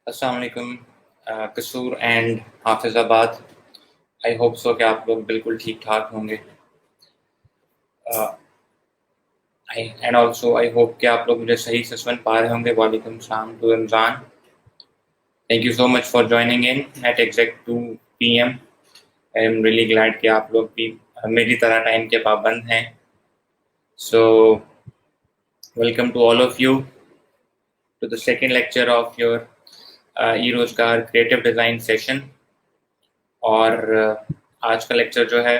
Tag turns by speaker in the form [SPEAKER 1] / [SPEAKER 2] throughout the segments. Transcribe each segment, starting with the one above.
[SPEAKER 1] अस्सलाम वालेकुम कसूर and Hafizabad. I hope so कि आप लोग बिल्कुल ठीक ठाक होंगे। एंड ऑल्सो आई होप कि आप लोग मुझे सही से सुन पा रहे होंगे। वालेकुम सलाम to Ramzan. Thank you so much for joining in at exact 2 PM। I am really glad कि आप लोग भी मेरी तरह टाइम के पाबंद हैं। So welcome to all of you to the second lecture of your eRozgaar creative design session. और आज का लेक्चर जो है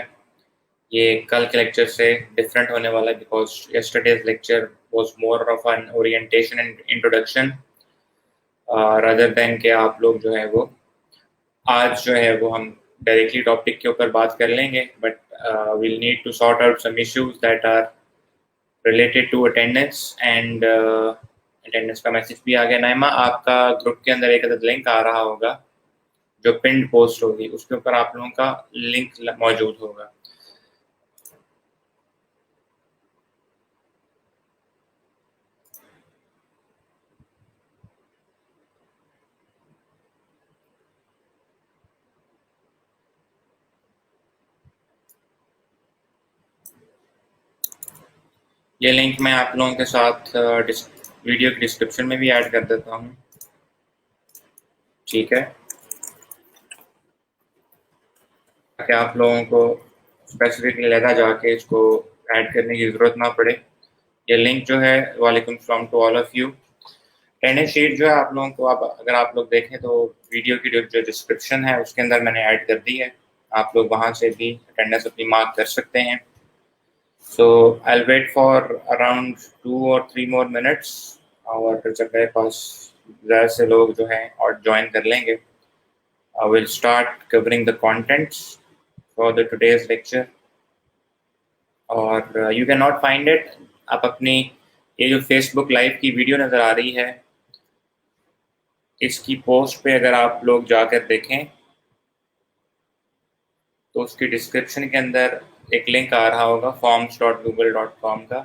[SPEAKER 1] ये कल के लेक्चर से डिफरेंट होने वाला है because yesterday's lecture was more of an orientation and introduction rather than कि आप लोग जो है वो आज जो है वो हम डायरेक्टली टॉपिक के ऊपर बात कर लेंगे, but we'll need to sort out some issues that are related to attendance and attendance का मैसेज भी आ गया। नाइमा, आपका ग्रुप के अंदर एक लिंक आ रहा होगा जो पिंड पोस्ट होगी, उसके ऊपर आप लोगों का लिंक मौजूद होगा। ये लिंक मैं आप लोगों के साथ वीडियो की डिस्क्रिप्शन में भी ऐड कर देता हूँ, ठीक है, ताकि आप लोगों को स्पेसिफिकली लगा जाके इसको ऐड करने की ज़रूरत ना पड़े। ये लिंक जो है, वालेकुम सलाम to all of you. Attendance sheet जो है आप लोगों को, अगर आप लोग देखें तो वीडियो की जो डिस्क्रिप्शन है उसके अंदर मैंने ऐड कर दी है। आप लोग वहाँ से भी अटेंडेंस अपनी मार्क कर सकते हैं। So I'll wait for around 2 or 3 more minutes और जब मेरे पास ज़्यादा से लोग जो हैं और ज्वाइन कर लेंगे, I will start covering the contents for the today's lecture। और you cannot find it, आप अपनी ये जो Facebook लाइव की वीडियो नज़र आ रही है इसकी पोस्ट पे अगर आप लोग जाकर देखें तो उसकी डिस्क्रिप्शन के अंदर एक लिंक आ रहा होगा forms.google.com का,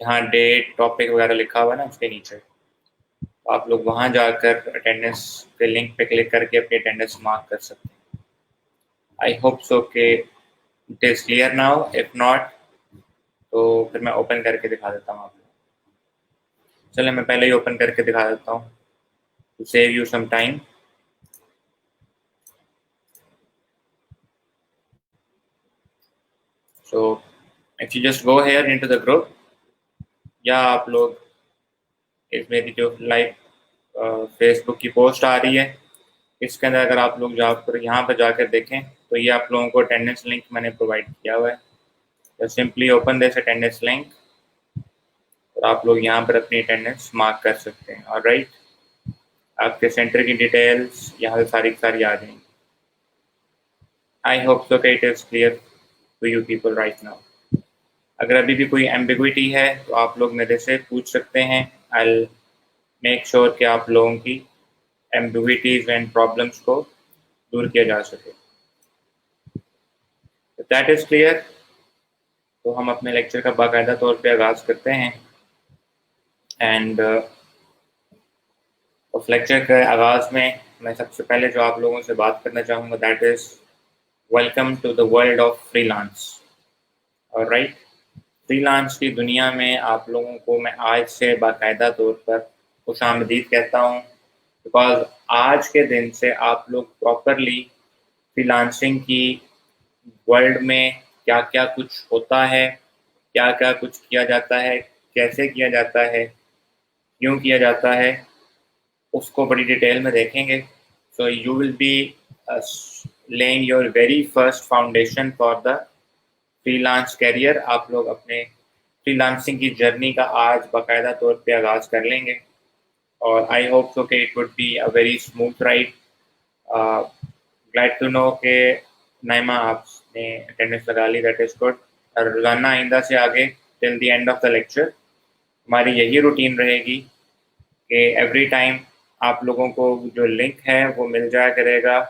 [SPEAKER 1] जहाँ डेट टॉपिक वगैरह लिखा हुआ है ना उसके नीचे। आप लोग वहाँ जाकर अटेंडेंस के लिंक पे क्लिक करके अपनी अटेंडेंस मार्क कर सकते हैं। आई होप सो के it is clear now. If not तो फिर मैं ओपन करके दिखा देता हूँ आप लोग। चलिए मैं पहले ही ओपन करके दिखा देता हूँ to save you some time. So if you just go here into the group, या आप लोग इस मेरी जो लाइव फेसबुक की पोस्ट आ रही है इसके अंदर अगर आप लोग जाकर यहाँ पर जाकर देखें तो ये आप लोगों को अटेंडेंस लिंक मैंने प्रोवाइड किया हुआ है। तो simply open this attendance link और आप लोग यहाँ पर अपनी अटेंडेंस मार्क कर सकते हैं। और राइट, आपके सेंटर की डिटेल्स यहाँ से सारी आ जाएंगी। आई होप सो कि it is clear to you people right now. अगर अभी भी कोई एम्बिग्विटी है तो आप लोग मेरे से पूछ सकते हैं। आई मेक श्योर कि आप लोगों की एम्बिग्विटीज एंड प्रॉब्लम्स को दूर किया जा सके। दैट इज़ क्लियर, तो हम अपने लेक्चर का बाकायदा तौर पे आगाज़ करते हैं। एंड उस लेक्चर के आगाज़ में मैं सबसे पहले जो आप लोगों से बात करना चाहूँगा that is welcome to the world of freelance. और राइट, फ्रीलांस की दुनिया में आप लोगों को मैं आज से बाकायदा तौर पर खुशामदीद कहता हूँ, बिकॉज आज के दिन से आप लोग प्रॉपरली फ्रीलांसिंग की वर्ल्ड में क्या क्या कुछ होता है, क्या क्या कुछ किया जाता है, कैसे किया जाता है, क्यों किया जाता है, उसको बड़ी डिटेल में देखेंगे। So you will be laying your very first foundation for the freelance career. आप लोग अपने फ्रीलांसिंग की जर्नी का आज बाकायदा तौर पे आगाज़ कर लेंगे और आई होप सो कि it would be a very smooth ride. Glad to know कि नाइमा आपने अटेंडेंस लगा ली, दैट इज़ गुड। और रोज़ाना आइंदा से आगे till the end of the lecture हमारी यही रूटीन रहेगी कि एवरी टाइम आप लोगों को जो लिंक है वो मिल जाया करेगा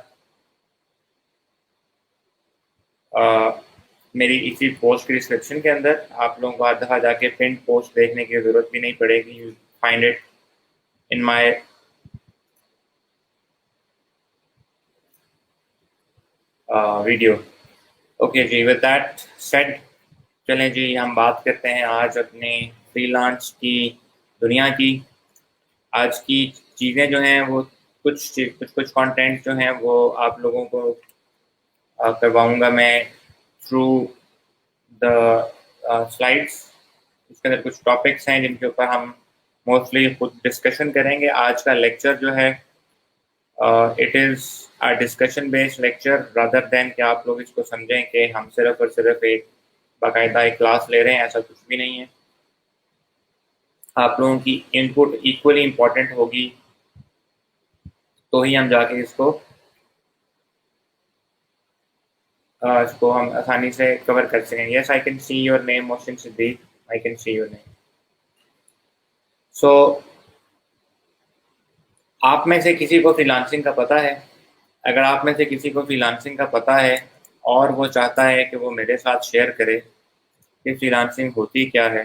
[SPEAKER 1] मेरी इसी पोस्ट की डिस्क्रिप्शन के अंदर। आप लोगों को हर दफ़ा जाके पिन पोस्ट देखने की ज़रूरत भी नहीं पड़ेगी। You find it in my video. Okay जी, विद दैट सेड, चलें जी हम बात करते हैं आज अपने फ्रीलांस की दुनिया की। आज की चीज़ें जो हैं वो कुछ कंटेंट जो हैं वो आप लोगों को करवाऊँगा मैं थ्रू द स्लाइड्स। इसके अंदर कुछ टॉपिक्स हैं जिनके ऊपर हम मोस्टली खुद डिस्कशन करेंगे। आज का लेक्चर जो है it is a discussion based lecture rather than कि आप लोग इसको समझें कि हम सिर्फ और सिर्फ एक बाकायदा एक क्लास ले रहे हैं, ऐसा कुछ भी नहीं है। आप लोगों की इनपुट इक्वली इम्पॉर्टेंट होगी तो ही हम जाके इसको हम आसानी से कवर कर सकेंगे। Yes, I can see your name Mohsin Siddique, I can see your name. So आप में से किसी को फ्रीलांसिंग का पता है? अगर आप में से किसी को फ्रीलांसिंग का पता है और वो चाहता है कि वो मेरे साथ शेयर करे कि फ्रीलांसिंग होती क्या है,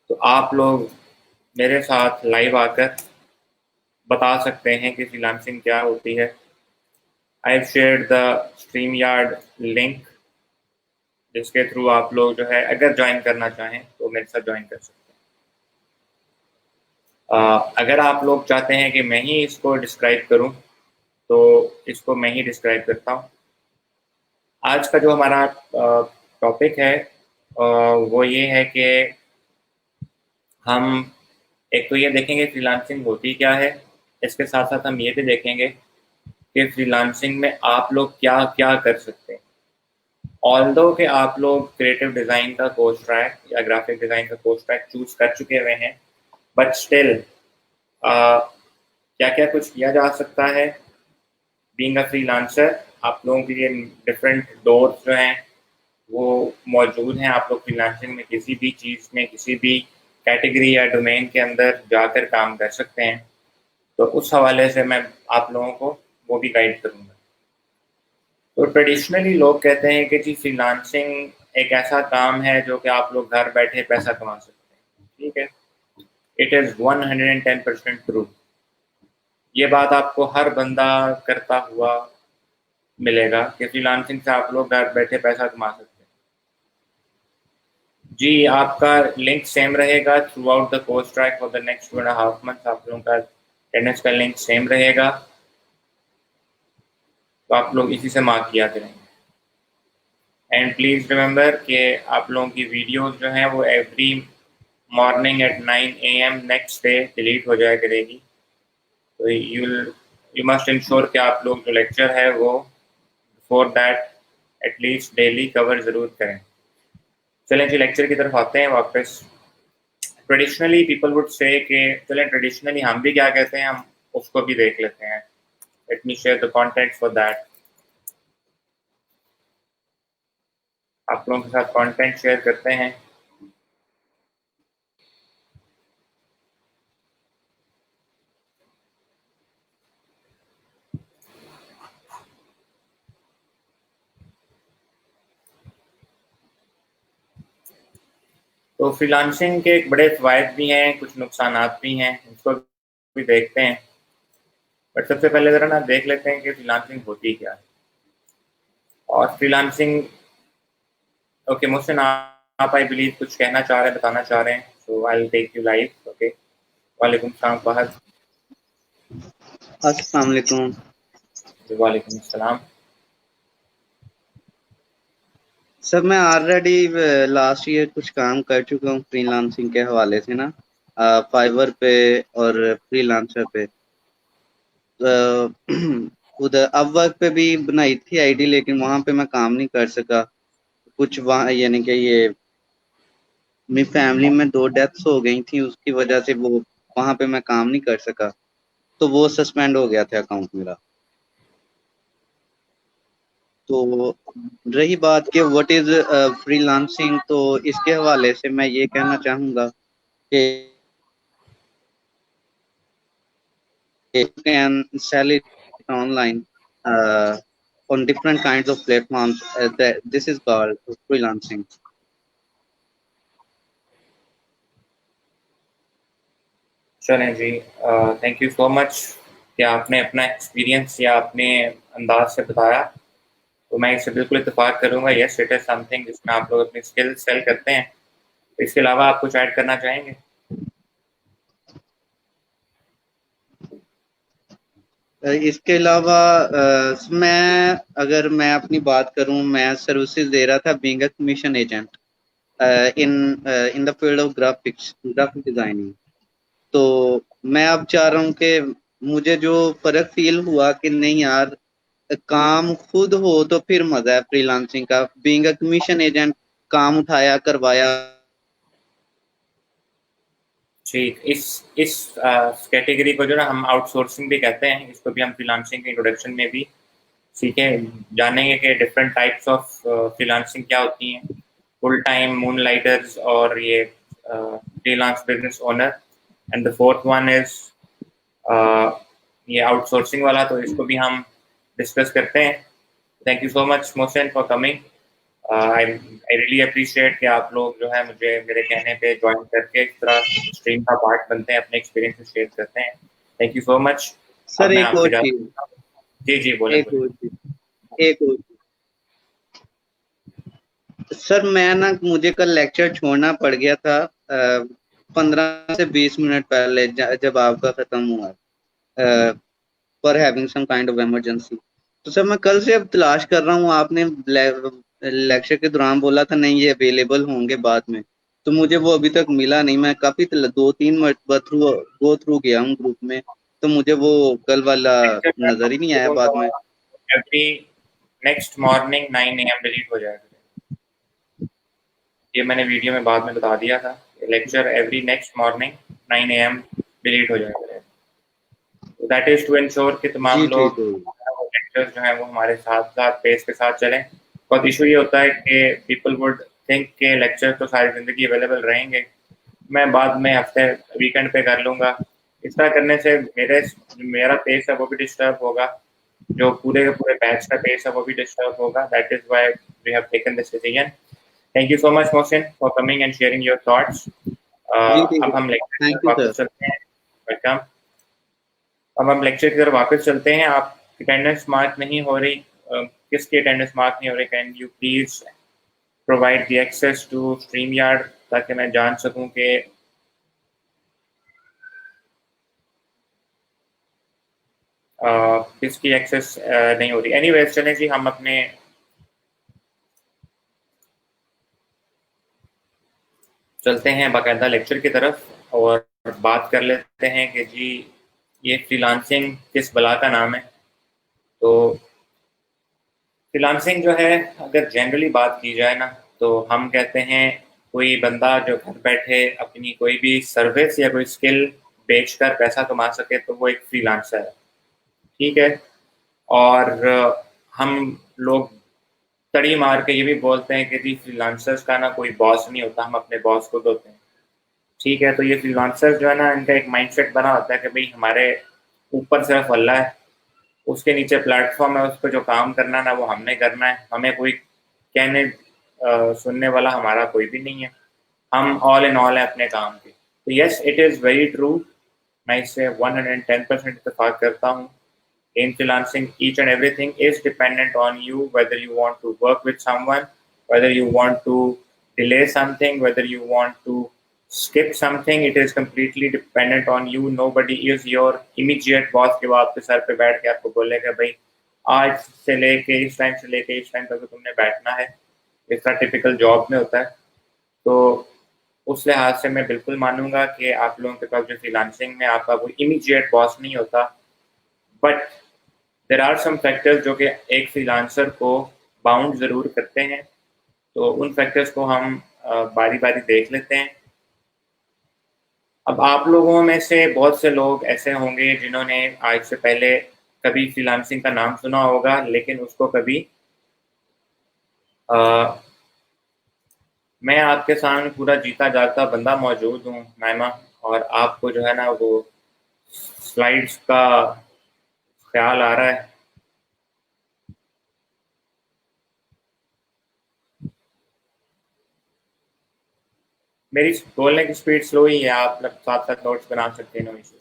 [SPEAKER 1] तो आप लोग मेरे साथ लाइव आकर बता सकते हैं कि फ्रीलांसिंग क्या होती है। I have shared the stream yard link, जिसके थ्रू आप लोग जो है अगर ज्वाइन करना चाहें तो मेरे साथ ज्वाइन कर सकते हैं। अगर आप लोग चाहते हैं कि मैं ही इसको डिस्क्राइब करूं तो इसको मैं ही डिस्क्राइब करता हूं। आज का जो हमारा टॉपिक है वो ये है कि हम एक तो ये देखेंगे फ्रीलांसिंग होती क्या है, इसके साथ साथ हम ये भी देखेंगे कि फ्रीलांसिंग में आप लोग क्या क्या कर सकते हैं। ऑल्दो कि आप लोग क्रिएटिव डिज़ाइन का कोर्स ट्रैक या ग्राफिक डिज़ाइन का कोर्स ट्रैक चूज कर चुके हुए हैं, बट स्टिल क्या क्या कुछ किया जा सकता है बीइंग अ फ्रीलांसर। आप लोगों के लिए डिफरेंट डोर्स जो हैं वो मौजूद हैं। आप लोग फ्रीलांसिंग में किसी भी चीज़ में किसी भी कैटेगरी या डोमेन के अंदर जाकर काम कर सकते हैं, तो उस हवाले से मैं आप लोगों को वो भी गाइड करूँगा। तो ट्रेडिशनली लोग कहते हैं कि जी फ्रीलांसिंग एक ऐसा काम है जो कि आप लोग घर बैठे पैसा कमा सकते हैं। ठीक है, इट इज़ 110% ट्रू। ये बात आपको हर बंदा करता हुआ मिलेगा कि फ्रीलांसिंग से आप लोग घर बैठे पैसा कमा सकते हैं। जी, आपका लिंक सेम रहेगा through out the course track for the next 2.5 month. आप लोगों का अटेंडेंस का लिंक सेम रहेगा, तो आप लोग इसी से मार्क किया करेंगे। एंड प्लीज़ रिमेंबर कि आप लोगों की वीडियोस जो हैं वो every morning at 9 AM next day delete हो जाया करेगी। तो यू मस्ट इंश्योर कि आप लोग जो लेक्चर है वो before that at least daily cover ज़रूर करें। चलें जी लेक्चर की तरफ आते हैं वापस। ट्रेडिशनली पीपल वुड से कि चलें ट्रेडिशनली हम भी क्या कहते हैं, हम उसको भी देख लेते हैं। Let me share the content for that. आप लोगों के साथ कॉन्टेंट शेयर करते हैं। तो फ्रीलांसिंग के एक बड़े फ़ायदे भी हैं, कुछ नुकसानात भी हैं, उसको भी देखते हैं। बट सबसे पहले ज़रा ना देख लेते हैं कि फ्रीलांसिंग होती क्या है। और फ्रीलांसिंग, ओके मोहसिन, आप आई बिलीव कुछ कहना चाह रहे हैं, बताना चाह रहे हैं, so I will take you live. Okay, वालेकुम सलाम फहद।
[SPEAKER 2] अस्सलाम वालेकुम।
[SPEAKER 1] वालेकुम अस्सलाम।
[SPEAKER 2] सर मैं ऑलरेडी लास्ट ईयर कुछ काम कर चुका हूँ फ्रीलांसिंग के हवाले से ना, फाइवर पे और फ्रीलांसर पे। उधर अपवर्क पे भी बनाई थी आईडी, लेकिन वहां पे मैं काम नहीं कर सका। कुछ वहाँ यानी कि ये मेरी फैमिली में 2 डेथ्स हो गई थी, उसकी वजह से वो वहां पे मैं काम नहीं कर सका, तो वो सस्पेंड हो गया था अकाउंट मेरा। तो रही बात कि व्हाट इज फ्रीलांसिंग, तो इसके हवाले से मैं ये कहना चाहूँगा कि you can sell it online on different kinds of platforms. This is called freelancing.
[SPEAKER 1] चलें जी, थैंक यू सो मच कि आपने अपना एक्सपीरियंस या अपने अंदाज से बताया, तो मैं इससे बिल्कुल इत्तेफाक करूंगा। यस, इट इज समथिंग जिसमें आप लोग अपनी स्किल सेल करते हैं। इसके अलावा आप कुछ ऐड करना चाहेंगे?
[SPEAKER 2] इसके अलावा मैं अपनी बात करूं, मैं सर्विसेज दे रहा था being a commission agent in in the field of graphic designing. तो मैं अब चाह रहा हूं कि मुझे जो फर्क फील हुआ कि नहीं यार, काम खुद हो तो फिर मजा है फ्रीलांसिंग का। बीइंग अ कमीशन एजेंट, काम उठाया करवाया।
[SPEAKER 1] ठीक, इस कैटेगरी को जो ना हम आउटसोर्सिंग भी कहते हैं। इसको भी हम फ्रीलांसिंग के इंट्रोडक्शन में भी सीखें, जानेंगे कि डिफरेंट टाइप्स ऑफ फ्रीलांसिंग क्या होती हैं, फुल टाइम, मूनलाइटर्स और ये freelance business owner. And the fourth one is ये आउटसोर्सिंग वाला, तो इसको भी हम डिस्कस करते हैं। Thank you so much Mohsin for coming. I I really appreciate कि आप लोग जो है मुझे मेरे कहने पे ज्वाइन करके इस तरह स्ट्रीम का पार्ट बनते हैं, अपने एक्सपीरियंस शेयर करते हैं। Thank you so much.
[SPEAKER 2] Sir
[SPEAKER 1] अब मैं
[SPEAKER 2] एक
[SPEAKER 1] आपसे
[SPEAKER 2] और
[SPEAKER 1] जा
[SPEAKER 2] चीज
[SPEAKER 1] सकता हूँ। जी जी, बोलें
[SPEAKER 2] एक
[SPEAKER 1] बोलें।
[SPEAKER 2] और चीज एक और सर, मैं ना मुझे कल लेक्चर छोड़ना पड़ गया था 15 से 20 मिनट पहले, जब आपका खत्म हुआ, for having some kind of emergency. तो सर मैं कल से अब तलाश कर रहा हूँ। आपने लेक्चर के दौरान बोला था नहीं ये अवेलेबल होंगे बाद में, तो मुझे वो अभी तक मिला नहीं। मैं काफी 2-3 गो थ्रू गया हूँ ग्रुप में, तो मुझे वो कल वाला
[SPEAKER 1] लेक्चर जो है
[SPEAKER 2] नजर ही नहीं आया
[SPEAKER 1] आपको
[SPEAKER 2] बाद में।
[SPEAKER 1] Every next morning 9 AM delete हो जाएगा। ये मैंने वीडियो में बाद में बता दिया था। Lecture every next morning 9 AM delete हो जाएगा। दैट इज टू इंश्योर कि तमाम
[SPEAKER 2] जी ठीक
[SPEAKER 1] लोग
[SPEAKER 2] है।
[SPEAKER 1] लेक्चर्स जो है वो हमारे साथ साथ पेस के साथ चलें। बहुत इशू ये होता है कि पीपल वुड थिंक के लेक्चर तो सारी ज़िंदगी अवेलेबल रहेंगे, मैं बाद में हफ्ते वीकेंड पे कर लूँगा। इस तरह करने से मेरा पेस है वो भी डिस्टर्ब होगा, जो पूरे के पूरे बैच का पेस है वो भी डिस्टर्ब होगा। That is why we have taken this decision. Thank you so much Mohsin for coming and sharing your thoughts.
[SPEAKER 2] जी ठीक
[SPEAKER 1] अब
[SPEAKER 2] है।
[SPEAKER 1] हम लेक्चर की
[SPEAKER 2] थैंक
[SPEAKER 1] तरफ
[SPEAKER 2] यू सर।
[SPEAKER 1] वापस चलते हैं। वेलकम। अब हम लेक्चर की तरफ वापस चलते हैं। आप अटेंडेंस मार्क नहीं हो रही, किसकी अटेंडेंस मार्क नहीं हो रही? Can you please provide the access to StreamYard, ताकि मैं जान सकूं कि किसकी एक्सेस नहीं हो रही। एनीवेज चलें जी, हम अपने चलते हैं बाकायदा लेक्चर की तरफ और बात कर लेते हैं कि जी ये फ्रीलांसिंग किस बला का नाम है। तो फ्रीलांसिंग जो है, अगर जनरली बात की जाए ना, तो हम कहते हैं कोई बंदा जो घर बैठे अपनी कोई भी सर्विस या कोई स्किल बेचकर पैसा कमा सके, तो वो एक फ्रीलांसर है। ठीक है। और हम लोग तड़ी मार के ये भी बोलते हैं कि जी फ्रीलांसर्स का ना कोई बॉस नहीं होता, हम अपने बॉस को होते हैं। ठीक है। तो ये फ्रीलांसर्स जो है ना, इनका एक माइंडसेट बना होता है कि भाई हमारे ऊपर सिर्फ अल्लाह है, उसके नीचे प्लेटफॉर्म है, उस पर जो काम करना है ना वो हमने करना है, हमें कोई कहने सुनने वाला हमारा कोई भी नहीं है, हम ऑल इन ऑल है अपने काम के। तो yes, it is very true. मैं इससे 110% इत्तेफाक करता हूँ। In freelancing, each and everything is dependent on you, whether you want to work with someone, whether you want to delay something, whether you want to skip something, it is completely dependent on you. Nobody is your immediate boss कि वो आपके sir पे बैठ के आपको बोलेगा भाई आज से लेके इस टाइम से लेके इस टाइम तक तो तुमने बैठना है। इस तरह टिपिकल जॉब में होता है। तो उस लिहाज से मैं बिल्कुल मानूंगा कि आप लोगों के पास जो फ्रीलांसिंग में आपका कोई इमीडिएट बॉस नहीं होता, but there are some factors जो कि एक फ्रीलांसर को बाउंड ज़रूर करते हैं। तो उन फैक्टर्स को हम बारी बारी देख लेते हैं। अब आप लोगों में से बहुत से लोग ऐसे होंगे जिन्होंने आज से पहले कभी फ्रीलांसिंग का नाम सुना होगा, लेकिन उसको कभी अ, मैं आपके सामने पूरा जीता जागता बंदा मौजूद हूँ नाइमा, और आपको जो है ना वो स्लाइड्स का ख्याल आ रहा है। मेरी बोलने की स्पीड स्लो ही है, आप साथ साथ नोट्स बना सकते हैं, नो इश्यूज।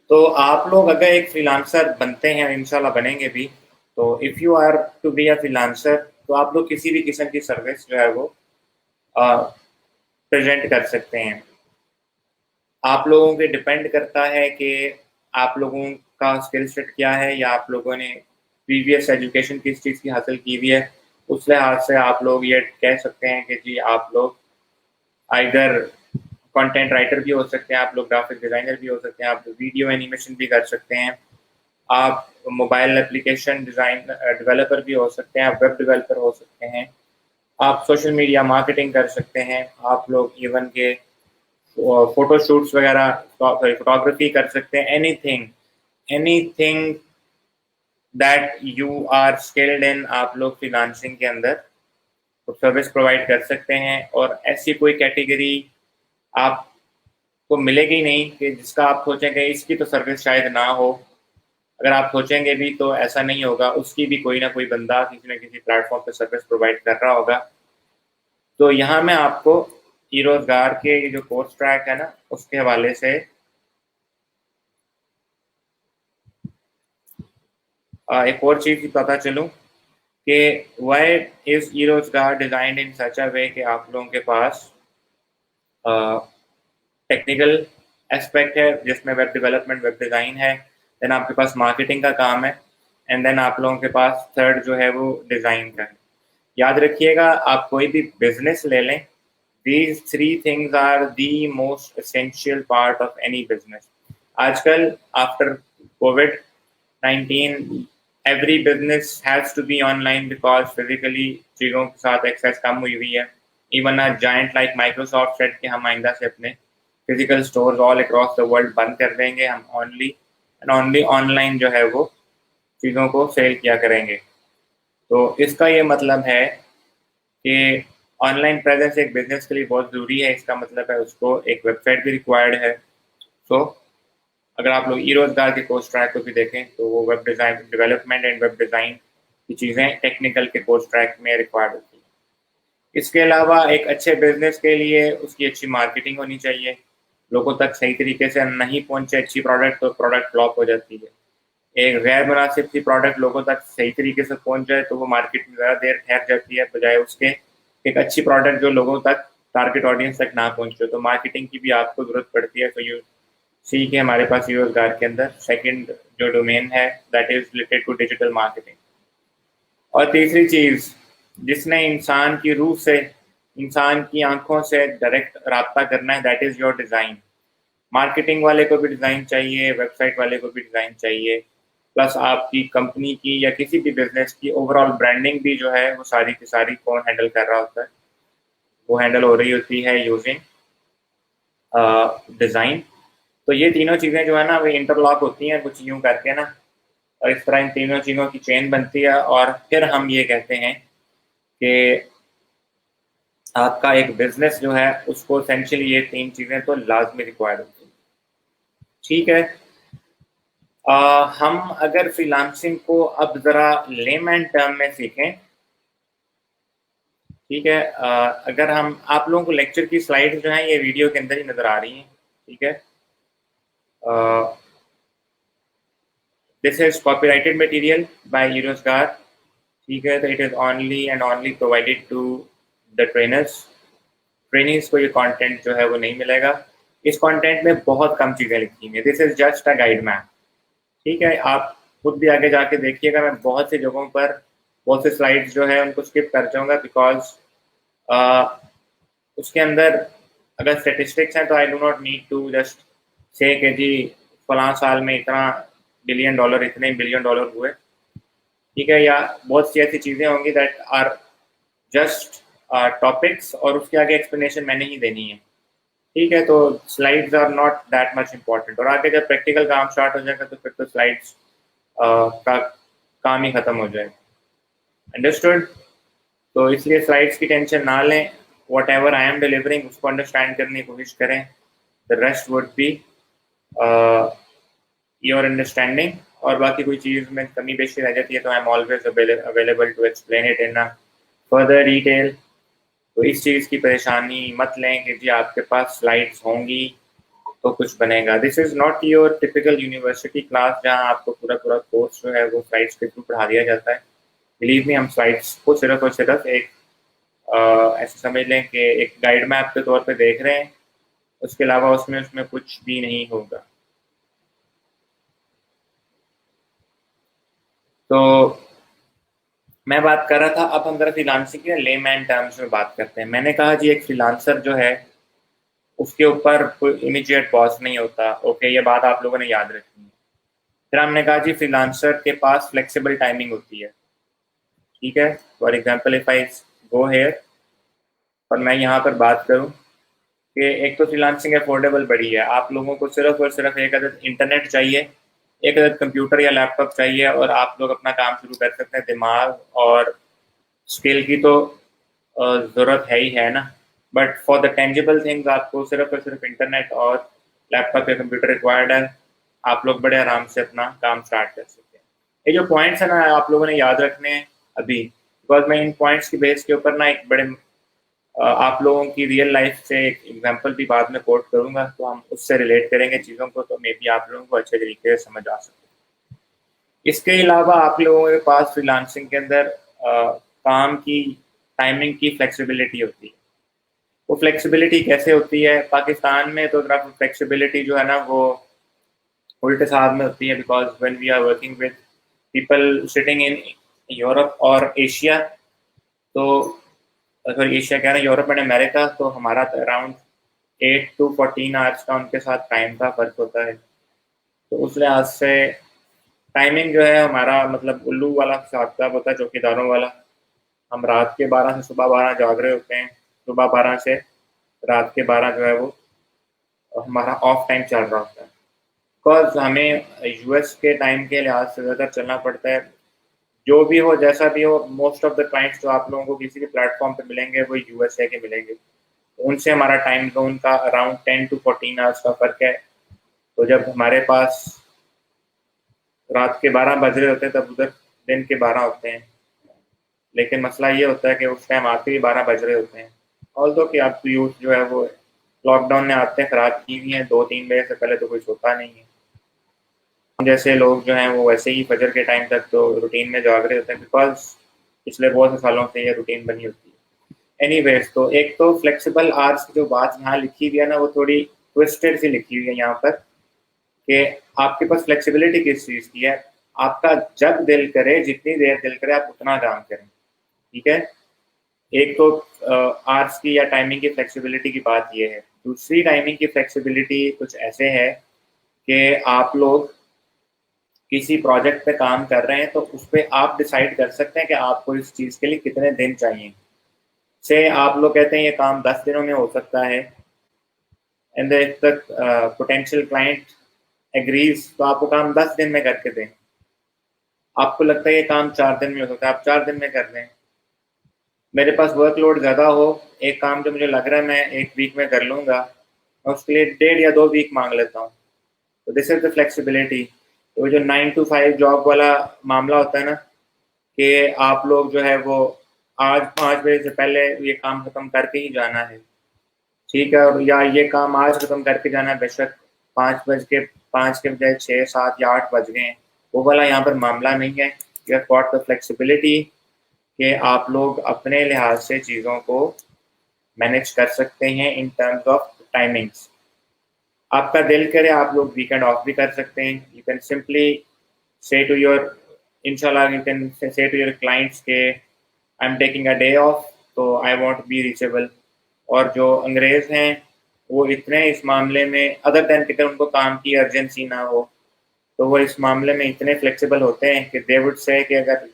[SPEAKER 1] तो आप लोग अगर एक फ्रीलांसर बनते हैं, इंशाल्लाह बनेंगे भी, तो if you are to be a freelancer, तो आप लोग किसी भी किस्म की सर्विस जो है वो प्रेजेंट कर सकते हैं। आप लोगों पे डिपेंड करता है कि आप लोगों का स्किल सेट क्या है, या आप लोगों ने प्रीवियस एजुकेशन किस चीज़ की हासिल की हुई है। उस लिहाज से आप लोग ये कह सकते हैं कि जी आप लोग आइदर कंटेंट राइटर भी हो सकते हैं, आप लोग ग्राफिक डिज़ाइनर भी हो सकते हैं, आप वीडियो एनिमेशन भी कर सकते हैं, आप मोबाइल एप्लीकेशन डिज़ाइन डेवलपर भी हो सकते हैं, आप वेब डेवलपर हो सकते हैं, आप सोशल मीडिया मार्केटिंग कर सकते हैं, आप लोग इवन के फोटो शूट्स वगैरह, सॉरी फोटोग्राफी कर सकते हैं, anything anything that you are skilled in, आप लोग फ्रीलांसिंग के अंदर सर्विस प्रोवाइड कर सकते हैं। और ऐसी कोई कैटेगरी आपको मिलेगी नहीं कि जिसका आप सोचेंगे इसकी तो सर्विस शायद ना हो। अगर आप सोचेंगे भी तो ऐसा नहीं होगा, उसकी भी कोई ना कोई बंदा किसी न किसी प्लेटफॉर्म पे सर्विस प्रोवाइड कर रहा होगा। तो यहाँ मैं आपको ई रोजगार के जो कोर्स ट्रैक है ना, उसके हवाले से एक और चीज़ पता चलूँ कि वाई इज़ ई रोजगार डिज़ाइंड इन सच अ वे कि आप लोगों के पास टेक्निकल एस्पेक्ट है जिसमें वेब डेवलपमेंट, वेब डिज़ाइन है, देन आपके पास मार्केटिंग का काम है, एंड देन आप लोगों के पास थर्ड जो है वो डिज़ाइन का है। याद रखिएगा, आप कोई भी बिजनेस ले लें, these three things are the most essential part of any business. आजकल after covid every business has to be online because physically चीज़ों के साथ एक्सेस कम हुई हुई है। Even a giant like Microsoft said कि हम आइंदा से अपने physical stores all across the world बंद कर देंगे, हम ओनली एंड ओनली ऑनलाइन जो है वो चीज़ों को सेल किया करेंगे। तो इसका ये मतलब है कि ऑनलाइन प्रेजेंस एक बिजनेस के लिए बहुत ज़रूरी है। इसका मतलब है उसको एक वेबसाइट भी रिक्वायर्ड है। सो अगर आप लोग ई रोजगार के कोर्स ट्रैक को भी देखें तो वो web design development and web design की चीज़ें टेक्निकल के कोर्स ट्रैक में रिक्वायर्ड होती हैं। इसके अलावा एक अच्छे बिजनेस के लिए उसकी अच्छी मार्केटिंग होनी चाहिए, लोगों तक सही तरीके से नहीं पहुंचे अच्छी प्रोडक्ट तो प्रोडक्ट फ्लॉप हो जाती है। एक गैर मुनासिब सी प्रोडक्ट लोगों तक सही तरीके से पहुंच जाए तो वो मार्केट में ज़्यादा देर ठहर जाती है, बजाय उसके एक अच्छी प्रोडक्ट जो लोगों तक टारगेट ऑडियंस तक ना पहुंचे। तो मार्केटिंग की भी आपको ज़रूरत पड़ती है। तो यू सी के हमारे पास ये रोजगार के अंदर सेकंड जो डोमेन है that is related to digital marketing. और तीसरी चीज़ जिसने इंसान की रूह से, इंसान की आंखों से डायरेक्ट राब्ता करना है, that is your design. Marketing वाले को भी डिज़ाइन चाहिए, वेबसाइट वाले को भी डिज़ाइन चाहिए, प्लस आपकी कंपनी की या किसी भी बिजनेस की ओवरऑल ब्रांडिंग भी जो है वो सारी की सारी कौन हैंडल कर रहा होता है, वो हैंडल हो रही होती है यूजिंग डिज़ाइन। तो ये तीनों चीज़ें जो है ना वो इंटरलॉक होती हैं कुछ यूँ करके ना, और इस तरह इन तीनों चीज़ों की चेन बनती है, और फिर हम ये कहते हैं कि आपका एक बिजनेस जो है उसको एसेंशियली ये तीन चीज़ें तो लाजमी रिक्वायर्ड होती हैं। ठीक है। हम अगर फ्रीलांसिंग को अब ज़रा लेमैन टर्म में सीखें, ठीक है। अगर हम आप लोगों को लेक्चर की स्लाइड्स जो हैं ये वीडियो के अंदर ही नज़र आ रही हैं, ठीक है। This is copyrighted material by eRozgaar, ठीक है। तो it is only and only provided to the trainers. Trainings को ये कंटेंट जो है वो नहीं मिलेगा। इस कंटेंट में बहुत कम चीज़ें लिखी हुई हैं। This is just a guide map, ठीक है। आप खुद भी आगे जाके देखिएगा, मैं बहुत सी जगहों पर बहुत से स्लाइड्स जो है उनको स्किप कर जाऊंगा बिकॉज उसके अंदर अगर स्टेटिस्टिक्स हैं तो I do not need to just say कि जी फलां साल में इतना बिलियन डॉलर, इतने बिलियन डॉलर हुए, ठीक है। या बहुत सी ऐसी चीज़ें होंगी दैट आर जस्ट टॉपिक्स और उसके आगे एक्सप्लेनेशन मैंने ही देनी है, ठीक है। तो slides are not that much important, और आगे जब प्रैक्टिकल काम स्टार्ट हो जाएगा तो फिर तो स्लाइड्स का काम ही खत्म हो जाएगा। अंडरस्टूड। तो इसलिए स्लाइड्स की टेंशन ना लें, what ever I am delivering उसको अंडरस्टैंड करने की कोशिश करें, the rest would be your understanding. और बाकी कोई चीज़ में कमी बेशी रह जाती है तो I am always available to explain it in further detail. तो इस चीज़ की परेशानी मत लें कि जी आपके पास स्लाइड्स होंगी तो कुछ बनेगा। This is not your typical university class जहाँ आपको पूरा पूरा कोर्स जो है वो स्लाइड्स के थ्रू पढ़ा दिया जाता है। बिलीव मी, हम स्लाइड्स को सिर्फ और सिर्फ एक ऐसे समझ लें कि एक गाइड मैप के तौर पे देख रहे हैं, उसके अलावा उसमें कुछ भी नहीं होगा। तो मैं बात कर रहा था, अब हम जरा फ्रीलांसिंग के लेमैन टर्म्स में बात करते हैं। मैंने कहा जी एक फ्रीलांसर जो है उसके ऊपर कोई इमीडिएट बॉस नहीं होता। ओके, ये बात आप लोगों ने याद रखनी है। फिर हमने कहा जी फ्रीलांसर के पास फ्लेक्सिबल टाइमिंग होती है। ठीक है, for example if I go here और मैं यहाँ पर बात करूँ कि एक तो फ्रीलांसिंग अफोर्डेबल बड़ी है, आप लोगों को सिर्फ और सिर्फ एक अदद इंटरनेट चाहिए, एक अदद कंप्यूटर या लैपटॉप चाहिए और आप लोग अपना काम शुरू कर सकते हैं। दिमाग और स्किल की तो ज़रूरत है ही है ना, but for the tangible things आपको सिर्फ और सिर्फ इंटरनेट और लैपटॉप या कंप्यूटर रिक्वायर्ड है। आप लोग बड़े आराम से अपना काम स्टार्ट कर सकते हैं। ये जो पॉइंट्स है ना आप लोगों ने याद रखने हैं अभी, बिकॉज मैं इन पॉइंट्स की बेस के ऊपर ना एक बड़े आप लोगों की रियल लाइफ से एक एग्जांपल भी बाद में कोट करूंगा, तो हम उससे रिलेट करेंगे चीज़ों को, तो मे बी आप लोगों को अच्छे तरीके से समझ आ सके। इसके अलावा आप लोगों के पास फ्रीलांसिंग के अंदर काम की टाइमिंग की फ्लेक्सिबिलिटी होती है। वो फ्लेक्सिबिलिटी कैसे होती है? पाकिस्तान में तो फ्लेक्सिबिलिटी जो है ना वो उल्टे साथ में होती है, because when we are working with people sitting in Europe और एशिया, तो सॉरी एशिया कह रहे हैं, यूरोप एंड अमेरिका, तो हमारा अराउंड 8 to 14 आवर्स का उनके साथ टाइम का फर्क होता है। तो उस लिहाज से टाइमिंग जो है हमारा मतलब उल्लू वाला हिसाब किताब होता है, चौकीदारों वाला। हम रात के 12 से सुबह 12 जाग रहे होते हैं, सुबह 12 से रात के 12 जो है वो हमारा ऑफ टाइम चल रहा होता है। बिकॉज हमें यूएस के टाइम के लिहाज से ज़्यादा चलना पड़ता है। जो भी हो जैसा भी हो, मोस्ट ऑफ द क्लाइंट्स जो आप लोगों को किसी भी प्लेटफॉर्म पे मिलेंगे वो यूएसए के मिलेंगे, तो उनसे हमारा टाइम जोन का अराउंड 10 to 14 आवर्स का फ़र्क है। तो जब हमारे पास रात के 12 बज रहे होते हैं तब उधर दिन के 12 होते हैं, लेकिन मसला ये होता है कि उस टाइम आते ही 12 बज रहे होते हैं। ऑल्दो कि अब यूथ जो है वो लॉकडाउन ने आदतें ख़राब की हुई हैं, 2-3 बजे से पहले तो कोई सोता नहीं है। हम जैसे लोग जो हैं वो वैसे ही फजर के टाइम तक तो रूटीन में जाग रहे होते हैं, बिकॉज पिछले बहुत से सालों से ये रूटीन बनी होती है। एनीवेज, तो एक तो फ्लेक्सिबल आवर्स की जो बात यहाँ लिखी हुई है ना वो थोड़ी ट्विस्टेड सी लिखी हुई है यहाँ पर, कि आपके पास फ्लेक्सिबिलिटी किस चीज़ की है। आपका जब दिल करे, जितनी देर दिल करे आप उतना काम करें। ठीक है, एक तो आवर्स की या टाइमिंग की फ्लेक्सिबिलिटी की बात ये है। दूसरी टाइमिंग की फ्लेक्सिबिलिटी कुछ ऐसे है कि आप लोग किसी प्रोजेक्ट पे काम कर रहे हैं तो उस पर आप डिसाइड कर सकते हैं कि आपको इस चीज़ के लिए कितने दिन चाहिए। से आप लोग कहते हैं ये काम 10 दिनों में हो सकता है, and if the potential client agrees तो आपको काम 10 दिन में करके दें। आपको लगता है ये काम 4 दिन में हो सकता है, आप 4 दिन में कर दें। मेरे पास वर्कलोड ज़्यादा हो, एक काम जो मुझे लग रहा है मैं 1 वीक में कर लूँगा, मैं उसके लिए 1.5 या 2 वीक मांग लेता हूँ। तो दिस इज द फ्लेक्सिबिलिटी। तो जो 9 to 5 जॉब वाला मामला होता है ना, कि आप लोग जो है वो आज 5 बजे से पहले ये काम खत्म करके ही जाना है। ठीक है, और या ये काम आज खत्म करके जाना है, बेशक 5 के बजाय 6, 7 या 8 बज गए हैं, वो वाला यहाँ पर मामला नहीं है। You have got the flexibility कि आप लोग अपने लिहाज से चीज़ों को मैनेज कर सकते हैं इन टर्म्स ऑफ टाइमिंग्स। आपका दिल करे आप लोग वीकेंड ऑफ भी कर सकते हैं। You can simply say to your इंशाल्लाह you can say to your clients के I am taking a day off, तो आई वॉन्ट बी रीचेबल। और जो अंग्रेज़ हैं वो इतने इस मामले में, अदर दैन कि अगर उनको काम की अर्जेंसी ना हो, तो वो इस मामले में इतने फ्लेक्सिबल होते हैं कि दे वुड से कि अगर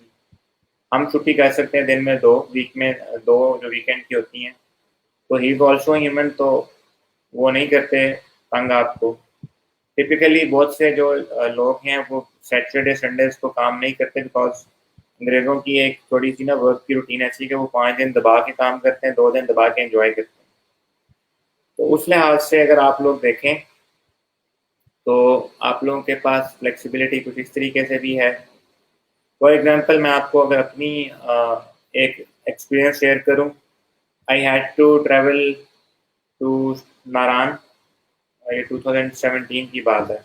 [SPEAKER 1] हम छुट्टी कर सकते हैं दिन में 2, वीक में 2 जो वीकेंड की होती हैं, तो ही इज़ ऑल्सो ह्यूमन, तो वो नहीं करते तंग आपको। टिपिकली बहुत से जो लोग हैं वो सैटरडे संडेज को काम नहीं करते, बिकॉज अंग्रेज़ों की एक थोड़ी सी ना वर्क की रूटीन ऐसी है कि वो 5 दिन दबा के काम करते हैं, 2 दिन दबा के एंजॉय करते हैं। तो उस लिहाज से अगर आप लोग देखें तो आप लोगों के पास फ्लेक्सिबिलिटी कुछ इस तरीके से भी है। फॉर एग्जांपल मैं आपको अगर अपनी एक एक्सपीरियंस शेयर करूं, I had to travel to Naran ये 2017 की बात है।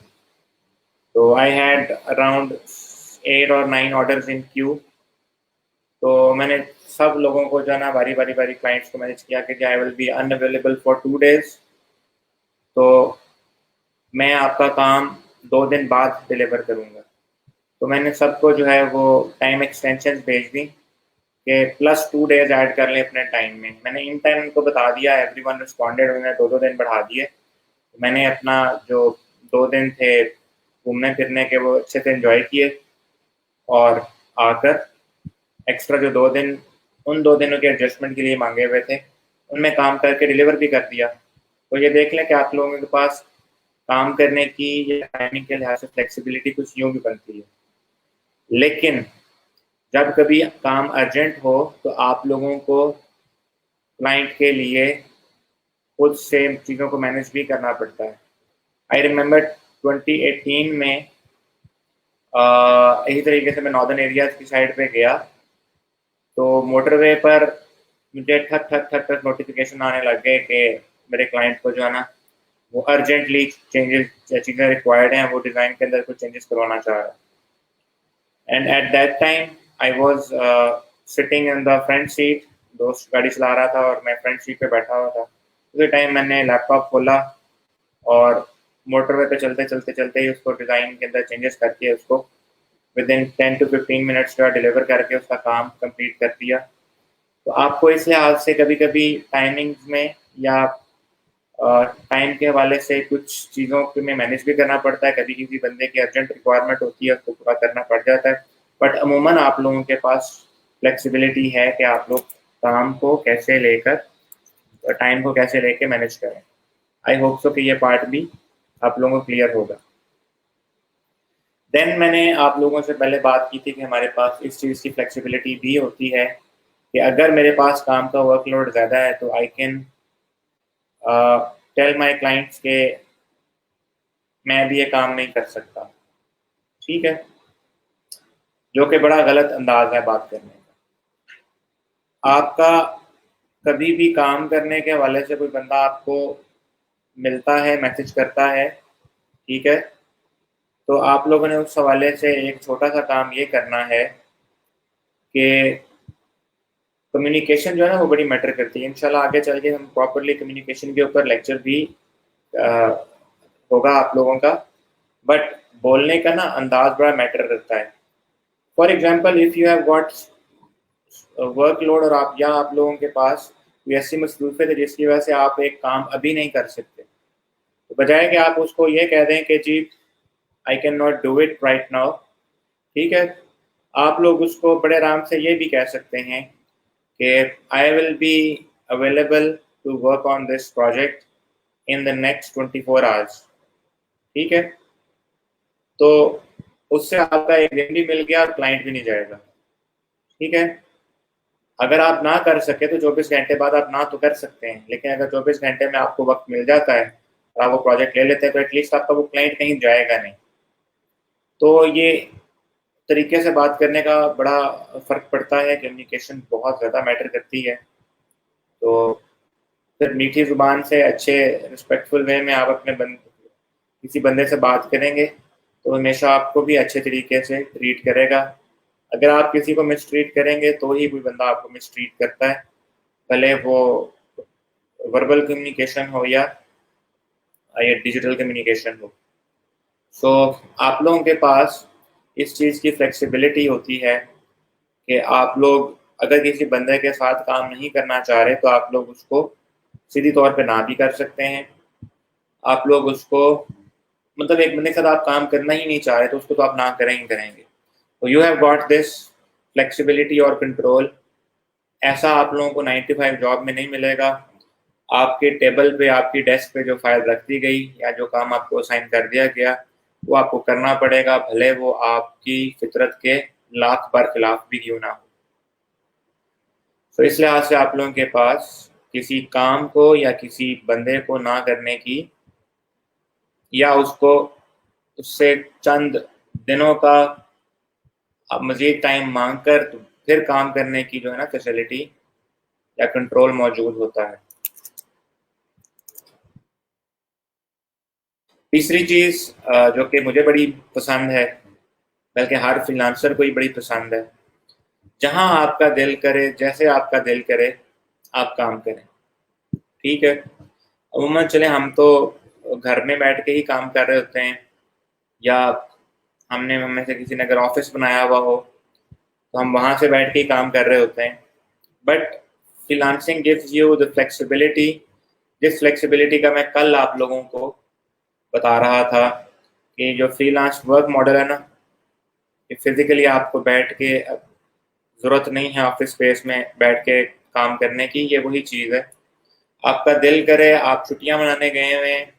[SPEAKER 1] तो आई हैड अराउंड 8 और 9 ऑर्डर्स इन क्यू। तो मैंने सब लोगों को जो है ना बारी क्लाइंट्स को मैनेज किया कि I will B unavailable for 2 days। तो मैं आपका काम 2 दिन बाद डिलीवर करूँगा। तो मैंने सबको जो है वो टाइम एक्सटेंशन भेज दी कि +2 days ऐड कर लें अपने टाइम में। मैंने इन टाइम उनको बता दिया, एवरीवन रिस्पॉन्डेड, उन्होंने 2-2 दिन बढ़ा दिए। मैंने अपना जो 2 दिन थे घूमने फिरने के वो अच्छे से एंजॉय किए, और आकर एक्स्ट्रा जो 2 दिन उन 2 दिनों के एडजस्टमेंट के लिए मांगे हुए थे उनमें काम करके डिलीवर भी कर दिया। तो ये देख लें कि आप लोगों के पास काम करने की या टाइमिंग के लिहाज से फ्लेक्सिबिलिटी कुछ यूँ भी बनती है। लेकिन जब कभी काम अर्जेंट हो तो आप लोगों को क्लाइंट के लिए खुद से चीज़ों को मैनेज भी करना पड़ता है। आई रिमेंबर 2018 में इसी तरीके से मैं नॉर्दर्न एरियाज़ की साइड पे गया, तो मोटरवे पर मुझे ठक ठक ठक ठक नोटिफिकेशन आने लग गए कि मेरे क्लाइंट को जो है ना वो अर्जेंटली चेंजेस चीज़ें रिक्वायर्ड हैं, वो डिज़ाइन के अंदर कुछ चेंजेस करवाना चाह रहा है। And at that time I was sitting in the front seat. दोस्त गाड़ी चला रहा था और मैं फ्रंट सीट पे बैठा हुआ था। उसी टाइम मैंने लैपटॉप खोला और मोटरवे पे चलते चलते चलते ही उसको डिज़ाइन के अंदर चेंजेस करके उसको विद इन 10 to 15 मिनट्स का डिलीवर करके उसका काम कंप्लीट कर दिया। तो आपको इस लिहाज से कभी-कभी टाइमिंग्स में या टाइम के हवाले से कुछ चीज़ों को में मैनेज भी करना पड़ता है। कभी किसी बंदे की अर्जेंट रिक्वायरमेंट होती है, उसको पूरा करना पड़ जाता है। बट अमूमन आप लोगों के पास फ्लेक्सिबिलिटी है कि आप लोग काम को कैसे लेकर टाइम को कैसे लेके मैनेज करें। आई होप सो कि ये पार्ट भी आप लोगों को क्लियर होगा। देन मैंने आप लोगों से पहले बात की थी कि हमारे पास इस चीज़ की फ्लेक्सिबिलिटी भी होती है कि अगर मेरे पास काम का वर्कलोड ज़्यादा है तो I can tell my clients के मैं अभी ये काम नहीं कर सकता। ठीक है, जो कि बड़ा गलत अंदाज है बात करने का। आपका कभी भी काम करने के हवाले से कोई बंदा आपको मिलता है, मैसेज करता है, ठीक है, तो आप लोगों ने उस हवाले से एक छोटा सा काम ये करना है कि कम्युनिकेशन जो है ना वो बड़ी मैटर करती है। इंशाल्लाह आगे चल के हम प्रॉपरली कम्युनिकेशन के ऊपर लेक्चर भी होगा आप लोगों का। बट बोलने का ना अंदाज बड़ा मैटर करता है। For example if you have got workload और आप लोगों के पास कोई ऐसी मसरूफियत है जिसकी वजह से आप एक काम अभी नहीं कर सकते, तो बजाय कि आप उसको ये कह दें कि जी I can not do it right now, ठीक है, आप लोग उसको बड़े आराम से ये भी कह सकते हैं कि I will be available to work on this project in the next 24 hours. ठीक है, तो उससे आपका एक दिन भी मिल गया और क्लाइंट भी नहीं जाएगा। ठीक है, अगर आप ना कर सके तो 24 घंटे बाद आप ना तो कर सकते हैं, लेकिन अगर 24 घंटे में आपको वक्त मिल जाता है और आप वो प्रोजेक्ट ले लेते हैं तो एटलीस्ट आपका वो क्लाइंट कहीं जाएगा नहीं। तो ये तरीके से बात करने का बड़ा फ़र्क पड़ता है, कम्युनिकेशन बहुत ज़्यादा मैटर करती है। तो फिर मीठी ज़ुबान से अच्छे रिस्पेक्टफुल वे में आप अपने किसी बंदे से बात करेंगे तो हमेशा आपको भी अच्छे तरीके से ट्रीट करेगा। अगर आप किसी को मिसट्रीट करेंगे तो ही कोई बंदा आपको मिसट्रीट करता है, भले वो वर्बल कम्युनिकेशन हो या डिजिटल कम्युनिकेशन हो। सो आप लोगों के पास इस चीज़ की फ्लेक्सिबिलिटी होती है कि आप लोग अगर किसी बंदे के साथ काम नहीं करना चाह रहे तो आप लोग उसको सीधी तौर पे ना भी कर सकते हैं। आप लोग उसको मतलब एक बंदे के साथ आप काम करना ही नहीं चाह रहे तो उसको तो आप ना करें ही करेंगे। तो you have got this flexibility और कंट्रोल। ऐसा आप लोगों को 9 to 5 जॉब में नहीं मिलेगा। आपके टेबल पे, आपकी डेस्क पे जो फाइल रख दी गई या जो काम आपको असाइन कर दिया गया वो आपको करना पड़ेगा, भले वो आपकी फितरत के लाख बार खिलाफ भी क्यों ना हो। तो इस लिहाज से आप लोगों के पास किसी काम को या किसी बंदे को ना करने की या उसको उससे चंद दिनों का मज़ीद टाइम मांग कर तो फिर काम करने की जो है ना फैसिलिटी या कंट्रोल मौजूद होता है। तीसरी चीज़ जो कि मुझे बड़ी पसंद है, बल्कि हर फ्रीलांसर को ही बड़ी पसंद है, जहाँ आपका दिल करे, जैसे आपका दिल करे, आप काम करें। ठीक है? अमूमन चले हम तो घर में बैठ के ही काम कर रहे होते हैं, या हम में से किसी ने अगर ऑफिस बनाया हुआ हो तो हम वहाँ से बैठ के ही काम कर रहे होते हैं। But freelancing gives you the flexibility, जिस फ्लेक्सिबिलिटी का मैं कल आप लोगों को बता रहा था कि जो फ्रीलांस वर्क मॉडल है ना, कि फिजिकली आपको बैठ के ज़रूरत नहीं है ऑफिस स्पेस में बैठ के काम करने की, ये वही चीज़ है। आपका दिल करे, आप छुट्टियां मनाने गए हुए हैं,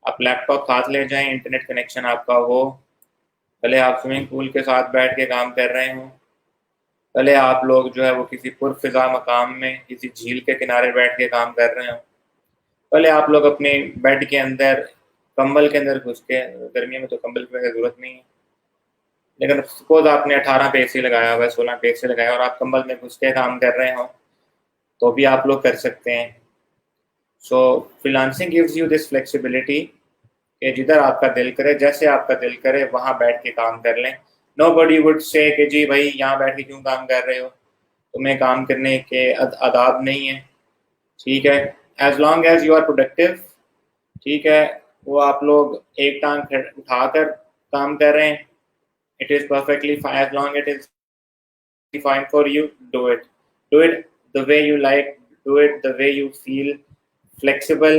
[SPEAKER 1] आप लैपटॉप साथ ले जाएं, इंटरनेट कनेक्शन आपका हो, भले आप स्विमिंग पूल के साथ बैठ के काम कर रहे हों, भले आप लोग जो है वो किसी पुरफिजा मकाम में किसी झील के किनारे बैठ के काम कर रहे हों, भले आप लोग अपने बेड के अंदर कंबल के अंदर घुस के, गर्मियों में तो कंबल की वैसे ज़रूरत नहीं है, लेकिन सपोज आपने 18 पे एसी लगाया हुआ है, 16 पे एसी लगाया और आप कंबल में घुस के काम कर रहे हो, तो भी आप लोग कर सकते हैं। So freelancing gives you this flexibility कि जिधर आपका दिल करे, जैसे आपका दिल करे, वहां बैठ के काम कर लें। नोबडी वुड से कि जी भाई यहाँ बैठ के क्यों काम कर रहे हो, तुम्हें काम करने के आदाब नहीं है। ठीक है, as long as you are productive, ठीक है, वो आप लोग एक टांग उठाकर काम कर रहे हैं, it is perfectly fine, as long it is fine for you, do it the way you like, do it the way you feel flexible,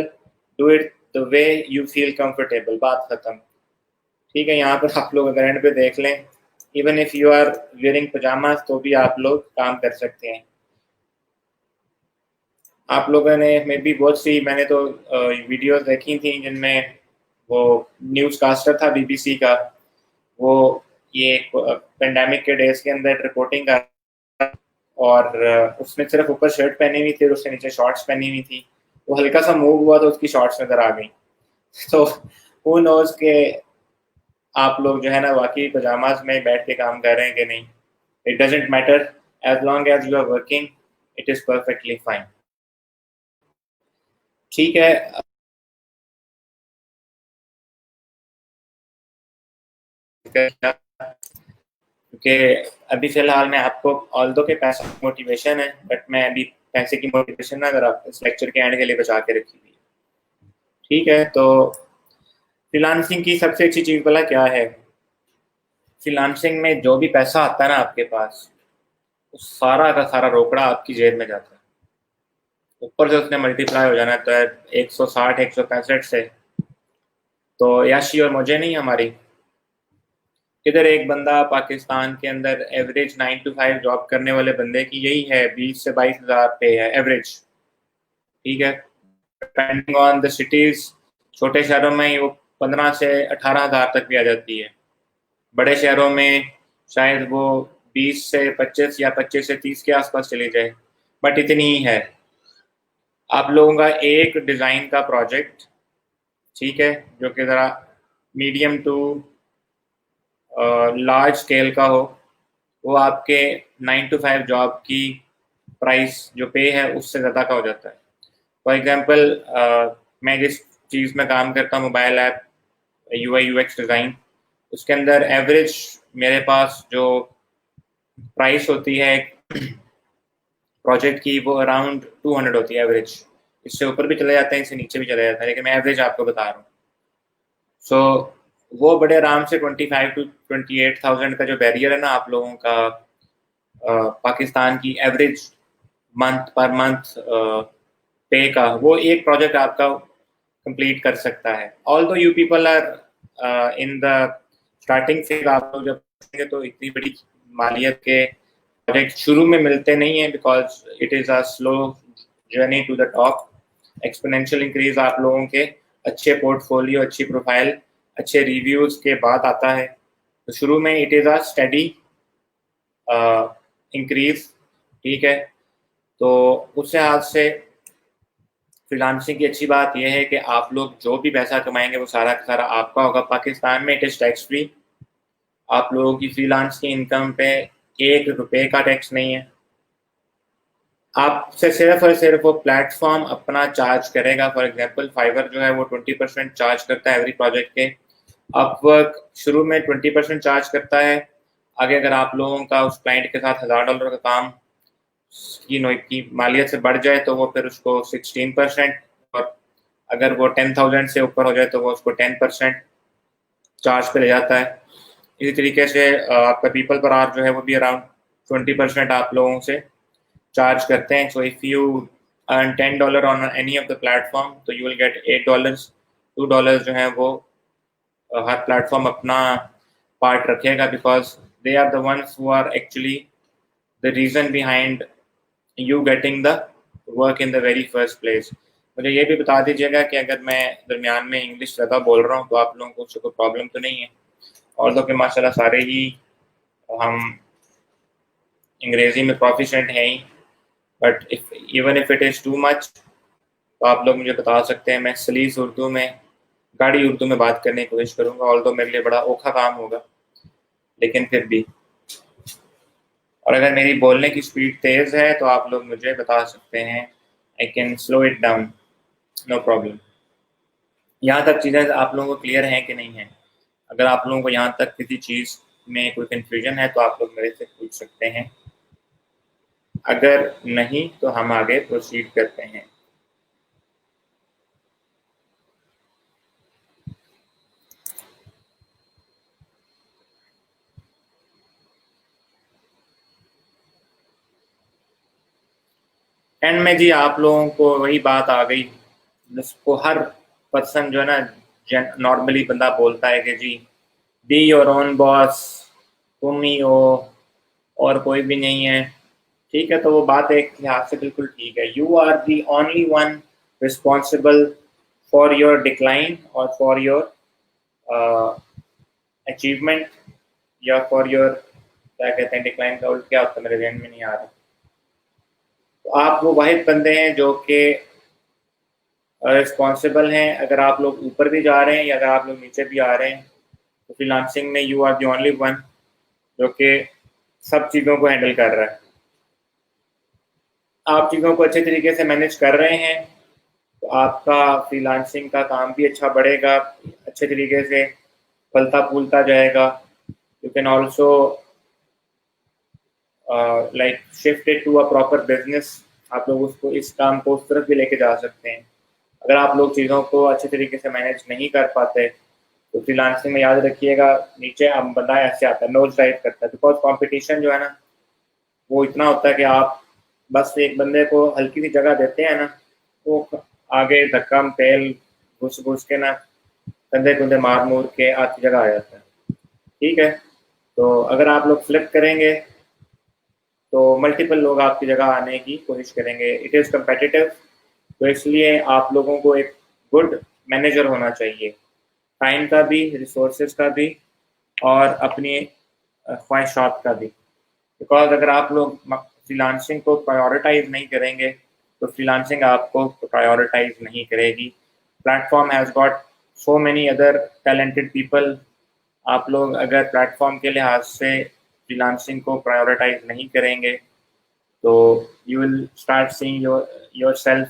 [SPEAKER 1] do it the way you feel comfortable, बात खत्म। ठीक है, यहाँ पर आप लोग अगर and पे देख लें, even if you are wearing pyjamas तो भी आप लोग काम कर सकते हैं। आप लोगों ने मे बी बहुत सी, मैंने तो वीडियोस देखी थी जिनमें वो न्यूज़ कास्टर था बीबीसी का, वो ये पेंडेमिक के डेज के अंदर रिपोर्टिंग कर, और उसने सिर्फ ऊपर शर्ट पहनी हुई थी और उसके नीचे शॉर्ट्स पहनी हुई थी, वो हल्का सा मूव हुआ तो उसकी शॉर्ट्स नजर आ गई। तो हु नोज के आप लोग जो है ना वाकई पजामाज में बैठ के काम कर रहे हैं कि नहीं, it doesn't matter, as long as you are working it is perfectly fine. ठीक है, क्योंकि अभी फिलहाल मैं आपको, ऑल्दो के पैसा मोटिवेशन है, बट मैं अभी पैसे की मोटिवेशन ना अगर आप इस लेक्चर के एंड के लिए बचा के रखी हुई। ठीक है, तो फ्रीलांसिंग की सबसे अच्छी चीज़ भला क्या है? फ्रीलांसिंग में जो भी पैसा आता है ना आपके पास, वो सारा का सारा रोकड़ा आपकी जेब में जाता है, ऊपर से उसने मल्टीप्लाई हो जाना तो 160 165 से, तो याशी और मौजे नहीं हमारी। इधर एक बंदा पाकिस्तान के अंदर एवरेज 9 to 5 जॉब करने वाले बंदे की यही है, 20 से 22 हज़ार पे है एवरेज। ठीक है, डिपेंडिंग ऑन द सिटीज, छोटे शहरों में वो 15 से 18 हज़ार तक भी आ जाती है, बड़े शहरों में शायद वो 20 से 25 या 25 से 30 के आसपास चली जाए, बट इतनी ही है। आप लोगों का एक डिज़ाइन का प्रोजेक्ट, ठीक है, जो कि ज़रा मीडियम टू लार्ज स्केल का हो, वो आपके 9 to 5 जॉब की प्राइस जो पे है उससे ज़्यादा का हो जाता है। फॉर एग्जांपल मैं जिस चीज़ में काम करता हूँ, mobile app UI UX design, उसके अंदर एवरेज मेरे पास जो प्राइस होती है प्रोजेक्ट की, वो अराउंड 200 होती है एवरेज। इससे ऊपर भी चले जाते हैं, इससे नीचे भी चले जाते हैं, लेकिन मैं एवरेज आपको बता रहा हूँ। सो वो बड़े आराम से 25 to 28,000 का जो बैरियर है ना आप लोगों का, पाकिस्तान की एवरेज मंथ पर मंथ पे का, वो एक प्रोजेक्ट आपका कंप्लीट कर सकता है। Although you people are in the starting phase, आप लोग जब करेंगे तो इतनी बड़ी मालियत के प्रोजेक्ट शुरू में मिलते नहीं है, because it is a slow journey to the top. Exponential increase आप लोगों के अच्छे पोर्टफोलियो, अच्छी प्रोफाइल, अच्छे रिव्यूज के बाद आता है। तो शुरू में it is a study increase. ठीक है, तो उस हाथ से फ्रीलांसिंग की अच्छी बात यह है कि आप लोग जो भी पैसा कमाएंगे वो सारा का सारा आपका होगा। पाकिस्तान में इट इज़ टैक्स फ्री, आप लोगों की फ्रीलांस की इनकम पे 1 रुपए का टैक्स नहीं है। आपसे सिर्फ और सिर्फ वो प्लेटफॉर्म अपना चार्ज करेगा। फॉर एग्जांपल फाइवर जो है वो 20% चार्ज करता है एवरी प्रोजेक्ट के। अपवर्क शुरू में 20% चार्ज करता है। आगे अगर आप लोगों का उस क्लाइंट के साथ $1000 का काम की मालियत से बढ़ जाए तो वो फिर उसको 16%, और अगर वो 10,000 से ऊपर हो जाए तो वो उसको 10% चार्ज पे ले जाता है। इसी तरीके से आपका पीपल पर आवर जो है वो भी अराउंड 20% आप लोगों से चार्ज करते हैं। So if you earn $10 on any of the platform तो यू विल गेट $8। $2 जो है वो हर प्लेटफॉर्म अपना पार्ट रखेगा, because they are the ones who are actually the reason behind you getting the work in the very first place. मुझे ये भी बता दीजिएगा कि अगर मैं दरमियान में इंग्लिश ज़्यादा बोल रहा हूँ तो आप लोगों को उससे कोई प्रॉब्लम तो नहीं है। और तो कि माशाल्लाह सारे ही हम अंग्रेज़ी में प्रोफिशिएंट हैं ही, but even if it is too much तो आप लोग मुझे बता सकते हैं। मैं सलीस उर्दू में, गाढ़ी उर्दू में बात करने की कोशिश करूँगा, ऑल दो मेरे लिए बड़ा औखा काम होगा, लेकिन फिर भी। और अगर मेरी बोलने की स्पीड तेज़ है तो आप लोग मुझे बता सकते हैं, I can slow it down, no problem. यहाँ तक चीज़ें आप लोगों को क्लियर हैं कि नहीं है? अगर आप लोगों को यहाँ तक किसी चीज़ में कोई कन्फ्यूजन है तो आप लोग मेरे से पूछ सकते हैं, अगर नहीं तो हम आगे प्रोसीड करते हैं। एंड में जी आप लोगों को वही बात आ गई जिसको हर पर्सन जो है ना, नॉर्मली बंदा बोलता है कि G be your own boss, तुम ही हो और कोई भी नहीं है। ठीक है, तो वो बात एक लिहाज से बिल्कुल ठीक है। You are the only one responsible for your decline और फॉर योर अचीवमेंट, या फॉर योर, क्या कहते हैं डिक्लाइन का उल्टा क्या होता है, मेरे ध्यान में नहीं आ रहा। तो आप वो वाहिद बंदे हैं जो कि रिस्पॉन्सिबल हैं। अगर आप लोग ऊपर भी जा रहे हैं या अगर आप लोग नीचे भी आ रहे हैं तो फ्रीलांसिंग में you are the only one जो कि सब चीज़ों को हैंडल कर रहा है। आप चीज़ों को अच्छे तरीके से मैनेज कर रहे हैं तो आपका फ्रीलांसिंग का काम भी अच्छा बढ़ेगा, अच्छे तरीके से फलता फूलता जाएगा। You can also like shift it to a proper business. आप लोग उसको, इस काम को उस तरफ भी लेके जा सकते हैं। अगर आप लोग चीज़ों को अच्छे तरीके से मैनेज नहीं कर पाते तो फ्रीलांसिंग में याद रखिएगा, नीचे अब बंदा ऐसे आता है, नोज डाइव करता है, बिकॉज कंपटीशन जो है ना वो इतना होता है कि आप बस एक बंदे को हल्की सी जगह देते हैं ना, वो आगे धक्का तेल घुस घुस के ना, कंधे कुंधे मार मूर के आपकी जगह आ जाता है। ठीक है, तो अगर आप लोग फ्लिप करेंगे तो मल्टीपल लोग आपकी जगह आने की कोशिश करेंगे। इट इज़ कम्पेटिटिव, तो इसलिए आप लोगों को एक गुड मैनेजर होना चाहिए, टाइम का भी, रिसोर्सेज का भी, और अपनी ख्वाहिशात का भी। बिकॉज अगर आप लोग फ्रीलांसिंग को प्रायोरिटाइज नहीं करेंगे तो फ्रीलांसिंग आपको प्रायोरिटाइज नहीं करेगी। Platform has got so many other talented people. आप लोग अगर प्लेटफॉर्म के लिहाज से फ्रीलांसिंग को प्रायोरिटाइज नहीं करेंगे तो you will start seeing yourself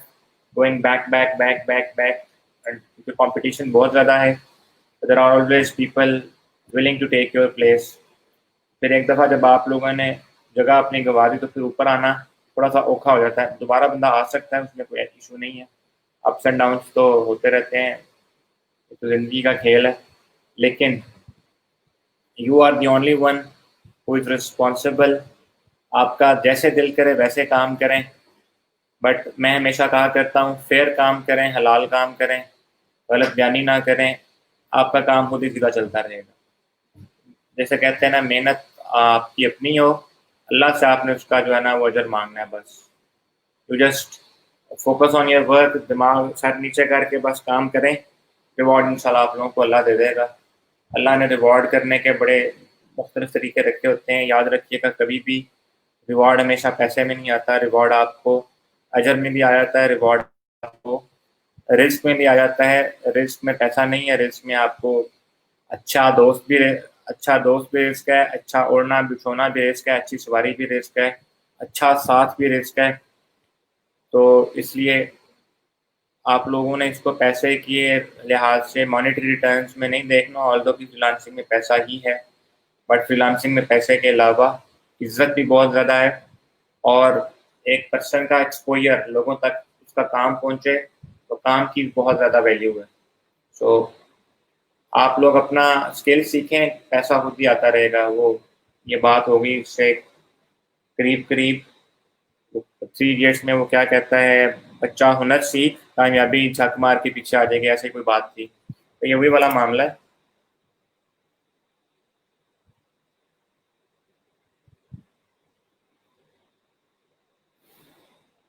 [SPEAKER 1] going back back back back back, क्योंकि कॉम्पिटिशन बहुत ज़्यादा है। There are always people willing to take your place. फिर एक दफ़ा जब आप लोगों ने जगह अपनी गंवा दी तो फिर ऊपर आना थोड़ा सा औखा हो जाता है। दोबारा बंदा आ सकता है, उसमें कोई इशू नहीं है, अप्स एंड डाउन्स तो होते रहते हैं, तो ज़िंदगी का खेल है। लेकिन you are the only one who is responsible. आपका जैसे दिल करे वैसे काम करें, बट मैं हमेशा कहा करता हूँ फेयर काम करें, हलाल काम करें, गलत बयानी ना करें, आपका काम खुद ही सीधा चलता रहेगा। जैसे कहते हैं ना, मेहनत आपकी अपनी हो, अल्लाह से आपने उसका जो है ना वो अजर मांगना है बस। You just focus on your work, दिमाग सर नीचे करके बस काम करें, रिवॉर्ड इंशाल्लाह आप लोगों को अल्लाह दे देगा। अल्लाह ने रिवॉर्ड करने के बड़े मुख्तलिफ तरीके रखे होते हैं, याद रखिएगा कभी भी रिवॉर्ड हमेशा पैसे में नहीं आता। रिवॉर्ड आपको अजर में भी आ जाता है, रिवॉर्ड आपको रिस्क में भी आ जाता है। रिस्क में पैसा नहीं है, रिस्क में आपको अच्छा दोस्त भी अच्छा दोस्त भी रिस्क है, अच्छा ओढ़ना बिछोना भी रिस्क है, अच्छी सवारी भी रिस्क है, अच्छा साथ भी रिस्क है। तो इसलिए आप लोगों ने इसको पैसे के लिहाज से मॉनेटरी रिटर्न्स में नहीं देखना, ऑल्दो कि फ्रीलांसिंग में पैसा ही है, बट फ्रीलांसिंग में पैसे के अलावा इज्जत भी बहुत ज़्यादा है, और एक पर्सन का एक्सपोजर लोगों तक उसका काम पहुंचे तो काम की बहुत ज़्यादा वैल्यू है। सो आप लोग अपना स्किल सीखें, पैसा खुद ही आता रहेगा। वो ये बात होगी इससे करीब करीब 3 इडियट्स में वो क्या कहता है, बच्चा हुनर सीख कामयाबी झक मार के पीछे आ जाएगी, ऐसी कोई बात थी। तो ये वही वाला मामला है।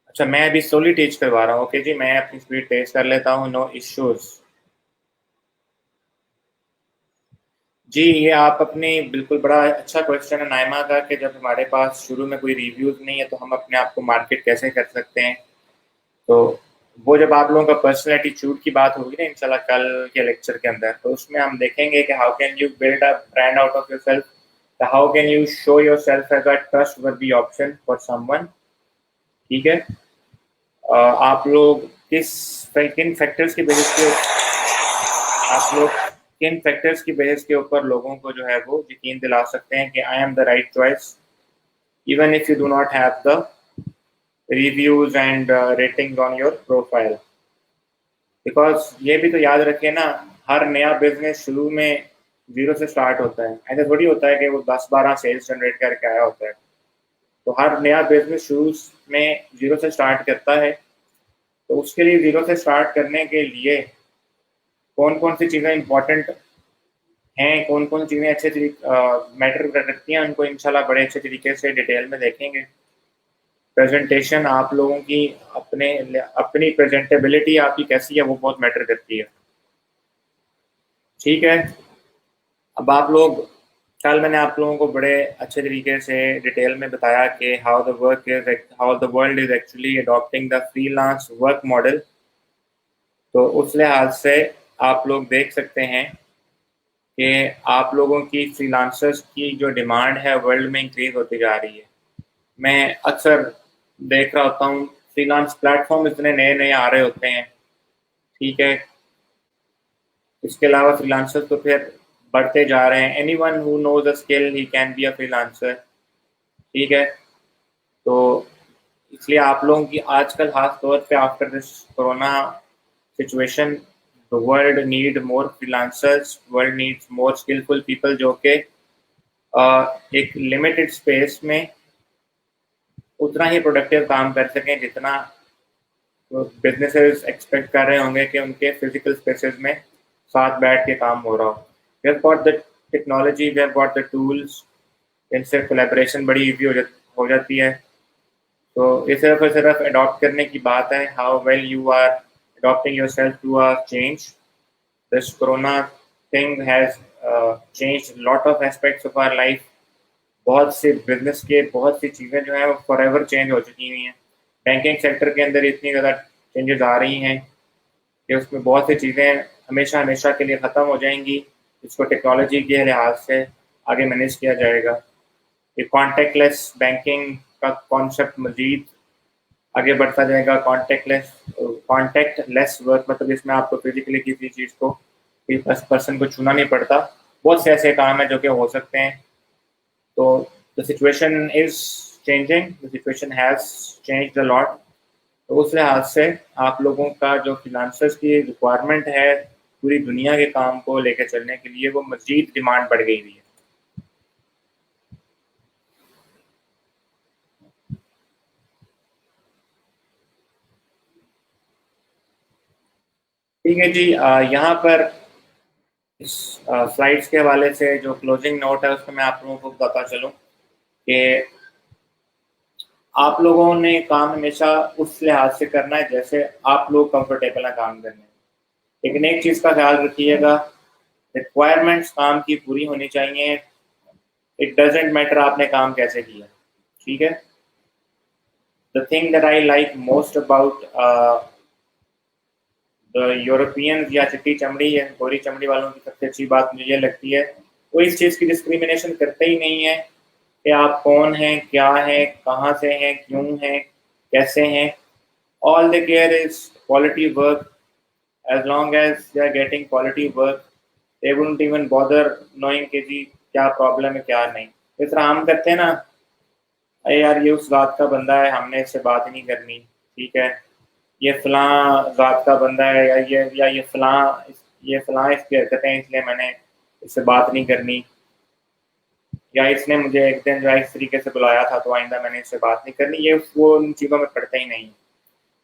[SPEAKER 1] अच्छा, मैं अभी स्लोली टीच करवा रहा हूँ। ओके जी, मैं अपनी स्पीड तेज कर लेता हूँ, नो इश्यूज। जी, ये आप अपनी बिल्कुल बड़ा अच्छा क्वेश्चन है नाइमा का, कि जब हमारे पास शुरू में कोई रिव्यूज नहीं है तो हम अपने आप को मार्केट कैसे कर सकते हैं। तो वो जब आप लोगों का पर्सनल एटीट्यूड की बात होगी ना इंशाल्लाह कल के लेक्चर के अंदर, तो उसमें हम देखेंगे कि how can you build a brand out of yourself, how can you show yourself as a trustworthy option for someone. ठीक है। आप लोग किन फैक्टर्स की बेसिस पे आप लोग किन फैक्टर्स की बेसिस के ऊपर लोगों को जो है वो यकीन दिला सकते हैं कि I am the right choice, even if you do not have the reviews and ratings on your profile. Because ये भी तो याद रखिए ना, हर नया बिजनेस शुरू में जीरो से स्टार्ट होता है। ऐसा थोड़ी होता है कि वो 10-12 सेल्स जनरेट करके आया होता है। तो हर नया बिजनेस शुरू में जीरो से स्टार्ट करता है। तो उसके लिए जीरो से स्टार्ट करने के लिए कौन कौन सी चीज़ें इंपॉर्टेंट हैं, कौन कौन सी चीज़ें अच्छे तरीके मैटर करती हैं, उनको इंशाल्लाह बड़े अच्छे तरीके से डिटेल में देखेंगे। प्रेजेंटेशन आप लोगों की अपनी प्रेजेंटेबिलिटी आपकी कैसी है वो बहुत मैटर करती है। ठीक है। अब आप लोग, कल मैंने आप लोगों को बड़े अच्छे तरीके से डिटेल में बताया कि how the world is actually adopting the freelance work model. तो उस लिहाज से आप लोग देख सकते हैं कि आप लोगों की फ्रीलांसर्स की जो डिमांड है वर्ल्ड में इंक्रीज होती जा रही है। मैं अक्सर देख रहा होता हूँ फ्रीलांस प्लेटफॉर्म इतने नए नए आ रहे होते हैं। ठीक है। इसके अलावा फ्रीलांसर तो फिर बढ़ते जा रहे हैं। Anyone who knows a skill he can be a freelancer. ठीक है। तो इसलिए आप लोगों की आजकल खास तौर पे after this corona situation, the world need more freelancers, world needs more skilful people जो कि एक लिमिटेड स्पेस में उतना ही प्रोडक्टिव काम कर सकें जितना बिजनेसेस एक्सपेक्ट कर रहे होंगे कि उनके फिजिकल स्पेसेस में साथ बैठ के काम हो रहा हो। We have got the technology, we have got the tools, इनसे कोलैबोरेशन बड़ी ईजी हो जाती है। तो ये सिर्फ और सिर्फ अडॉप्ट करने की बात है, how well you are adopting yourself to a change. This corona thing has changed lot of aspects of our life. बहुत से बिजनेस के बहुत सी चीज़ें जो हैं वो फॉर एवर चेंज हो चुकी हुई हैं। बैंकिंग सेक्टर के अंदर इतनी ज़्यादा चेंजेस आ रही हैं कि उसमें बहुत सी चीज़ें हमेशा हमेशा के लिए ख़त्म हो जाएंगी, इसको टेक्नोलॉजी के लिहाज से आगे मैनेज किया जाएगा। ये कॉन्टेक्टलेस बैंकिंग का कॉन्सेप्ट मजीद आगे बढ़ता जाएगा। कॉन्टेक्ट लेस वर्क, मतलब इसमें आपको फिजिकली किसी चीज़ को, किसी पर्सन को छूना नहीं पड़ता। बहुत से ऐसे काम हैं जो कि हो सकते हैं। तो the situation is changing, the situation has changed a lot. तो उस लिहाज से आप लोगों का जो फ्रीलांसर्स की रिक्वायरमेंट है पूरी दुनिया के काम को लेकर चलने के लिए, वो मजीद डिमांड बढ़ गई हुई है। ठीक है जी। यहाँ पर इस स्लाइड्स के हवाले से जो क्लोजिंग नोट है उसमें मैं आप लोगों को बताता चलूँ कि आप लोगों ने काम हमेशा उस लिहाज से करना है जैसे आप लोग कंफर्टेबल हैं काम करने में। लेकिन एक चीज़ का ख्याल रखिएगा, रिक्वायरमेंट्स काम की पूरी होनी चाहिए। इट डजेंट मैटर आपने काम कैसे किया। ठीक है। The thing that I like most about European या चिट्टी चमड़ी या गोरी चमड़ी वालों की सबसे अच्छी बात मुझे ये लगती है, वो इस चीज़ की डिस्क्रिमिनेशन करते ही नहीं है कि आप कौन हैं, क्या हैं, कहाँ से हैं, क्यों हैं, कैसे हैं। All they care is quality work. As long as they are getting quality work, they wouldn't even bother knowing कि जी क्या प्रॉब्लम है क्या नहीं। इस तरह हम करते हैं ना, अरे यार ये उस जात का बंदा है, हमने इससे बात ही नहीं करनी, ठीक है, ये फलां जात का बंदा है, या ये फलां इसकी हरकतें हैं इसलिए मैंने इससे बात नहीं करनी, या इसने मुझे एक दिन जो है इस तरीके से बुलाया था तो आइंदा मैंने इससे बात नहीं करनी। ये वो उन चीज़ों में पड़ते ही नहीं।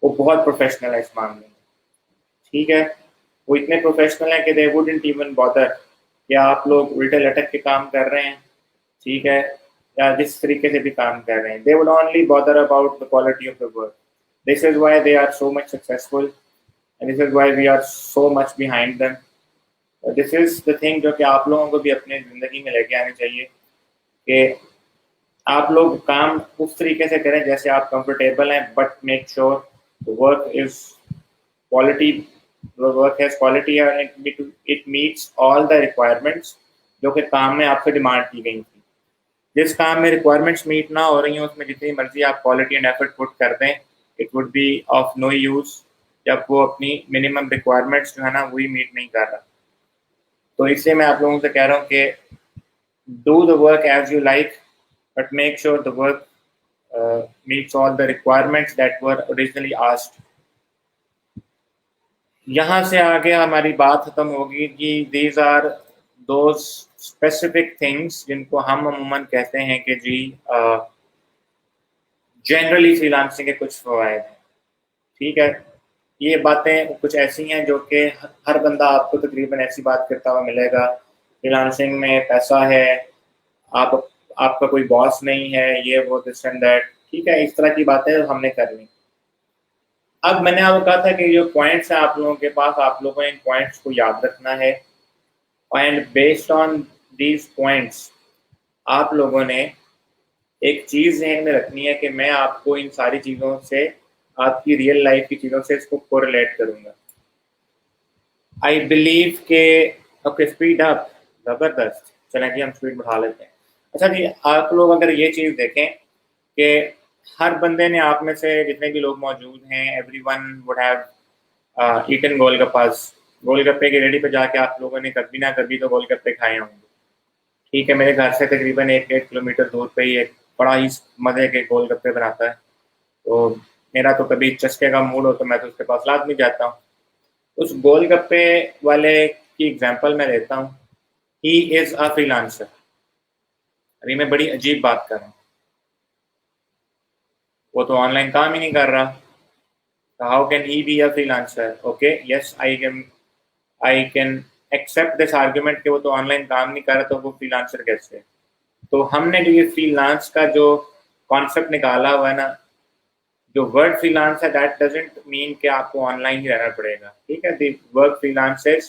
[SPEAKER 1] वो बहुत प्रोफेशनल है इस मामले में, ठीक है। वो इतने प्रोफेशनल है कि दे वुडंट इवन बॉदर कि आप लोग उल्टे लटक के काम कर रहे हैं, ठीक है, या जिस तरीके से भी काम कर रहे हैं। They would only bother about the quality of the work. This is why they are so much successful and this is why we are so much behind them. This is the thing जो कि आप लोगों को भी अपनी ज़िंदगी में लेके आनी चाहिए कि आप लोग काम उस तरीके से करें जैसे आप कंफर्टेबल हैं, but make sure work is quality, work has quality and it meets all the requirements जो कि काम में आपसे डिमांड की गई थी। जिस काम में रिक्वायरमेंट्स मीट ना हो रही हैं उसमें जितनी मर्जी आप क्वालिटी एंड एफर्ट पुट कर दें, it would be of no use जब वो अपनी मिनिमम रिक्वायरमेंट्स जो है ना वही मीट नहीं कर रहा। तो इसलिए मैं आप लोगों से कह रहा हूँ कि do the work as you like, but make sure the work meets all the requirements that were originally asked. यहाँ से आगे हमारी बात खत्म होगी कि these are those specific things जिनको हम अमूमन कहते हैं कि जी जनरली फ्रीलांसिंग के कुछ फ़वाइद हैं, ठीक है। ये बातें कुछ ऐसी हैं जो कि हर बंदा आपको तकरीबन ऐसी बात करता हुआ मिलेगा, फ्रीलांसिंग में पैसा है, आप आपका कोई बॉस नहीं है, ये वो दिस एंड दैट, ठीक है, इस तरह की बातें हमने कर ली। अब मैंने आपको कहा था कि जो पॉइंट्स हैं आप लोगों के पास, आप लोगों ने इन पॉइंट्स को याद रखना है and based on these points आप लोगों ने एक चीज़ ज़हन में रखनी है कि मैं आपको इन सारी चीज़ों से, आपकी रियल लाइफ की चीज़ों से इसको कोरिलेट करूँगा। आई बिलीव के ओके स्पीड अप, ज़बरदस्त, चलें जी हम स्पीड बढ़ा लेते हैं। अच्छा जी, आप लोग अगर ये चीज़ देखें कि हर बंदे ने, आप में से जितने भी लोग मौजूद हैं, everyone would have eaten golgappas. गोलगप्पे की रेडी पे जाके आप लोगों ने कभी ना कभी तो गोलगप्पे खाए होंगे, ठीक है। मेरे घर से तकरीबन 1-1 किलोमीटर दूर पे ही एक बड़ा ही मज़े के गोलगप्पे बनाता है, तो मेरा तो कभी चस्के का मूड हो तो मैं तो उसके पास लाजमी जाता हूँ। उस गोलगप्पे वाले की एग्जांपल मैं देता हूँ। He is a freelancer. अभी मैं बड़ी अजीब बात कर रहा हूँ, वो तो ऑनलाइन काम ही नहीं कर रहा, how can he be a freelancer? Okay yes, I can accept this argument कि वो तो ऑनलाइन काम नहीं कर रहा, तो वो फ्रीलांसर कैसे है? तो हमने जो ये फ्रीलांस का जो कॉन्सेप्ट निकाला हुआ है ना, जो वर्ड फ्रीलांस है, दैट डजंट मीन कि आपको ऑनलाइन ही रहना पड़ेगा, ठीक है। द वर्क फ्रीलांस इज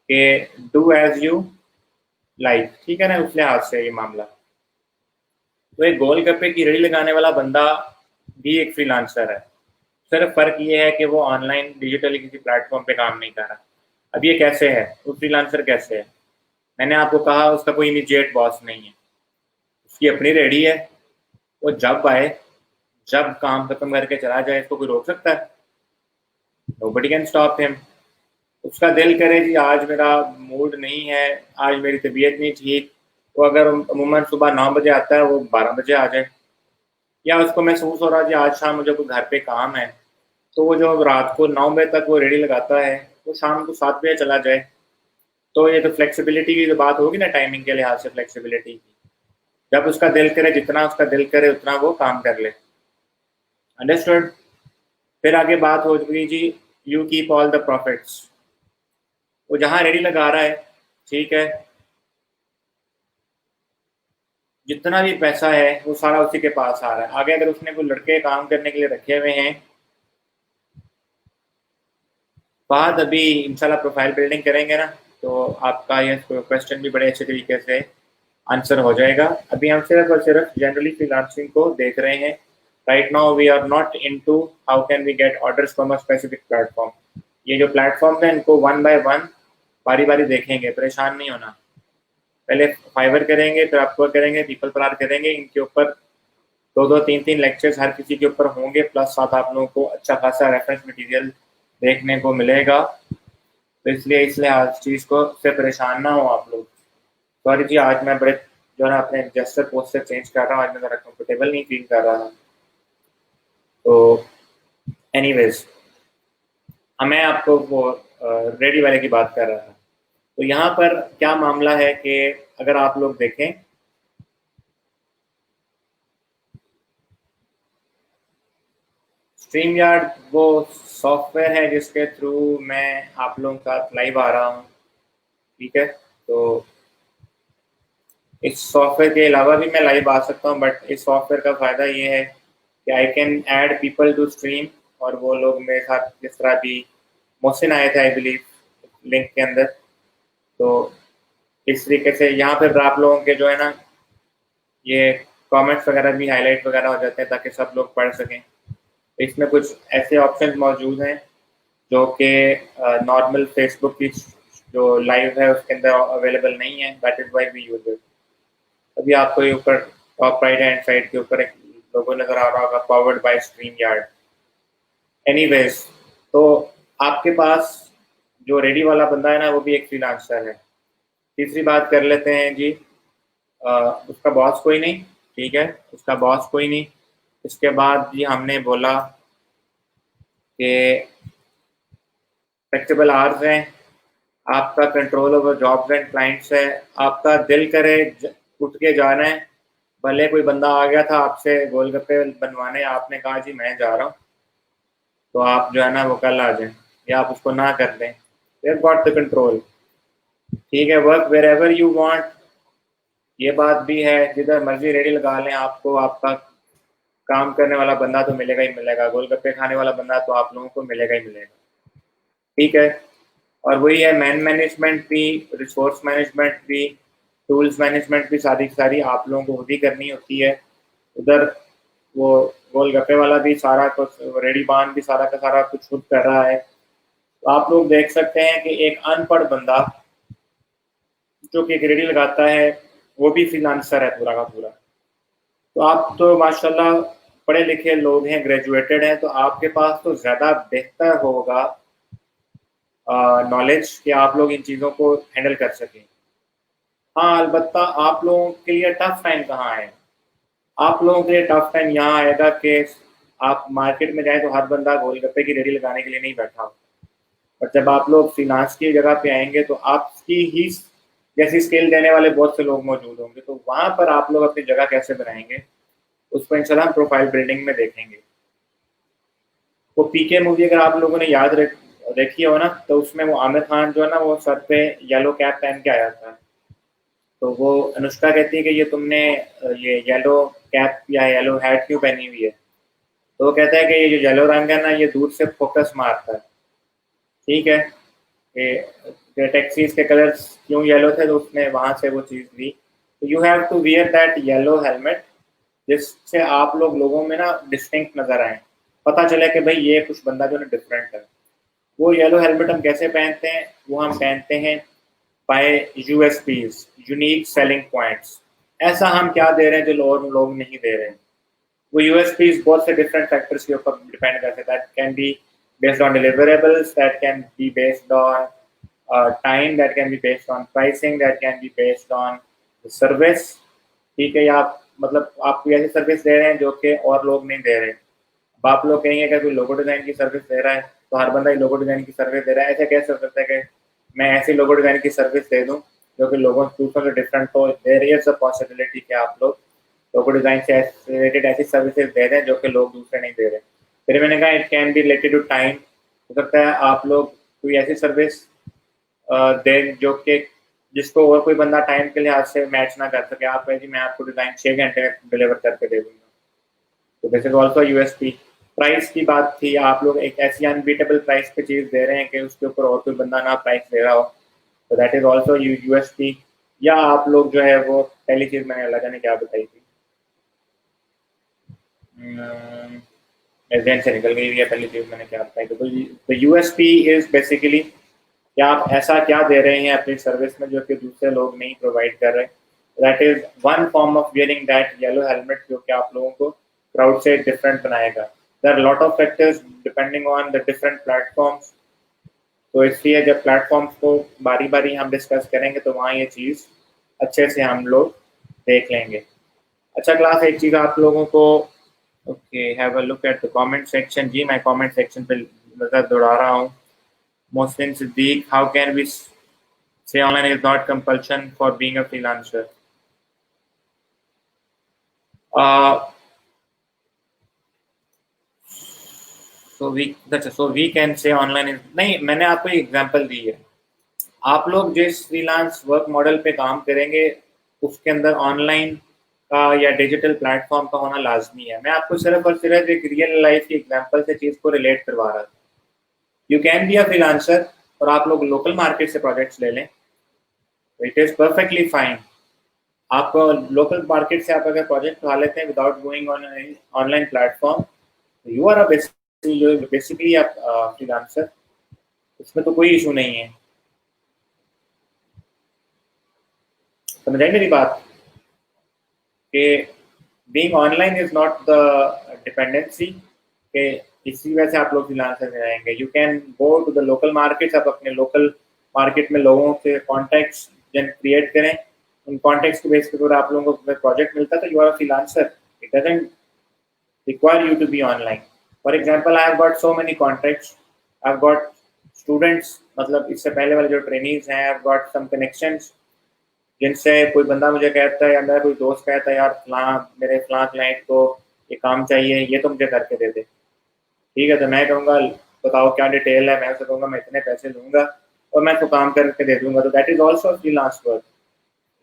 [SPEAKER 1] के डू एज यू लाइक, ठीक है ना, उस लिहाज से ये मामला। तो एक गोलगप्पे की रेडी लगाने वाला बंदा भी एक फ्रीलांसर है, सिर्फ फ़र्क ये है कि वो ऑनलाइन डिजिटली किसी प्लेटफॉर्म पे काम नहीं कर रहा। अब ये कैसे है, वो फ्रीलांसर कैसे है? मैंने आपको कहा उसका कोई इमीडिएट बॉस नहीं है, उसकी अपनी रेडी है, वो जब आए, जब काम खत्म करके चला जाए, इसको कोई रोक सकता है? Nobody can stop him. उसका दिल करे जी आज मेरा मूड नहीं है, आज मेरी तबीयत नहीं ठीक, वो अगर अमूमन सुबह 9 बजे आता है, वो 12 बजे आ जाए। या उसको महसूस हो रहा है जी आज शाम मुझे कोई घर पे काम है, तो वो जो रात को 9 बजे तक वो रेडी लगाता है, वो शाम को 7 बजे चला जाए। तो ये तो फ्लेक्सिबिलिटी की जो बात होगी ना, टाइमिंग के लिहाज से फ्लेक्सिबिलिटी की, जब उसका दिल करे, जितना उसका दिल करे उतना वो काम कर ले। अंडरस्टूड? फिर आगे बात हो गई जी, you keep all the profits. वो जहाँ रेडी लगा रहा है, ठीक है, जितना भी पैसा है वो सारा उसी के पास आ रहा है। आगे अगर उसने कोई लड़के काम करने के लिए रखे हुए हैं, बाद अभी इंशाल्लाह प्रोफाइल बिल्डिंग करेंगे ना, तो आपका ये क्वेश्चन भी बड़े अच्छे तरीके से आंसर हो जाएगा। अभी हम सिर्फ और सिर्फ जनरली फ्रीलांसिंग को देख रहे हैं। Right now we are not into how can we get orders from a specific platform. ये जो प्लेटफॉर्म है इनको वन बाय वन बारी बारी देखेंगे, परेशान नहीं होना। पहले फाइवर करेंगे, फिर अपवर्क करेंगे, पीपल पर करेंगे, इनके ऊपर दो तीन तीन लेक्चर्स हर किसी के ऊपर होंगे, प्लस साथ आप लोगों को अच्छा खासा रेफरेंस मटेरियल देखने को मिलेगा। तो इसलिए इस चीज़ को से परेशान ना हो आप लोग। सॉरी जी, आज मैं बड़े जो है ना अपने जेस्चर पोस्चर चेंज कर रहा हूँ, आज मैं ज़रा कंफर्टेबल नहीं फील कर रहा। तो एनीवेज, मैं आपको वो रेडी वाले की बात कर रहा था। तो यहाँ पर क्या मामला है कि अगर आप लोग देखें, स्ट्रीम यार्ड वो सॉफ्टवेयर है जिसके थ्रू मैं आप लोगों के साथ लाइव आ रहा हूँ, ठीक है। तो इस सॉफ्टवेयर के अलावा भी मैं लाइव आ सकता हूँ, बट इस सॉफ्टवेयर का फ़ायदा ये है कि I can add people to stream, और वो लोग मेरे साथ जिस तरह भी मोहसिन आए थे आई बिलीव लिंक के अंदर। तो इस तरीके से यहाँ पर आप लोगों के जो है ना ये कमेंट्स वगैरह भी हाईलाइट वगैरह हो जाते हैं ताकि सब लोग पढ़ सकें। इसमें कुछ ऐसे ऑप्शंस मौजूद हैं जो कि नॉर्मल फेसबुक की जो लाइव है उसके अंदर अवेलेबल नहीं है। That is why we use it. अभी आपको ये ऊपर टॉप राइट हैंड साइड के ऊपर एक लोगो नज़र आ रहा होगा, powered by stream yard. Anyways, तो आपके पास जो रेडी वाला बंदा है ना वो भी एक फ्रीलांसर है। तीसरी बात कर लेते हैं जी, उसका बॉस कोई नहीं, ठीक है, उसका बॉस कोई नहीं। इसके बाद जी हमने बोला कि फ्लेक्सिबल आवर्स हैं, आपका control over jobs and clients है, आपका दिल करे उठ के जाना है। भले कोई बंदा आ गया था आपसे गोलगप्पे बनवाने, आपने कहा जी मैं जा रहा हूँ, तो आप जो है ना वो कल आ जाएं, या आप उसको ना कर दें। यू गॉट द कंट्रोल, ठीक है। Work wherever you want, ये बात भी है, जिधर मर्जी रेडी लगा लें, आपको आपका काम करने वाला बंदा तो मिलेगा ही मिलेगा, गोलगप्पे खाने वाला बंदा तो आप लोगों को मिलेगा ही मिलेगा, ठीक है। और वही है, मैन मैनेजमेंट भी, रिसोर्स मैनेजमेंट भी, टूल्स मैनेजमेंट भी सारी की सारी आप लोगों को खुद ही करनी होती है। उधर वो गोलगप्पे वाला भी सारा कुछ, रेडी बान भी सारा का सारा कुछ खुद कर रहा है। तो आप लोग देख सकते हैं कि एक अनपढ़ बंदा जो कि रेडी लगाता है वो भी फ्रीलांसर है पूरा का पूरा। तो आप तो माशाल्लाह पढ़े लिखे लोग हैं, ग्रेजुएटेड हैं, तो आपके पास तो ज़्यादा बेहतर होगा नॉलेज कि आप लोग इन चीज़ों को हैंडल कर सकें। हाँ, अलबत्ता आप लोगों के लिए टफ टाइम कहाँ है? आप लोगों के लिए टफ टाइम यहाँ आएगा कि आप मार्केट में जाएँ तो हर बंदा गोलगप्पे की रेडी लगाने के लिए नहीं बैठा हो। और जब आप लोग फिनांस की जगह पे आएंगे तो आपकी ही जैसी स्किल देने वाले बहुत से लोग मौजूद होंगे, तो वहाँ पर आप लोग अपनी जगह कैसे बनाएंगे उसको इंशाल्लाह हम प्रोफाइल बिल्डिंग में देखेंगे। वो पीके मूवी अगर आप लोगों ने याद देखी हो ना, तो उसमें वो आमिर खान जो है ना वो सर पे येलो कैप पहन के आया था। तो वो अनुष्का कहती है कि ये तुमने ये येलो कैप या येलो हैट क्यों पहनी हुई है? तो वो कहता है कि ये जो येलो रंग है ना ये दूर से फोकस मारता है, ठीक है। ये टैक्सीज के कलर्स क्यों येलो थे, तो उसने वहां से वो चीज़ ली। तो you have to wear that yellow helmet जिससे आप लोगों में ना डिस्टिंक्ट नजर आए, पता चले कि भाई ये कुछ बंदा जो है डिफरेंट है। वो येलो हेलमेट हम कैसे पहनते हैं? वो हम पहनते हैं by USPs, unique selling points. ऐसा हम क्या दे रहे हैं जो और लोग नहीं दे रहे हैं? वो यूएसपीज बहुत से डिफरेंट फैक्टर्स के ऊपर डिपेंड करते हैं। That can be based on deliverables, that can be based on time, that can be based on pricing, that can be based on service, ठीक है। या आप मतलब आप कोई ऐसी सर्विस दे रहे हैं जो कि और लोग नहीं दे रहे। अब आप लोग कहेंगे अगर कोई लोगो डिज़ाइन की सर्विस दे रहा है तो हर बंदा ही लोगो डिज़ाइन की सर्विस दे रहा है, ऐसे कैसे हो सकता है कि मैं ऐसी लोगो डिज़ाइन की सर्विस दे दूँ जो कि लोगों दूसरों से डिफरेंट हो? देयर इज अ पॉसिबिलिटी कि आप लोग लोगो डिज़ाइन से रिलेटेड ऐसी सर्विसेज दे रहे हैं जो कि लोग दूसरे नहीं दे रहे। फिर मैंने कहा it can be related to time, हो सकता है आप लोग कोई ऐसी सर्विस दें जो कि जिसको और कोई बंदा टाइम के लिहाज से मैच ना कर सके। आप कहें जी मैं आपको डिज़ाइन 6 घंटे में डिलीवर करके दे दूँगा, तो this is also USP. Price की बात थी, आप लोग एक ऐसी अनबीटेबल प्राइस पे चीज़ दे रहे हैं कि उसके ऊपर और कोई बंदा ना प्राइस दे रहा हो, तो दैट इज ऑल्सो यूएसपी। या आप लोग जो है वो पहली चीज़ मैंने अल्लाह जाने क्या बताई थी, एजेंट से निकल गई है। पहली चीज़ मैंने क्या बताई थी, तो यूएसपी इज बेसिकली कि आप ऐसा क्या दे रहे हैं अपनी सर्विस में जो कि दूसरे लोग नहीं प्रोवाइड कर रहे। That is one form of wearing that yellow helmet जो कि आप लोगों को क्राउड से डिफरेंट बनाएगा. There are lot of factors depending on the different platforms. तो इसलिए जब प्लेटफॉर्म्स को बारी बारी हम डिस्कस करेंगे तो वहाँ ये चीज़ अच्छे से हम लोग देख लेंगे. अच्छा क्लास, एक चीज़ आप लोगों को, okay, have a look at the comment section. जी मैं कमेंट सेक्शन पे नज़र दौड़ा रहा हूँ. Mohsin Siddique, how can we say online is not compulsion for being a freelancer. So we can say online is नहीं, मैंने आपको एक एग्जांपल दी है. आप लोग जिस फ्रीलांस वर्क मॉडल पे काम करेंगे उसके अंदर ऑनलाइन का या डिजिटल प्लेटफॉर्म का होना लाजमी है. मैं आपको सिर्फ और सिर्फ एक रियल लाइफ की एग्जांपल से चीज़ को रिलेट करवा रहा था. You can be a freelancer और आप लोग लोकल मार्केट से प्रोजेक्ट्स ले लें, इट इज़ परफेक्टली फाइन. आप लोकल मार्केट से आप अगर प्रोजेक्ट उठा लेते हैं without going on online platform, you are a basically आप फ्रीलांसर. इसमें तो कोई इशू नहीं है. समझ आई मेरी बात कि being online is not the dependency कि इसी वजह से आप लोग फ्रीलांसर में रहेंगे. You can go to the local markets. आप अपने लोकल मार्केट में लोगों के कॉन्टैक्ट्स क्रिएट करें. उन कॉन्टैक्ट्स के बेस पे अगर आप लोगों को प्रोजेक्ट मिलता है तो you are a freelancer. It doesn't require you to be online. For example, I have got so many contacts. I've got students, मतलब इससे पहले वाले जो ट्रेनीज हैं, I've got some connections जिनसे कोई बंदा मुझे कहता है या मेरा कोई दोस्त कहता है यार मेरे फलां क्लाइंट को ये काम चाहिए, ये तो मुझे करके दे दे. ठीक है, तो मैं कहूँगा बताओ क्या डिटेल है, मैं उससे कहूँगा मैं इतने पैसे लूँगा और मैं तो काम करके दे दूँगा. तो that is also freelance work.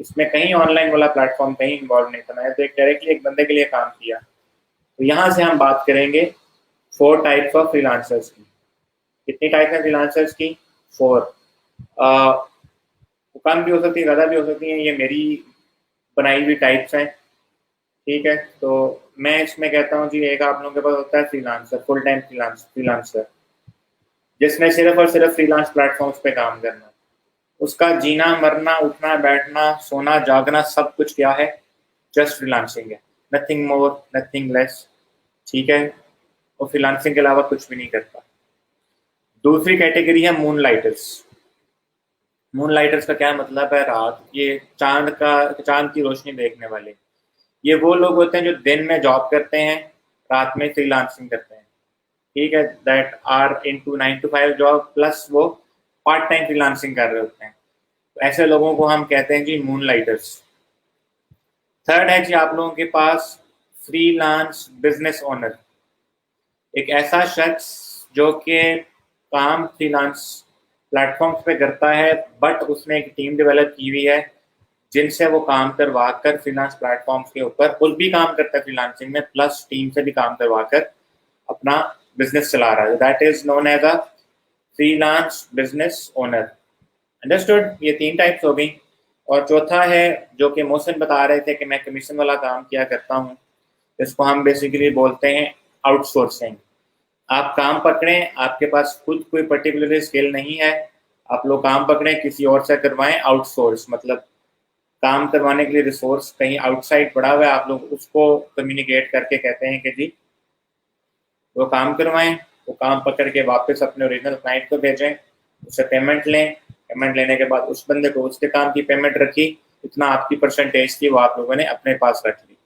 [SPEAKER 1] इसमें कहीं ऑनलाइन वाला प्लेटफॉर्म कहीं इन्वॉल्व नहीं था. मैंने तो एक डायरेक्टली एक बंदे के लिए काम किया. तो यहाँ से हम बात करेंगे 4 टाइप्स ऑफ फ्रीलांसर्स की. कितनी टाइप्स हैं फ्रीलांसर्स की? 4. कम भी हो सकती है, ज़्यादा भी हो सकती हैं. ये मेरी बनाई हुई टाइप्स हैं. ठीक है, तो मैं इसमें कहता हूँ जी, एक आप लोगों के पास होता है फ्रीलांसर, फुल टाइम फ्रीलांसर जिसने सिर्फ और सिर्फ फ्रीलांस प्लेटफॉर्म्स पे काम करना है. उसका जीना मरना उठना बैठना सोना जागना सब कुछ क्या है? जस्ट फ्रीलांसिंग है. Nothing more nothing less. ठीक है, वो फ्रीलांसिंग के अलावा कुछ भी नहीं करता. दूसरी कैटेगरी है मूनलाइटर्स. मूनलाइटर्स का क्या मतलब है? रात ये चांद की रोशनी देखने वाले. ये वो लोग होते हैं जो दिन में जॉब करते हैं, रात में फ्रीलांसिंग करते हैं. ठीक है, that are into 9 to 5 job plus वो पार्ट टाइम फ्रीलांसिंग कर रहे होते हैं. तो ऐसे लोगों को हम कहते हैं जी मूनलाइटर्स. थर्ड है जी आप लोगों के पास फ्रीलांस बिजनेस ओनर. एक ऐसा शख्स जो कि काम फ्रीलांस प्लेटफॉर्म्स पे करता है बट उसने एक टीम डेवलप की हुई है जिनसे वो काम करवा कर फ्रीलांस प्लेटफॉर्म्स के ऊपर खुद भी काम करता है फ्रीलांसिंग में प्लस टीम से भी काम करवा कर अपना बिजनेस चला रहा है. That is known as a freelance business owner. Understood? ये 3 टाइप्स हो गई. और चौथा है जो कि मोहसिन बता रहे थे कि मैं कमीशन वाला काम किया करता हूँ, इसको हम बेसिकली बोलते हैं आउटसोर्सिंग. आप काम पकड़ें, आपके पास खुद कोई पर्टिकुलर स्किल नहीं है, आप लोग काम पकड़ें किसी और से करवाएं. आउटसोर्स मतलब काम करवाने के लिए रिसोर्स कहीं आउटसाइड पड़ा हुआ है, आप लोग उसको कम्युनिकेट करके कहते हैं कि जी वो काम करवाएं. वो काम पकड़ के वापस अपने ओरिजिनल क्लाइंट को भेजें, उससे पेमेंट लें. पेमेंट लेने के बाद उस बंदे को उसके काम की पेमेंट रखी, इतना आपकी परसेंटेज थी वो आप लोगों ने अपने पास रख ली.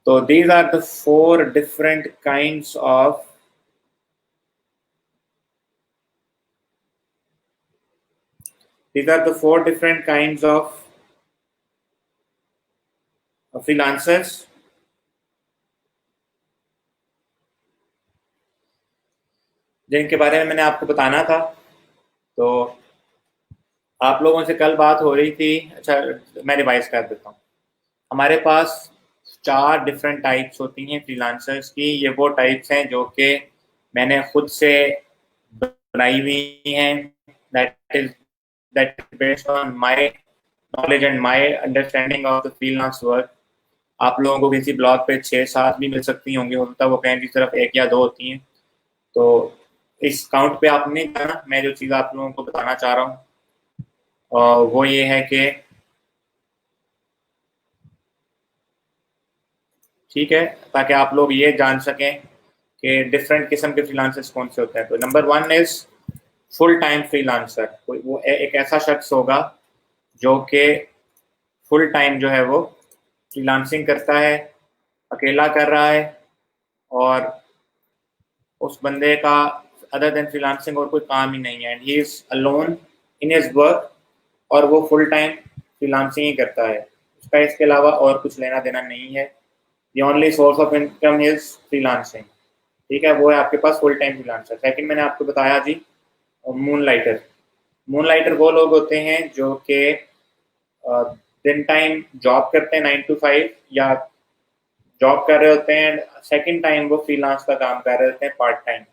[SPEAKER 1] तो these are the 4 different kinds of these are the 4 different kinds of freelancers जिनके बारे में मैंने आपको बताना था. तो आप लोगों से कल बात हो रही थी. अच्छा, मैं रिवाइज कर देता हूँ. हमारे पास 4 डिफरेंट टाइप्स होती हैं फ्रीलांसर्स की. ये वो टाइप्स हैं जो कि मैंने खुद से बनाई हुई हैं. That is based on my knowledge and my understanding of the freelance work. आप लोगों को किसी ब्लॉग पे 6-7 भी मिल सकती होंगी, हो सकता है वो कहें कि सिर्फ 1 या 2 होती हैं. तो इस काउंट पे आप नहीं जाना. मैं जो चीज़ आप लोगों को बताना चाह रहा हूँ वो ये है कि ठीक है, ताकि आप लोग ये जान सकें कि डिफरेंट किस्म के फ्रीलांसर्स कौन से होते हैं। तो number 1 is full time freelancer. वो एक ऐसा शख्स होगा जो कि फुल टाइम जो है वो फ्रीलांसिंग करता है, अकेला कर रहा है, और उस बंदे का अदर देन फ्रीलांसिंग और कोई काम ही नहीं है, and he is alone in his work, और वो फुल टाइम फ्रीलांसिंग ही करता है, उसका इसके अलावा और कुछ लेना देना नहीं है। The only source of income is freelancing. ठीक है, वो है आपके पास फुल टाइम फ्रीलांसर। सेकंड मैंने आपको बताया जी मून लाइटर। मून लाइटर वो लोग होते हैं जो कि दिन टाइम जॉब करते हैं 9 to 5, या जॉब कर रहे होते हैं, सेकंड टाइम वो फ्रीलांस का काम कर रहे होते हैं पार्ट टाइम।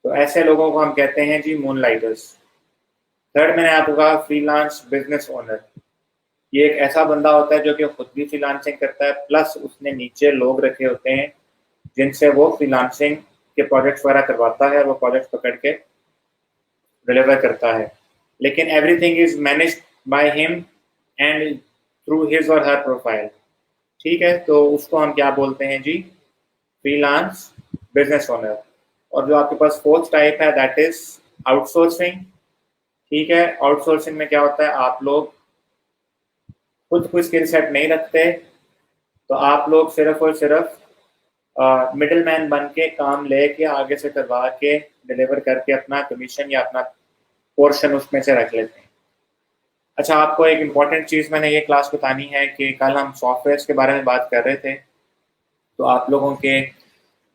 [SPEAKER 1] तो ऐसे लोगों को हम कहते हैं जी मून लाइटर्स। थर्ड मैंने आपको कहा फ्रीलांस बिजनेस ओनर। ये एक ऐसा बंदा होता है जो कि खुद भी फ्रीलांसिंग करता है, प्लस उसने नीचे लोग रखे होते हैं जिनसे वो फ्रीलांसिंग के प्रोजेक्ट्स वगैरह करवाता है, वो प्रोजेक्ट पकड़ के डिलीवर करता है, लेकिन everything is managed by him and through his और हर प्रोफाइल। ठीक है, तो उसको हम क्या बोलते हैं जी, फ्रीलांस बिजनेस ओनर। और जो आपके पास फोर्थ टाइप है दैट इज आउटसोर्सिंग। ठीक है, आउटसोर्सिंग में क्या होता है, आप लोग खुद कोई स्किल सेट नहीं रखते, तो आप लोग सिर्फ और सिर्फ मिडिल मैन बन के काम लेके आगे से करवा के डिलीवर करके अपना कमीशन या अपना पोर्शन उसमें से रख लेते हैं। अच्छा, आपको एक इम्पॉर्टेंट चीज़ मैंने ये क्लास बतानी है कि कल हम सॉफ्टवेयर के बारे में बात कर रहे थे, तो आप लोगों के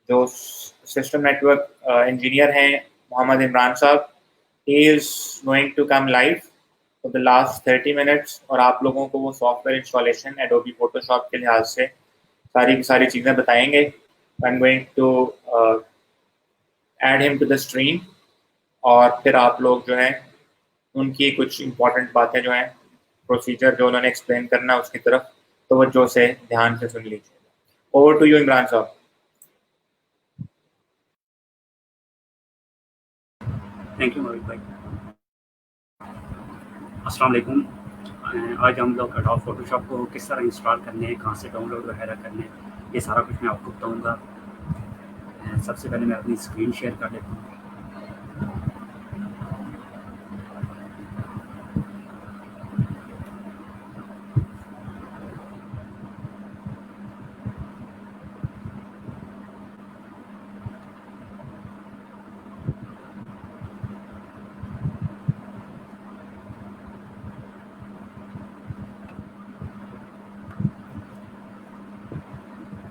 [SPEAKER 1] जो सिस्टम नेटवर्क इंजीनियर हैं Mohammad Imran sahab, he is going to come live for the last 30 minutes, और आप लोगों को वो सॉफ्टवेयर इंस्टॉलेशन एडोबी फोटोशॉप के लिहाज से सारी की सारी चीज़ें बताएंगे। I am going to add him to the stream, और फिर आप लोग जो है उनकी कुछ इंपॉर्टेंट बातें जो हैं, प्रोसीजर जो उन्होंने एक्सप्लेन करना है उसकी तरफ तवज्जो से ध्यान से सुन लीजिए। ओवर टू यू इमरान साहब।
[SPEAKER 3] थैंक यू मोहित भाई। अस्सलाम वालेकुम। आज हम लोग एडोब फोटोशॉप को किस तरह इंस्टॉल करने हैं, कहाँ से डाउनलोड वगैरह करने हैं, ये सारा कुछ मैं आपको बताऊंगा। सबसे पहले मैं अपनी स्क्रीन शेयर कर लेता हूँ।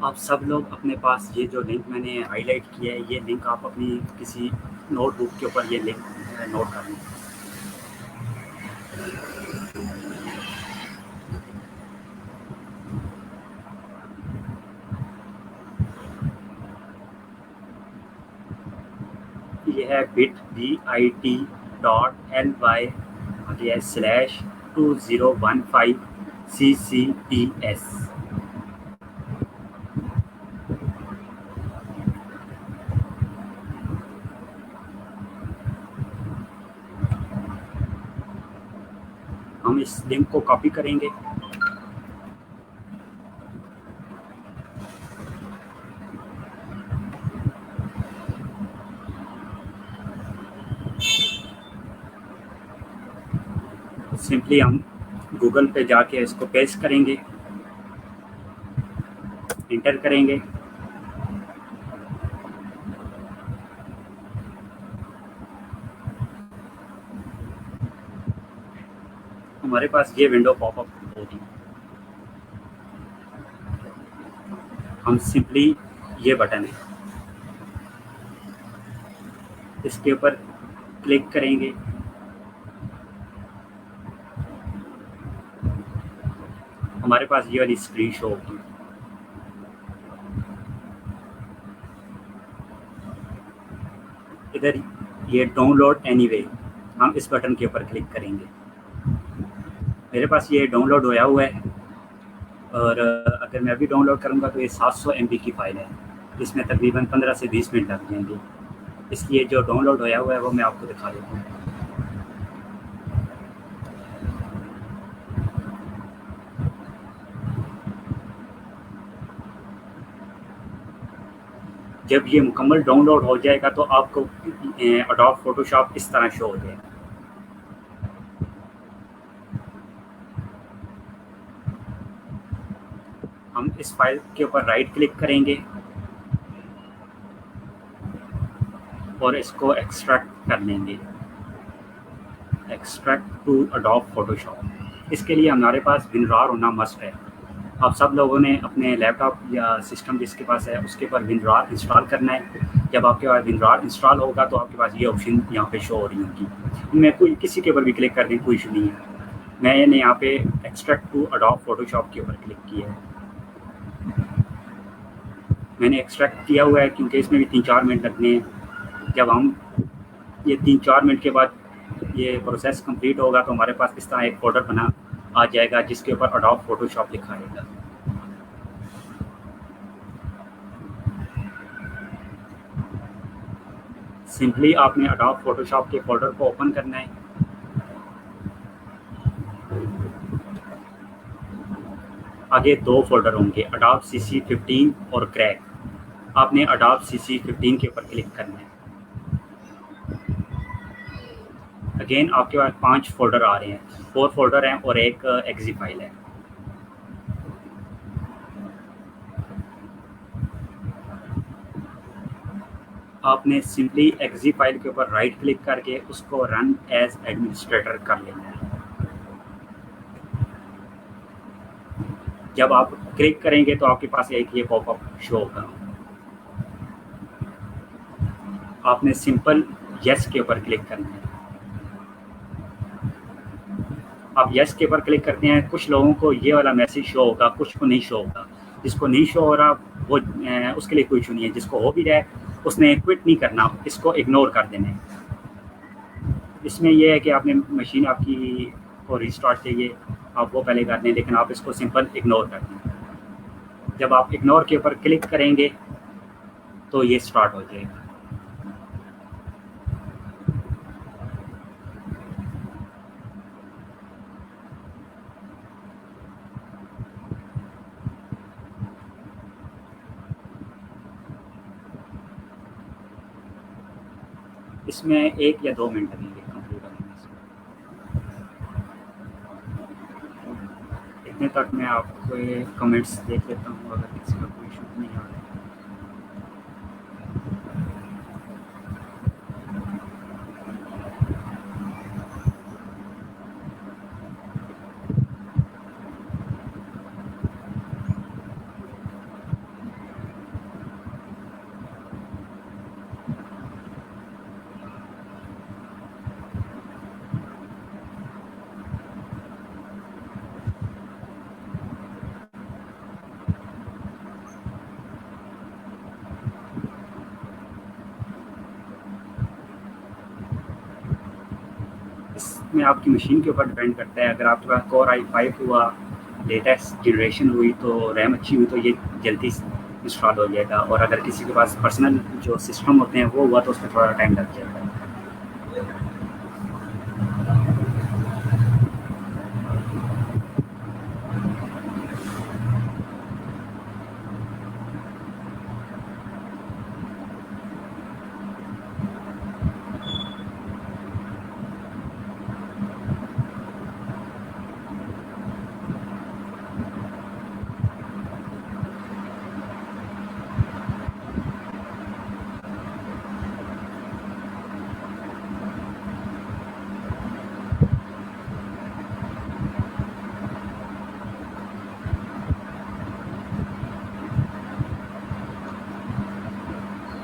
[SPEAKER 3] आप सब लोग अपने पास ये जो लिंक मैंने हाईलाइट किया है, ये लिंक आप अपनी किसी नोटबुक के ऊपर ये लिंक नोट कर लें। ये है bit.ly/2015CCPS। हम इस लिंक को कॉपी करेंगे, सिंपली हम गूगल पे जाके इसको पेस्ट करेंगे, इंटर करेंगे। हमारे पास ये विंडो पॉपअप होगी। हम सिंपली ये बटन है इसके ऊपर क्लिक करेंगे। हमारे पास ये वाली स्क्रीन शो होगी। इधर ये डाउनलोड एनीवे, हम इस बटन के ऊपर क्लिक करेंगे। मेरे पास ये डाउनलोड होया हुआ है, और अगर मैं अभी डाउनलोड करूँगा तो ये 700 MB की फ़ाइल है। इसमें तकरीबन 15 से 20 मिनट लग जाएंगे, इसलिए जो डाउनलोड होया हुआ है वो मैं आपको दिखा देता हूँ। जब ये मुकम्मल डाउनलोड हो जाएगा तो आपको एडोब फोटोशॉप इस तरह शो हो जाएगा। हम इस फाइल के ऊपर राइट क्लिक करेंगे और इसको एक्सट्रैक्ट कर लेंगे, एक्सट्रैक्ट टू एडोब फोटोशॉप। इसके लिए हमारे पास WinRAR होना मस्ट है। आप सब लोगों ने अपने लैपटॉप या सिस्टम जिसके पास है उसके ऊपर WinRAR इंस्टॉल करना है। जब आपके पास WinRAR इंस्टॉल होगा तो आपके पास ये ऑप्शन यहाँ पे शो हो रही होगी। मैं कोई किसी के ऊपर भी क्लिक कर दें, कोई इशू नहीं है। मैंने यहाँ पे एक्सट्रैक्ट टू एडोब फोटोशॉप के ऊपर क्लिक किया है। मैंने एक्सट्रैक्ट किया हुआ है क्योंकि इसमें भी 3-4 मिनट लगने हैं। जब हम ये 3-4 मिनट के बाद ये प्रोसेस कंप्लीट होगा तो हमारे पास इस तरह एक फोल्डर बना आ जाएगा जिसके ऊपर एडोब फोटोशॉप लिखा रहेगा। सिंपली आपने एडोब फोटोशॉप के फोल्डर को ओपन करना है। आगे 2 फोल्डर होंगे, एडोब CC15 और क्रैक। आपने एडोब CC15 के ऊपर क्लिक करना है। अगेन आपके पास 5 फोल्डर आ रहे हैं, 4 फोल्डर हैं और एक एक्जी फाइल है। आपने सिंपली एक्जी फाइल के ऊपर राइट क्लिक करके उसको रन एज एडमिनिस्ट्रेटर कर लेना है। जब आप क्लिक करेंगे तो आपके पास एक ये पॉपअप शो होगा। आपने सिंपल यस के ऊपर क्लिक करना है। आप यस के ऊपर क्लिक करते हैं, कुछ लोगों को ये वाला मैसेज शो होगा, कुछ को नहीं शो होगा। जिसको नहीं शो हो रहा वो उसके लिए कोई इशू नहीं है। जिसको हो भी रहा है उसने क्विट नहीं करना, इसको इग्नोर कर देना है। इसमें यह है कि आपने मशीन आपकी को रिस्टार्ट चाहिए, आप वो पहले कर दें, लेकिन आप इसको सिंपल इग्नोर कर दें। जब आप इग्नोर के ऊपर क्लिक करेंगे तो ये स्टार्ट हो जाएगा। इसमें 1 या 2 मिनट लगेंगे कंप्लीट होने में। इतने तक मैं आपको ये कमेंट्स देख लेता हूँ, अगर किसी का कोई इशू नहीं आ रहा है। इसमें आपकी मशीन के ऊपर डिपेंड करता है। अगर आपके पास Core i5 हुआ, लेटेस्ट जनरेशन हुई तो रैम अच्छी हुई तो ये जल्दी इंस्टॉल हो जाएगा, और अगर किसी के पास पर्सनल जो सिस्टम होते हैं वो हुआ तो उसमें थोड़ा टाइम लग जाएगा।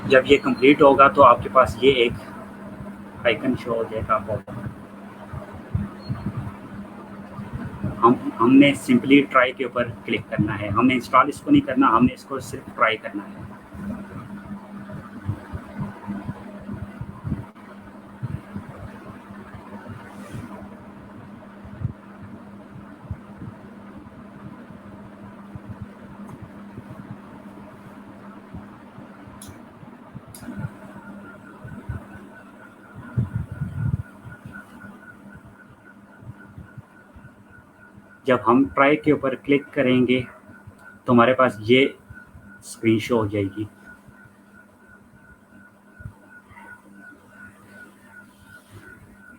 [SPEAKER 3] जब ये कंप्लीट होगा तो आपके पास ये एक आइकन शो हो जाएगा पॉपअप। हमने सिंपली ट्राई के ऊपर क्लिक करना है। हमने इंस्टॉल इसको नहीं करना, हमने इसको सिर्फ ट्राई करना है। जब हम ट्राई के ऊपर क्लिक करेंगे तो हमारे पास ये स्क्रीन शो हो जाएगी।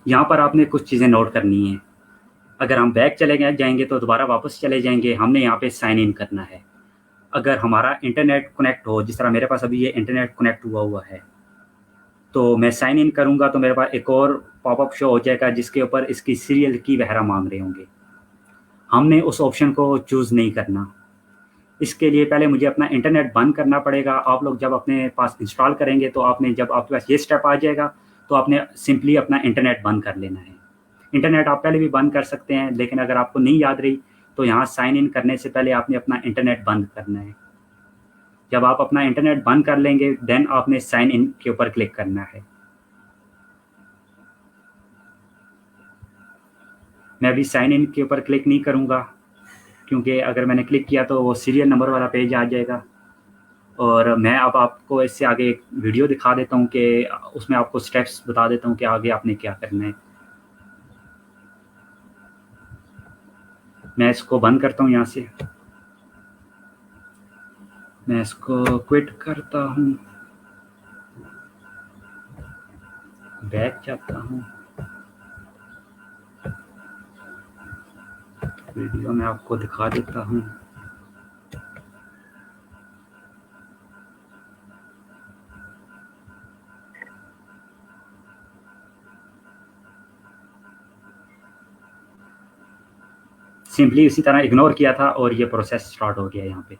[SPEAKER 3] यहाँ पर आपने कुछ चीज़ें नोट करनी है। अगर हम बैक चले जाएंगे तो दोबारा वापस चले जाएंगे, हमने यहाँ पे साइन इन करना है। अगर हमारा इंटरनेट कनेक्ट हो, जिस तरह मेरे पास अभी ये इंटरनेट कनेक्ट हुआ है, तो मैं साइन इन करूँगा तो मेरे पास एक और पॉपअप शो हो जाएगा जिसके ऊपर इसकी सीरियल की वगैरह मांग रहे होंगे। हमने उस ऑप्शन को चूज़ नहीं करना। इसके लिए पहले मुझे अपना इंटरनेट बंद करना पड़ेगा। आप लोग जब अपने पास इंस्टॉल करेंगे तो आपने, जब आपके पास ये स्टेप आ जाएगा तो आपने सिंपली अपना इंटरनेट बंद कर लेना है। इंटरनेट आप पहले भी बंद कर सकते हैं, लेकिन अगर आपको नहीं याद रही तो यहाँ साइन इन करने से पहले आपने अपना इंटरनेट बंद करना है। जब आप अपना इंटरनेट बंद कर लेंगे देन आपने साइन इन के ऊपर क्लिक करना है। मैं अभी साइन इन के ऊपर क्लिक नहीं करूँगा, क्योंकि अगर मैंने क्लिक किया तो वो सीरियल नंबर वाला पेज आ जाएगा। और मैं अब आपको इससे आगे एक वीडियो दिखा देता हूँ कि उसमें आपको स्टेप्स बता देता हूँ कि आगे आपने क्या करना है। मैं इसको बंद करता हूँ यहाँ से, मैं इसको क्विट करता हूँ, बैक जाता हूँ, वीडियो में आपको दिखा देता हूँ। सिंपली इसी तरह इग्नोर किया था और ये प्रोसेस स्टार्ट हो गया। यहाँ पे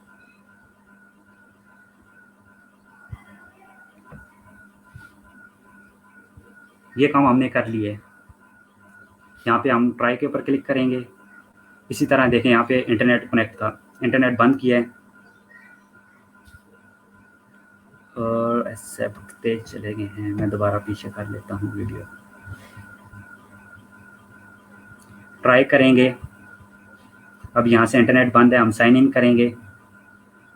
[SPEAKER 3] ये काम हमने कर लिए। यहाँ पे हम ट्राई के ऊपर क्लिक करेंगे। इसी तरह देखें यहाँ पे इंटरनेट कनेक्ट था, इंटरनेट बंद किया है और एक्सेप्ट पे चले गए हैं। मैं दोबारा पीछे कर लेता हूँ वीडियो, ट्राई करेंगे। अब यहाँ से इंटरनेट बंद है, हम साइन इन करेंगे,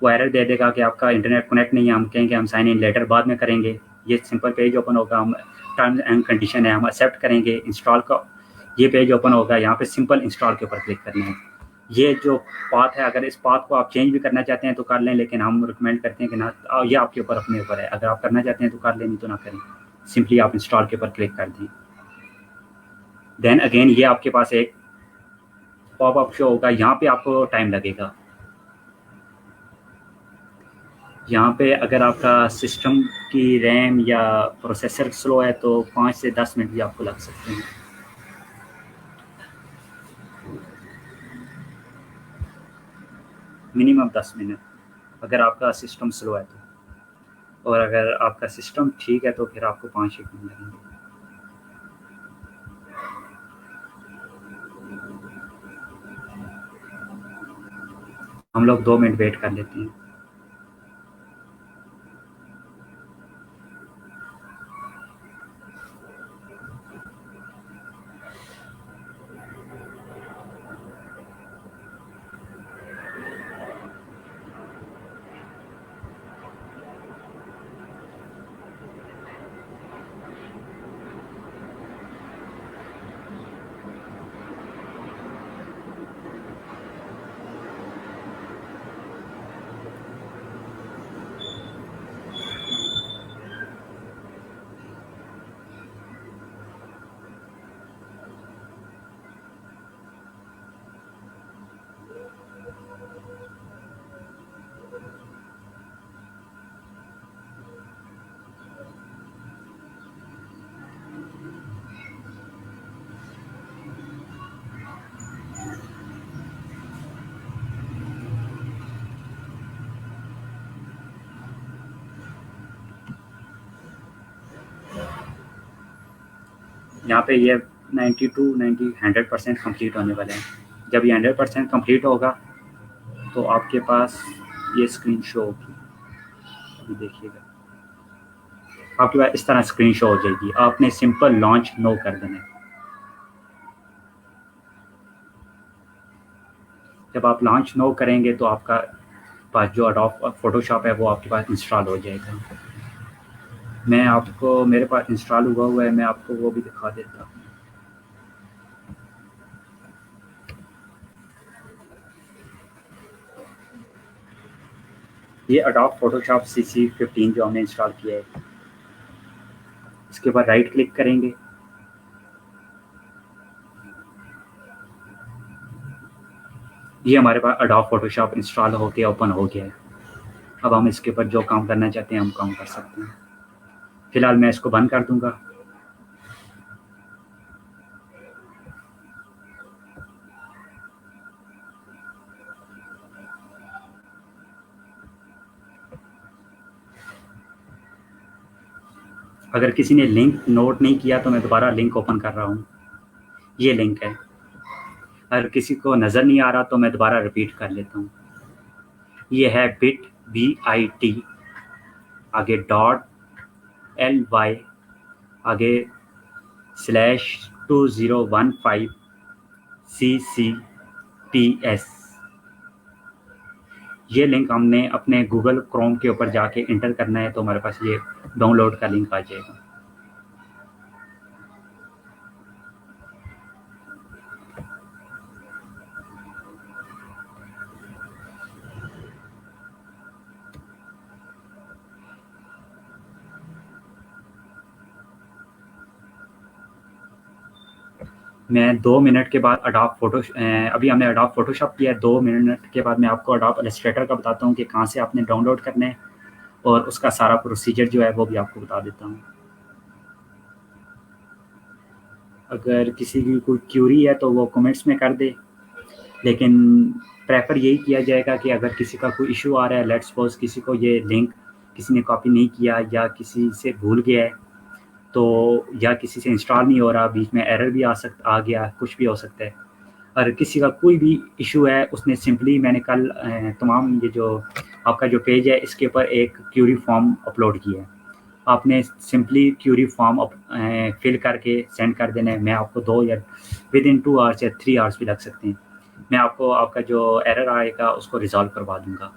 [SPEAKER 3] वो एरर दे देगा कि आपका इंटरनेट कनेक्ट नहीं है। हम कहेंगे हम साइन इन लेटर बाद में करेंगे। ये सिंपल पेज ओपन होगा, हम टर्म्स एंड कंडीशन है, हम एक्सेप्ट करेंगे। इंस्टॉल का ये पेज ओपन होगा, यहाँ पे सिंपल इंस्टॉल के ऊपर क्लिक करना है। ये जो पाथ है, अगर इस पाथ को आप चेंज भी करना चाहते हैं तो कर लें, लेकिन हम रिकमेंड करते हैं कि ना, ये आपके ऊपर, अपने ऊपर है। अगर आप करना चाहते हैं तो कर लें, नहीं तो ना करें। सिंपली आप इंस्टॉल के ऊपर क्लिक कर दें। देन अगेन ये आपके पास एक पॉपअप शो होगा, यहाँ पे आपको टाइम लगेगा। यहाँ पे अगर आपका सिस्टम की रैम या प्रोसेसर स्लो है तो 5 से 10 मिनट भी आपको लग सकते हैं। मिनिमम 10 मिनट अगर आपका सिस्टम स्लो है तो, और अगर आपका सिस्टम ठीक है तो फिर आपको 5-6 मिनट लगेंगे। हम लोग 2 मिनट वेट कर लेते हैं। यहाँ पे ये 100% कंप्लीट होने वाले हैं। जब ये 100% कंप्लीट होगा तो आपके पास ये स्क्रीन शो होगी। अभी देखिएगा, आपके पास इस तरह स्क्रीन शो हो जाएगी। आपने सिंपल लॉन्च नो कर देना है। जब आप लॉन्च नो करेंगे तो आपका पास जो एडोब फोटोशॉप है वो आपके पास इंस्टॉल हो जाएगा। मैं आपको, मेरे पास इंस्टॉल हुआ है, मैं आपको वो भी दिखा देता हूँ। ये एडोब फोटोशॉप CC 15 जो हमने इंस्टॉल किया है, इसके ऊपर राइट क्लिक करेंगे, ये हमारे पास अडोब फोटोशॉप इंस्टॉल होके ओपन हो गया है। अब हम इसके ऊपर जो काम करना चाहते हैं हम काम कर सकते हैं। फिलहाल मैं इसको बंद कर दूंगा। अगर किसी ने लिंक नोट नहीं किया तो मैं दोबारा लिंक ओपन कर रहा हूँ। ये लिंक है। अगर किसी को नज़र नहीं आ रहा तो मैं दोबारा रिपीट कर लेता हूँ। ये है bit आगे .ly आगे /2015 CCPS। ये लिंक हमने अपने गूगल क्रोम के ऊपर जाके इंटर करना है तो हमारे पास ये डाउनलोड का लिंक आ जाएगा। मैं 2 मिनट के बाद अभी हमने अडोब फोटोशॉप किया है। 2 मिनट के बाद मैं आपको अडोब इलस्ट्रेटर का बताता हूँ कि कहाँ से आपने डाउनलोड करना है और उसका सारा प्रोसीजर जो है वो भी आपको बता देता हूँ। अगर किसी की कोई क्यूरी है तो वो कमेंट्स में कर दे, लेकिन प्रेफर यही किया जाएगा कि अगर किसी का कोई इशू आ रहा है, लेट्स सपोज किसी को ये लिंक किसी ने कॉपी नहीं किया या किसी से भूल गया है तो या किसी से इंस्टॉल नहीं हो रहा, बीच में एरर भी आ गया, कुछ भी हो सकता है। अगर किसी का कोई भी इशू है, उसने सिंपली मैंने कल तमाम ये जो आपका जो पेज है इसके ऊपर एक क्यूरी फॉर्म अपलोड किया है। आपने सिंपली क्यूरी फॉर्म फिल करके सेंड कर देना है। मैं आपको 2 या विद इन 2 आवर्स या 3 आवर्स भी लग सकते हैं। मैं आपको आपका जो एरर आएगा उसको रिजॉल्व करवा दूंगा।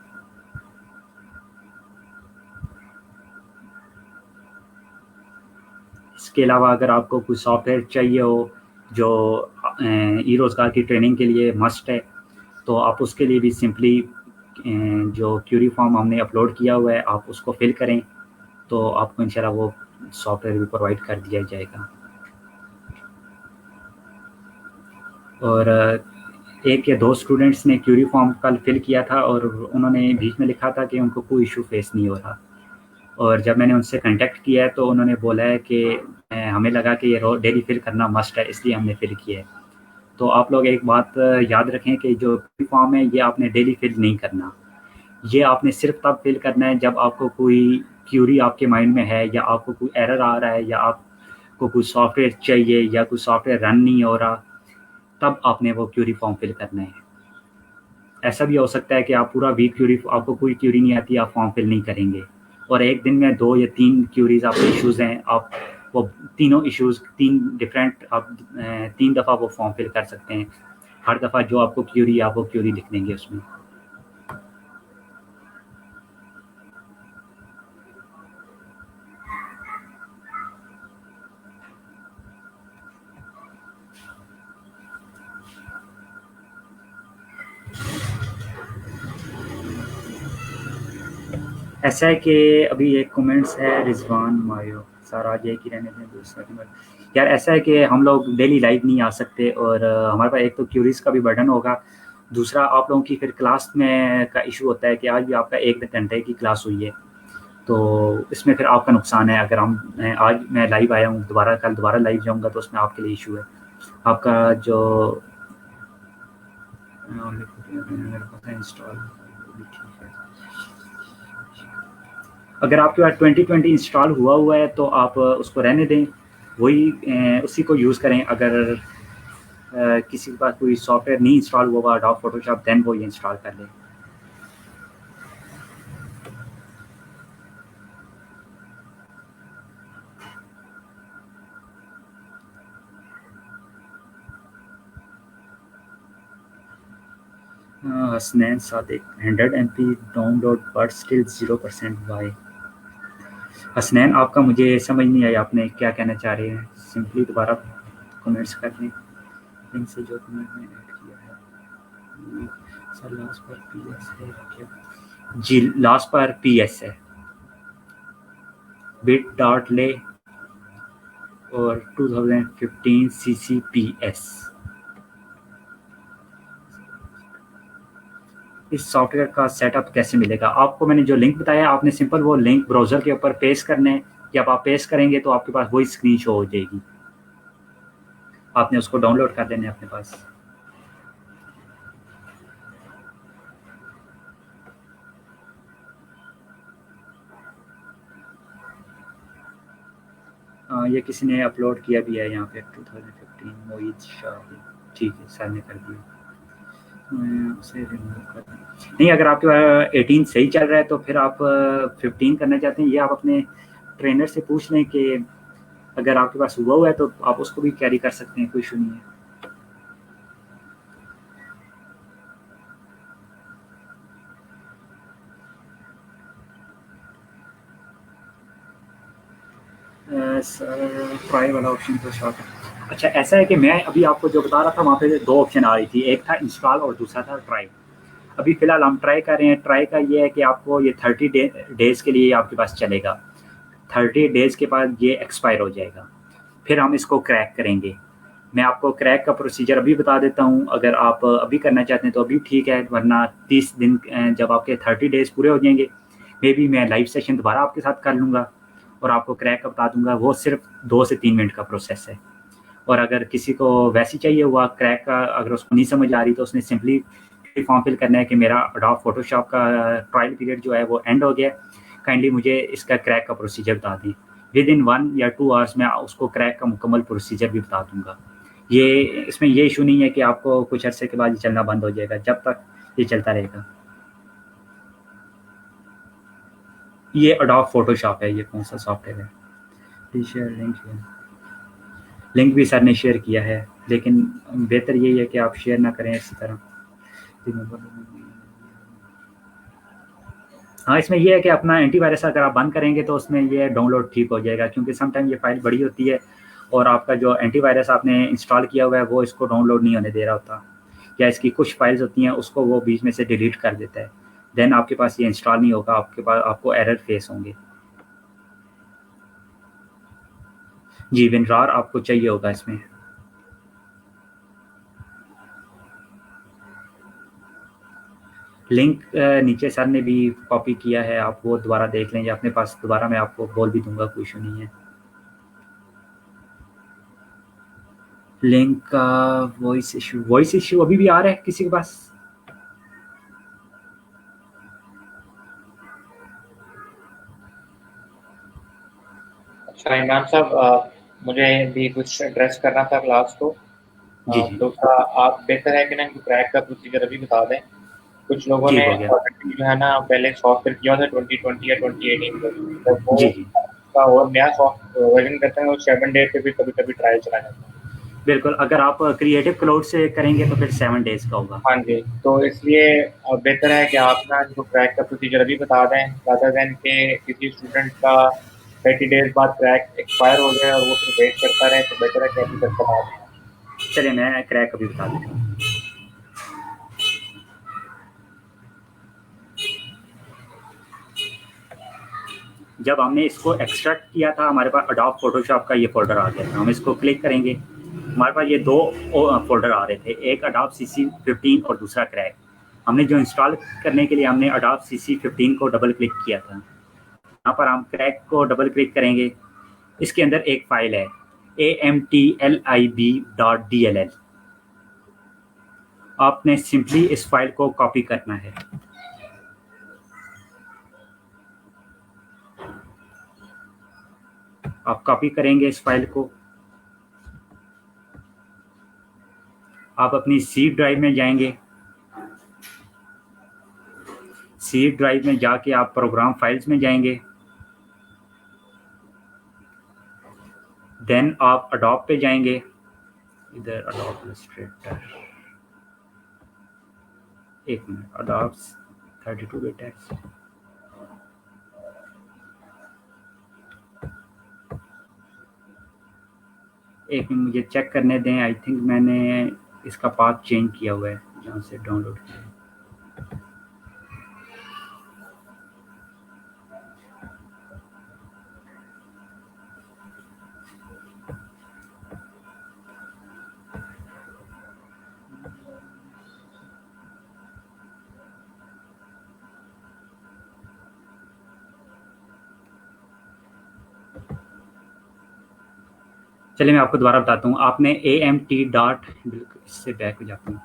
[SPEAKER 3] इसके अलावा अगर आपको कोई सॉफ्टवेयर चाहिए हो जो ई रोज़गार की ट्रेनिंग के लिए मस्ट है तो आप उसके लिए भी सिंपली जो क्यूरी फॉर्म हमने अपलोड किया हुआ है आप उसको फिल करें तो आपको इंशाल्लाह वो सॉफ्टवेयर भी प्रोवाइड कर दिया जाएगा। और एक या 2 स्टूडेंट्स ने क्यूरी फॉर्म कल फिल किया था और उन्होंने बीच में लिखा था कि उनको कोई इशू फेस नहीं हो रहा, और जब मैंने उनसे कांटेक्ट किया है तो उन्होंने बोला है कि हमें लगा कि ये डेली फिल करना मस्ट है इसलिए हमने फिल किया है। तो आप लोग एक बात याद रखें कि जो फॉर्म है ये आपने डेली फिल नहीं करना। ये आपने सिर्फ तब फिल करना है जब आपको कोई क्यूरी आपके माइंड में है या आपको कोई एरर आ रहा है या आपको कोई सॉफ्टवेयर चाहिए या कोई सॉफ्टवेयर रन नहीं हो रहा, तब आपने वो क्यूरी फॉर्म फिल करना है। ऐसा भी हो सकता है कि आप पूरा वीक आपको कोई क्यूरी नहीं आती, आप फॉर्म फिल नहीं करेंगे और एक दिन में 2 या 3 क्यूरीज आपके इश्यूज़ हैं, आप वो तीनों इश्यूज़ 3 डिफरेंट आप 3 दफ़ा वो फॉर्म फिल कर सकते हैं। हर दफ़ा जो आपको क्यूरी आप वो क्यूरी लिख देंगे उसमें। ऐसा है कि अभी एक कमेंट्स है रिजवान मायो सर आज एक ही रहने दें दूसरा नंबर। यार ऐसा है कि हम लोग डेली लाइव नहीं आ सकते और हमारे पास एक तो क्यूरीज का भी बर्डन होगा, दूसरा आप लोगों की फिर क्लास में का इशू होता है कि आज भी आपका 1 घंटे की क्लास हुई है तो इसमें फिर आपका नुकसान है। अगर हम आज मैं लाइव आया हूँ, दोबारा कल दोबारा लाइव जाऊँगा तो उसमें आपके लिए इशू है। आपका जो इंस्टॉल अगर आपके पास 2020 इंस्टॉल हुआ है तो आप उसको रहने दें, वही उसी को यूज़ करें। अगर किसी के पास कोई सॉफ्टवेयर नहीं इंस्टॉल हुआ होगा अडोब फोटोशॉप, देन वो ये इंस्टॉल कर ले। Hasnain Sadiq 100 MB download but still 0% why. Hasnain आपका मुझे समझ नहीं आई, आपने क्या कहना चाह रहे हैं? सिंपली दोबारा कमेंट्स कर लें लिंक से जो कमेंट में ऐड किया है। सर लास्ट पर PS है क्या? जी लास्ट पर PS है bit.ly और 2015 CCPS। इस सॉफ्टवेयर का सेटअप कैसे मिलेगा? आपको मैंने जो लिंक बताया, आपने सिंपल वो लिंक ब्राउज़र के ऊपर पेस्ट करना है। जब आप पेस्ट करेंगे तो आपके पास वही स्क्रीन शो हो जाएगी। आपने उसको डाउनलोड कर लेना है अपने पास। ये किसी ने अपलोड किया भी है यहाँ पे 2015 मोहित शाह। ठीक है, सर ने कर दिया। मैं उसे रिमूव कर दूँ। नहीं, अगर आपके 18 सही चल रहा है तो फिर आप 15 करना चाहते हैं, ये आप अपने ट्रेनर से पूछ लें कि अगर आपके पास हुआ है तो आप उसको भी कैरी कर सकते हैं, कोई इशू नहीं है। सर ट्राई वाला ऑप्शन तो शॉर्ट है। अच्छा, ऐसा है कि मैं अभी आपको जो बता रहा था वहाँ पे 2 ऑप्शन आ रही थी, एक था इंस्टॉल और दूसरा था ट्राई। अभी फ़िलहाल हम ट्राई कर रहे हैं। ट्राई का ये है कि आपको ये 30 डेज़ के लिए आपके पास चलेगा। 30 डेज़ के बाद ये एक्सपायर हो जाएगा, फिर हम इसको क्रैक करेंगे। मैं आपको क्रैक का प्रोसीजर अभी बता देता हूँ, अगर आप अभी करना चाहते हैं तो अभी ठीक है, वरना 30 दिन जब आपके 30 डेज़ पूरे हो जाएंगे, मे बी मैं लाइव सेशन दोबारा आपके साथ कर लूँगा और आपको क्रैक का बता दूँगा। वो सिर्फ 2 से 3 मिनट का प्रोसेस है। और अगर किसी को वैसे चाहिए हुआ क्रैक का, अगर उसको नहीं समझ आ रही तो उसने सिंपली फॉर्म फिल करना है कि मेरा एडोब फोटोशॉप का ट्रायल पीरियड जो है वो एंड हो गया, काइंडली मुझे इसका क्रैक का प्रोसीजर बता दें। विद इन 1 या 2 आवर्स में उसको क्रैक का मुकम्मल प्रोसीजर भी बता दूंगा। ये इसमें ये इशू नहीं है कि आपको कुछ अरसे के बाद ये चलना बंद हो जाएगा, जब तक ये चलता रहेगा। ये एडोब फोटोशॉप है, ये कौन सा सॉफ्टवेयर है? Please share link. लिंक भी सर ने शेयर किया है, लेकिन बेहतर यही है कि आप शेयर ना करें इसी तरह। हाँ, इसमें ये है कि अपना एंटीवायरस अगर आप बंद करेंगे तो उसमें ये डाउनलोड ठीक हो जाएगा, क्योंकि समटाइम ये फाइल बड़ी होती है और आपका जो एंटीवायरस आपने इंस्टॉल किया हुआ है वो इसको डाउनलोड नहीं होने दे रहा होता, या इसकी कुछ फाइल्स होती हैं उसको वो बीच में से डिलीट कर देता है। देन आपके पास ये इंस्टॉल नहीं होगा, आपके पास आपको एरर फेस होंगे। जी, विनरार आपको चाहिए होगा इसमें। लिंक नीचे सर ने भी कॉपी किया है, आप वो दोबारा देख लेंगे अपने पास, दोबारा मैं आपको बोल भी दूंगा, कोई इशू नहीं है। लिंक का वॉइस इशू अभी भी आ रहा है किसी के पास?
[SPEAKER 1] अच्छा इमरान साहब, मुझे भी कुछ एड्रेस करना था क्लास को।
[SPEAKER 3] जी जी
[SPEAKER 1] तो आप बेहतर है कि ना इनको क्रैक का प्रोसीजर अभी बता दें। कुछ लोगों
[SPEAKER 3] ठीक
[SPEAKER 1] ने
[SPEAKER 3] हो गया।
[SPEAKER 1] ऑलरेडी जो है ना पहले सॉफ्टवेयर किया था 2020 या 2018 में, तो वो
[SPEAKER 3] जी जी
[SPEAKER 1] का और नया सॉफ्ट वर्जन करते हैं और 7 डे पे भी कभी कभी ट्रायल चला जाता है।
[SPEAKER 3] बिल्कुल, अगर आप क्रिएटिव क्लाउड से करेंगे तो फिर 7 डेज़ का होगा।
[SPEAKER 1] हाँ जी, तो इसलिए बेहतर है कि आप ना इनको क्रैक का प्रोसीजर अभी बता दें, रादर देन के किसी स्टूडेंट का 30 डेज बाद क्रैक एक्सपायर हो जाए और वो फिर वेट करता रहे, तो बेटर है कि अभी तक बता दें।
[SPEAKER 3] चलिए, मैं क्रैक अभी बता देता हूँ। जब हमने इसको एक्सट्रैक्ट किया था हमारे पास एडोब फोटोशॉप का ये फ़ोल्डर आ गया था। हम इसको क्लिक करेंगे, हमारे पास ये 2 फ़ोल्डर आ रहे थे, एक एडोब CC15 और दूसरा क्रैक। हमने जो इंस्टॉल करने के लिए हमने एडोब CC15 को डबल क्लिक किया था। यहाँ पर हम क्रैक को डबल क्लिक करेंगे। इसके अंदर एक फ़ाइल है amtlib.dll। आपने सिंपली इस फाइल को कॉपी करना है। आप कॉपी करेंगे इस फाइल को, आप अपनी सी ड्राइव में जाएंगे। सी ड्राइव में जाके आप प्रोग्राम फाइल्स में जाएंगे। देन आप अडोब पे जाएंगे, इधर अडोब इलस्ट्रेटर, एक मिनट, अडोब 32 बिट टेक्स्ट, एक मिनट मुझे चेक करने दें। आई थिंक मैंने इसका पाथ चेंज किया हुआ है जहाँ से डाउनलोड किया। चलिए मैं आपको दोबारा बताता हूँ। आपने AMT डॉट, बिल्कुल इससे बैक हो जाता हूँ,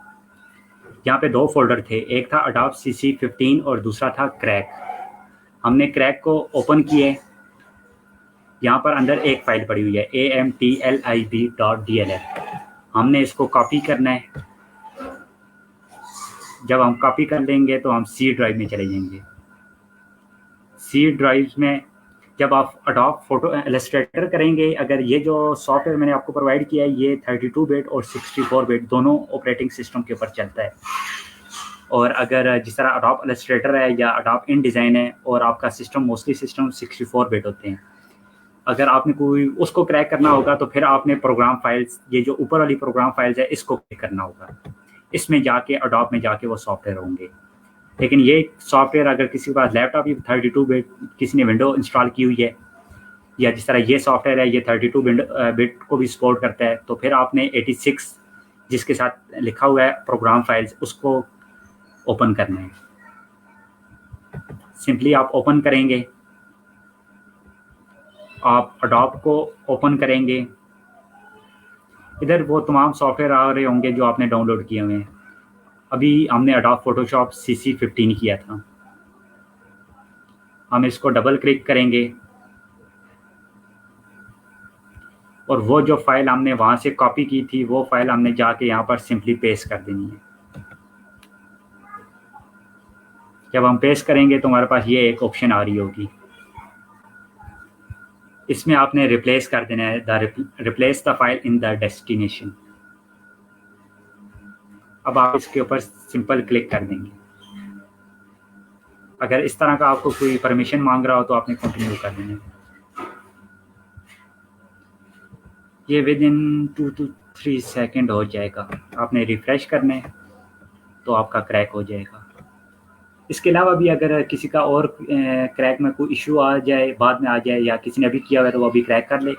[SPEAKER 3] यहाँ पे 2 फोल्डर थे, एक था Adobe CC15 और दूसरा था क्रैक। हमने क्रैक को ओपन किए, यहाँ पर अंदर एक फाइल पड़ी हुई है amtlib.dll। हमने इसको कॉपी करना है। जब हम कॉपी कर लेंगे तो हम सी ड्राइव में चले जाएंगे। सी ड्राइव में जब आप अडोब फोटो इलस्ट्रेटर करेंगे, अगर ये जो सॉफ्टवेयर मैंने आपको प्रोवाइड किया है ये 32 बिट और 64 बिट दोनों ऑपरेटिंग सिस्टम के ऊपर चलता है। और अगर जिस तरह अडोब इलस्ट्रेटर है या अडोब इन डिज़ाइन है और आपका सिस्टम मोस्टली सिस्टम 64 बिट होते हैं, अगर आपने कोई उसको क्रैक करना होगा तो फिर आपने प्रोग्राम फाइल्स, ये जो ऊपर वाली प्रोग्राम फाइल्स है इसको क्लिक करना होगा। इसमें जाके अडोब में जाके वो सॉफ्टवेयर होंगे। लेकिन ये सॉफ्टवेयर अगर किसी के पास लैपटॉप ही 32 बिट, किसी ने विंडो इंस्टॉल की हुई है, या जिस तरह ये सॉफ्टवेयर है ये 32 बिट को भी सपोर्ट करता है, तो फिर आपने 86 जिसके साथ लिखा हुआ है प्रोग्राम फाइल्स उसको ओपन करना है। सिंपली आप ओपन करेंगे, आप अडोब को ओपन करेंगे, इधर वो तमाम सॉफ्टवेयर आ रहे होंगे जो आपने डाउनलोड किए हुए हैं। अभी हमने अडोब फोटोशॉप CC15 किया था, हम इसको डबल क्लिक करेंगे और वो जो फाइल हमने वहाँ से कॉपी की थी वो फाइल हमने जाके यहाँ पर सिंपली पेस्ट कर देनी है। जब हम पेस्ट करेंगे तो हमारे पास ये एक ऑप्शन आ रही होगी, इसमें आपने रिप्लेस कर देना है, replace the file in the destination. अब आप इसके ऊपर सिंपल क्लिक कर देंगे। अगर इस तरह का आपको कोई परमिशन मांग रहा हो तो आपने कंटिन्यू कर देना है। ये विद इन 2 to 3 सेकेंड हो जाएगा। आपने रिफ्रेश करना है तो आपका क्रैक हो जाएगा। इसके अलावा भी अगर किसी का और क्रैक में कोई इशू आ जाए, बाद में आ जाए, या किसी ने अभी किया हुआ है तो वो अभी क्रैक कर ले,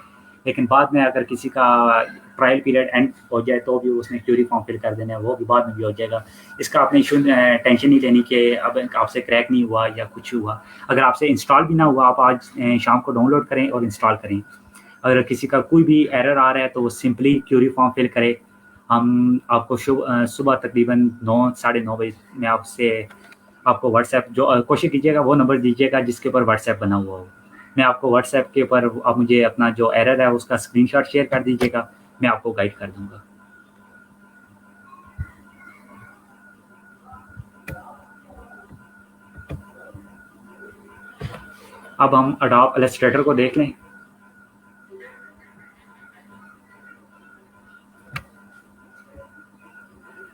[SPEAKER 3] लेकिन बाद में अगर किसी का ट्रायल पीरियड एंड हो जाए तो भी उसने क्यूरी फॉर्म फिल कर देना है, वो भी बाद में भी हो जाएगा। इसका आपने इशू टेंशन नहीं लेनी कि अब आपसे क्रैक नहीं हुआ या कुछ हुआ। अगर आपसे इंस्टॉल भी ना हुआ, आप आज शाम को डाउनलोड करें और इंस्टॉल करें। अगर किसी का कोई भी एरर आ रहा है तो वो सिंपली क्यूरी फॉर्म फिल करे। हम आपको सुबह तकरीबन 9 साढ़े 9 बजे में आपको व्हाट्सएप जो कोशिश कीजिएगा वो नंबर दीजिएगा जिसके ऊपर व्हाट्सएप बना हुआ हो। मैं आपको व्हाट्सएप के ऊपर आप मुझे अपना जो एरर है उसका स्क्रीनशॉट शेयर कर दीजिएगा, मैं आपको गाइड कर दूंगा। अब हम अडोब इलस्ट्रेटर को देख लें।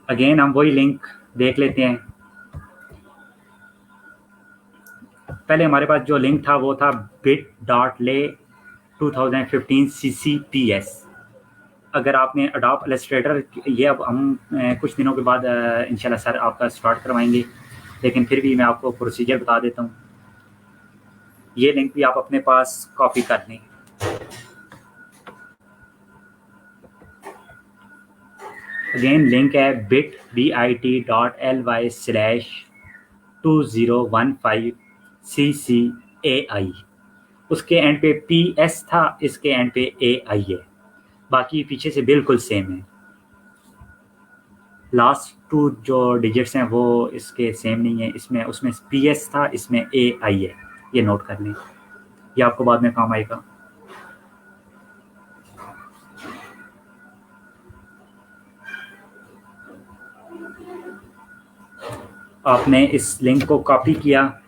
[SPEAKER 3] अगेन हम वही लिंक देख लेते हैं। पहले हमारे पास जो लिंक था वो था bit.ly 2015 CCPS। अगर आपने अडोब इलस्ट्रेटर, ये अब हम कुछ दिनों के बाद इंशाल्लाह सर आपका स्टार्ट करवाएंगे, लेकिन फिर भी मैं आपको प्रोसीजर बता देता हूँ। ये लिंक भी आप अपने पास कॉपी कर लें। अगेन लिंक है bit.ly/2015CCAI। उसके एंड पे PS था, इसके एंड पे AI है, बाकी पीछे से बिल्कुल सेम है। लास्ट 2 जो डिजिट्स हैं वो इसके सेम नहीं है, इसमें उसमें PS था, इसमें AI है। ये नोट कर लें, ये आपको बाद में काम आएगा। आपने इस लिंक को कॉपी किया,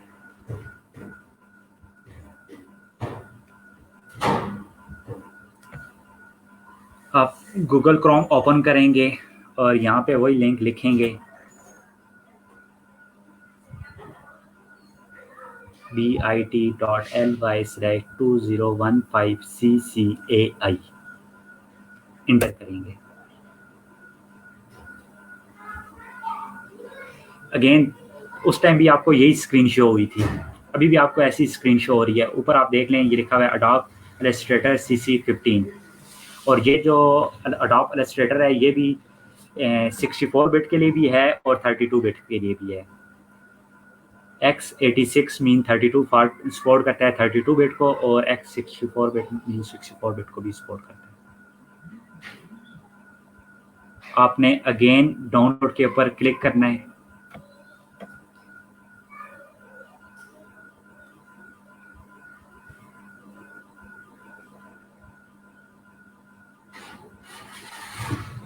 [SPEAKER 3] आप गूगल क्रोम ओपन करेंगे और यहाँ पे वही लिंक लिखेंगे bit.ly/2015CCAI, इंटर करेंगे। अगेन उस टाइम भी आपको यही स्क्रीन शो हुई थी, अभी भी आपको ऐसी स्क्रीन शो हो रही है। ऊपर आप देख लें ये लिखा हुआ है अडोब इलस्ट्रेटर CC15, और ये जो अडोब इलस्ट्रेटर है ये भी 64 बिट के लिए भी है और 32 बिट के लिए भी है। X86 मीन 32 सपोर्ट करता है 32 बिट को, और X64 बिट मीन 64 बिट को भी सपोर्ट करता है। आपने अगेन डाउनलोड के ऊपर क्लिक करना है।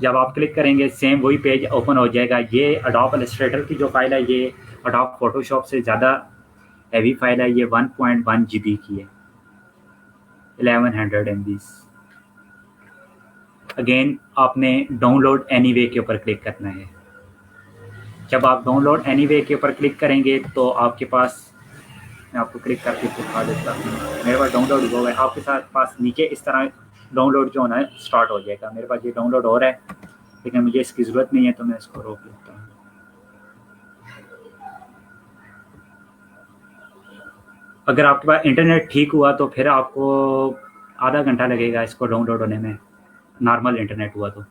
[SPEAKER 3] जब आप क्लिक करेंगे सेम वही पेज ओपन हो जाएगा। ये अडोब इलस्ट्रेटर की जो फाइल है ये अडोब फोटोशॉप से ज़्यादा हैवी फाइल है। ये 1.1 GB की है, 1100 MB। अगेन आपने डाउनलोड एनीवे के ऊपर क्लिक करना है। जब आप डाउनलोड एनीवे के ऊपर क्लिक करेंगे तो आपके पास, मैं आपको क्लिक करके दिखा देता हूँ, मेरे पास डाउनलोड हो गया। आपके साथ पास नीचे इस तरह डाउनलोड जो होना है स्टार्ट हो जाएगा। मेरे पास ये डाउनलोड हो रहा है लेकिन मुझे इसकी ज़रूरत नहीं है तो मैं इसको रोक लेता हूँ। अगर आपके पास इंटरनेट ठीक हुआ तो फिर आपको आधा घंटा लगेगा इसको डाउनलोड होने में, नॉर्मल इंटरनेट हुआ तो।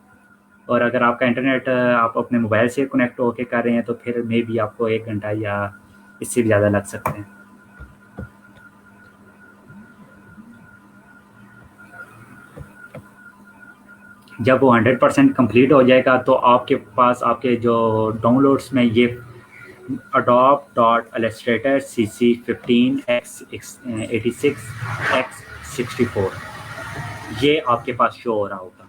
[SPEAKER 3] और अगर आपका इंटरनेट आप अपने मोबाइल से कनेक्ट होकर कर रहे हैं तो फिर मे भी आपको 1 घंटा या इससे भी ज़्यादा लग सकते हैं। जब वो 100% कंप्लीट हो जाएगा तो आपके पास आपके जो डाउनलोड्स में ये adobe.illustrator cc15x86x64 ये आपके पास शो हो रहा होगा।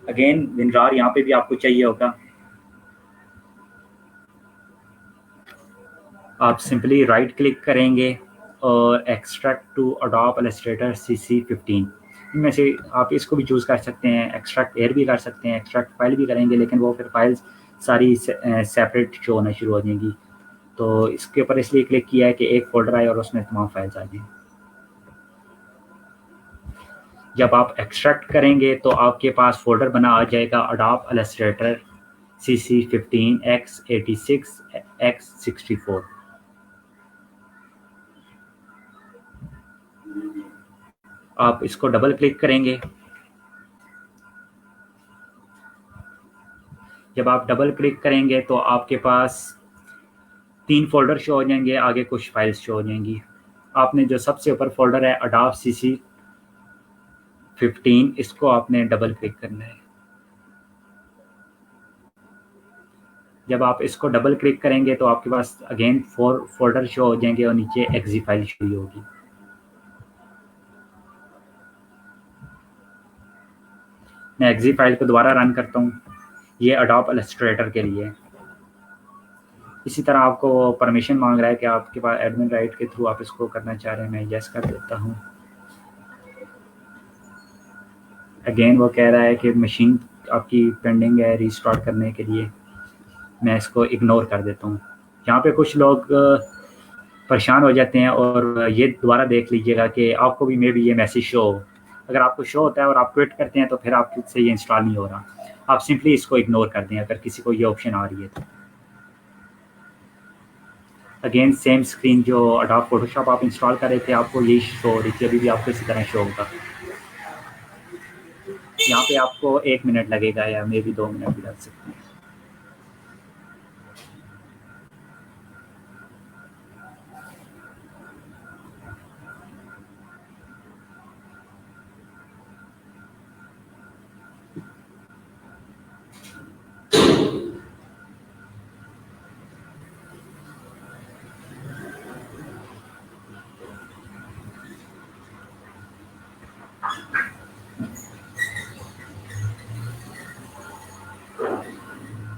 [SPEAKER 3] अगेन विनरार यहाँ पे भी आपको चाहिए होगा। आप सिंपली राइट क्लिक करेंगे और extract to Adobe Illustrator cc15 इनमें से आप इसको भी चूज़ कर सकते हैं। एक्सट्रैक्ट एयर भी कर सकते हैं, एक्सट्रैक्ट फाइल भी करेंगे लेकिन वो फिर फाइल्स सारी सेपरेट शो होना शुरू हो जाएंगी। तो इसके ऊपर इसलिए क्लिक किया है कि एक फोल्डर आए और उसमें तमाम फाइल्स आ जाएं। जब आप एक्सट्रैक्ट करेंगे तो आपके पास फोल्डर बना आ जाएगा अडोब इलस्ट्रेटर cc15x86x64। आप इसको डबल क्लिक करेंगे। जब आप डबल क्लिक करेंगे तो आपके पास 3 फोल्डर शो हो जाएंगे, आगे कुछ फाइल्स शो हो जाएंगी। आपने जो सबसे ऊपर फोल्डर है अडोब cc15 इसको आपने डबल क्लिक करना है। जब आप इसको डबल क्लिक करेंगे तो आपके पास अगेन 4 फोल्डर शो हो जाएंगे और नीचे एक्जी फाइल शो होगी। मैं एक्जी फाइल को दोबारा रन करता हूँ। ये अडोब इलस्ट्रेटर के लिए। इसी तरह आपको परमिशन मांग रहा है कि आपके पास एडमिन राइट के थ्रू आप इसको करना चाह रहे हैं। मैं यस कर देता हूँ। अगेन वो कह रहा है कि मशीन आपकी पेंडिंग है रीस्टार्ट करने के लिए। मैं इसको इग्नोर कर देता हूँ। यहाँ पे कुछ लोग परेशान हो जाते हैं और ये दोबारा देख लीजिएगा कि आपको भी मे बी ये मैसेज शो हो। अगर आपको शो होता है और आप क्विट करते हैं तो फिर आपसे ये इंस्टॉल नहीं हो रहा। आप सिंपली इसको इग्नोर कर दें अगर किसी को ये ऑप्शन आ रही है तो। अगेन सेम स्क्रीन जो अडोब फोटोशॉप आप इंस्टॉल कर रहे थे आपको यही शो हो रही थी, अभी भी आपको इसी तरह शो होगा। यहाँ पे आपको 1 मिनट लगेगा या मे बी 2 मिनट भी लग सकते हैं।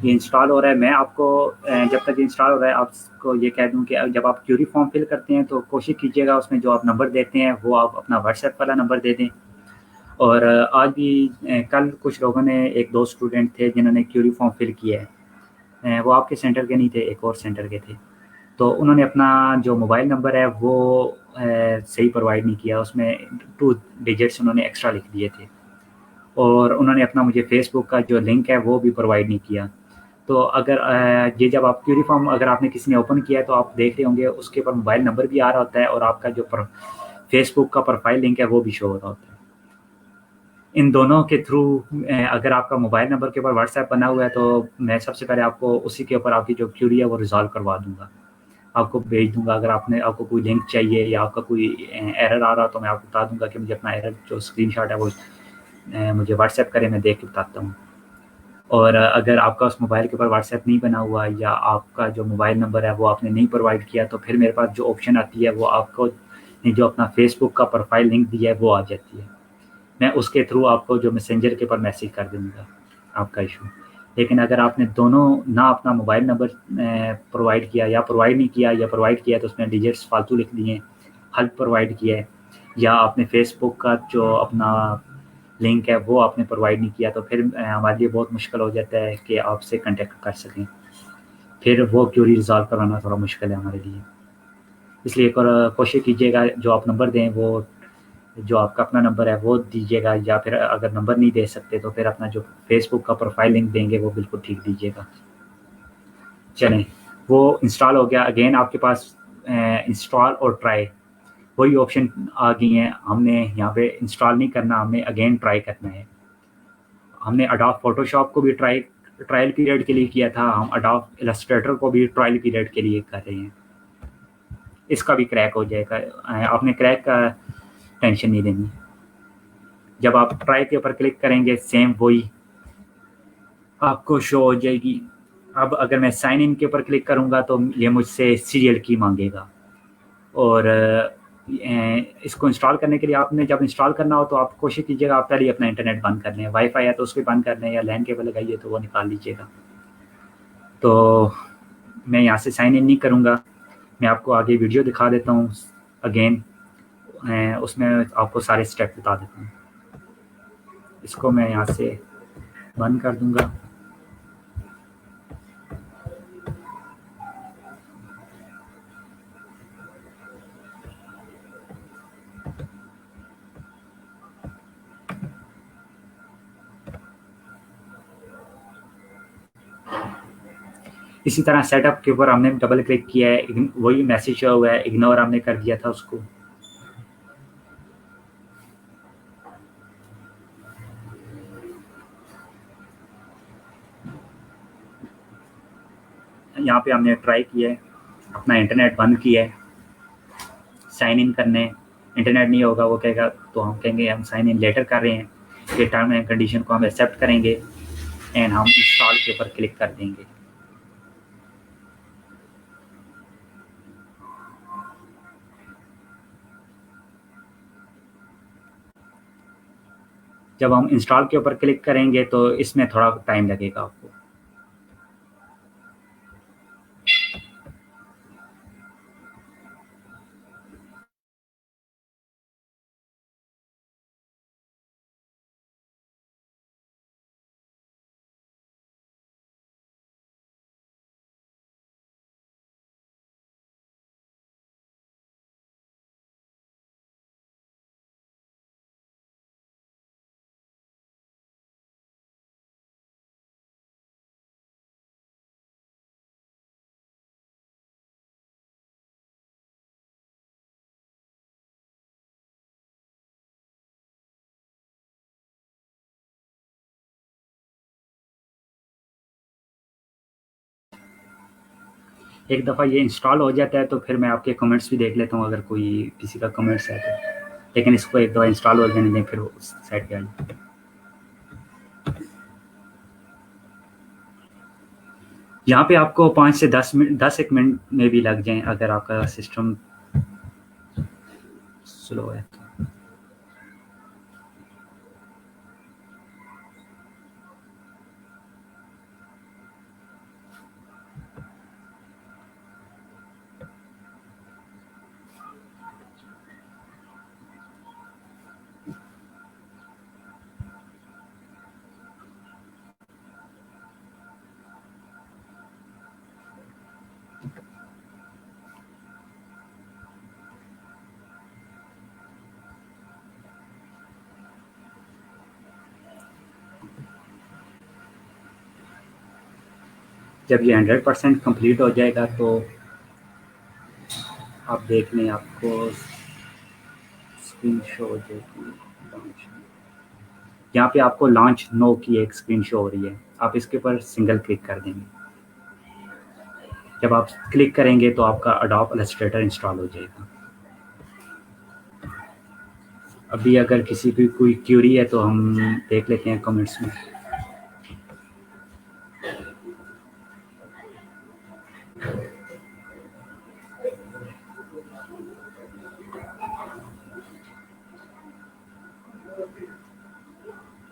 [SPEAKER 3] ये इंस्टॉल हो रहा है। मैं आपको जब तक इंस्टॉल हो रहा है आपको ये कह दूं कि जब आप क्यूरी फॉर्म फिल करते हैं तो कोशिश कीजिएगा उसमें जो आप नंबर देते हैं वो आप अपना व्हाट्सएप वाला नंबर दे दें। और आज भी कल कुछ लोगों ने 1-2 स्टूडेंट थे जिन्होंने क्यूरी फॉर्म फिल किया है। वो आपके सेंटर के नहीं थे, एक और सेंटर के थे। तो उन्होंने अपना जो मोबाइल नंबर है वो सही प्रोवाइड नहीं किया। उसमें 2 डिजिट्स उन्होंने एक्स्ट्रा लिख दिए थे। और उन्होंने अपना मुझे फेसबुक का जो लिंक है वो भी प्रोवाइड नहीं किया। तो अगर ये जब आप क्यूरी फॉर्म अगर आपने किसी ने ओपन किया है तो आप देख रहे होंगे उसके ऊपर मोबाइल नंबर भी आ रहा होता है और आपका जो फेसबुक का प्रोफाइल लिंक है वो भी शो हो रहा होता है। इन दोनों के थ्रू अगर आपका मोबाइल नंबर के ऊपर व्हाट्सएप बना हुआ है तो मैं सबसे पहले आपको उसी के ऊपर आपकी जो क्यूरी है वो रिजॉल्व करवा दूंगा, आपको भेज दूंगा। अगर आपको कोई लिंक चाहिए या आपका कोई एरर आ रहा तो मैं आपको बता दूंगा कि मुझे अपना एरर जो स्क्रीनशॉट है वो मुझे व्हाट्सएप करें, मैं देख के बताता हूँ। और अगर आपका उस मोबाइल के ऊपर व्हाट्सएप नहीं बना हुआ या आपका जो मोबाइल नंबर है वो आपने नहीं प्रोवाइड किया, तो फिर मेरे पास जो ऑप्शन आती है वो आपको जो अपना फेसबुक का प्रोफाइल लिंक दिया है वो आ जाती है। मैं उसके थ्रू आपको जो मैसेंजर के ऊपर मैसेज कर दूँगा आपका इशू। लेकिन अगर आपने दोनों ना अपना मोबाइल नंबर प्रोवाइड किया या प्रोवाइड नहीं किया, या प्रोवाइड किया तो उसमें डिजिट्स फालतू लिख दिए, हल्प प्रोवाइड किया है, या आपने फेसबुक का जो अपना लिंक है वो आपने प्रोवाइड नहीं किया, तो फिर हमारे लिए बहुत मुश्किल हो जाता है कि आपसे कांटेक्ट कर सकें। फिर वो क्यूरी रिज़ॉल्व करवाना थोड़ा मुश्किल है हमारे लिए। इसलिए कोशिश कीजिएगा जो आप नंबर दें वो जो आपका अपना नंबर है वो दीजिएगा, या फिर अगर नंबर नहीं दे सकते तो फिर अपना जो फेसबुक का प्रोफाइल लिंक देंगे वो बिल्कुल ठीक दीजिएगा। चलें, वो इंस्टॉल हो गया। अगेन आपके पास इंस्टॉल और ट्राई वही ऑप्शन आ गई हैं। हमने यहाँ पे इंस्टॉल नहीं करना, हमने अगेन ट्राई करना है। हमने अडोब फोटोशॉप को भी ट्रायल पीरियड के लिए किया था, हम अडोब इलस्ट्रेटर को भी ट्रायल पीरियड के लिए कर रहे हैं। इसका भी क्रैक हो जाएगा, आपने क्रैक का टेंशन नहीं लेनी। जब आप ट्राई के ऊपर क्लिक करेंगे सेम वही आपको शो हो जाएगी। अब अगर मैं साइन इन के ऊपर क्लिक करूँगा तो ये मुझसे सीरियल की मांगेगा, और इसको इंस्टॉल करने के लिए आपने जब इंस्टॉल करना हो तो आप कोशिश कीजिएगा आप पहले अपना इंटरनेट बंद कर लें। वाईफाई है तो उसको बंद कर लें, या लैन केबल लगाइए तो वो निकाल लीजिएगा। तो मैं यहाँ से साइन इन नहीं करूँगा, मैं आपको आगे वीडियो दिखा देता हूँ अगेन, उसमें आपको सारे स्टेप बता देता हूँ। इसको मैं यहाँ से बंद कर दूँगा। इसी तरह सेटअप के ऊपर हमने डबल क्लिक किया है, वही मैसेज हुआ है, इग्नोर हमने कर दिया था उसको। यहाँ पे हमने ट्राई किया है, अपना इंटरनेट बंद किया है, साइन इन करने, इंटरनेट नहीं होगा वो कहेगा, तो हम कहेंगे हम साइन इन लेटर कर रहे हैं, ये टर्म एंड कंडीशन को हम एक्सेप्ट करेंगे एंड हम इंस्टॉल के ऊपर क्लिक कर देंगे। जब हम इंस्टॉल के ऊपर क्लिक करेंगे तो इसमें थोड़ा टाइम लगेगा आपको। एक दफ़ा ये इंस्टॉल हो जाता है तो फिर मैं आपके कमेंट्स भी देख लेता हूँ अगर कोई किसी का कमेंट्स है तो, लेकिन इसको एक दफ़ा इंस्टॉल हो जाने दें फिर उस साइड पे आ जाए। यहाँ पे आपको 5 से 10 एक मिनट में भी लग जाएं अगर आपका सिस्टम स्लो है। जब ये 100% कंप्लीट हो जाएगा तो आप देख लें, आपको स्क्रीन शो हो जाएगी। यहाँ पे आपको लॉन्च नो की एक स्क्रीन शो हो रही है, आप इसके ऊपर सिंगल क्लिक कर देंगे। जब आप क्लिक करेंगे तो आपका अडोब इलस्ट्रेटर इंस्टॉल हो जाएगा। अभी अगर किसी की कोई क्यूरी है तो हम देख लेते हैं कमेंट्स में।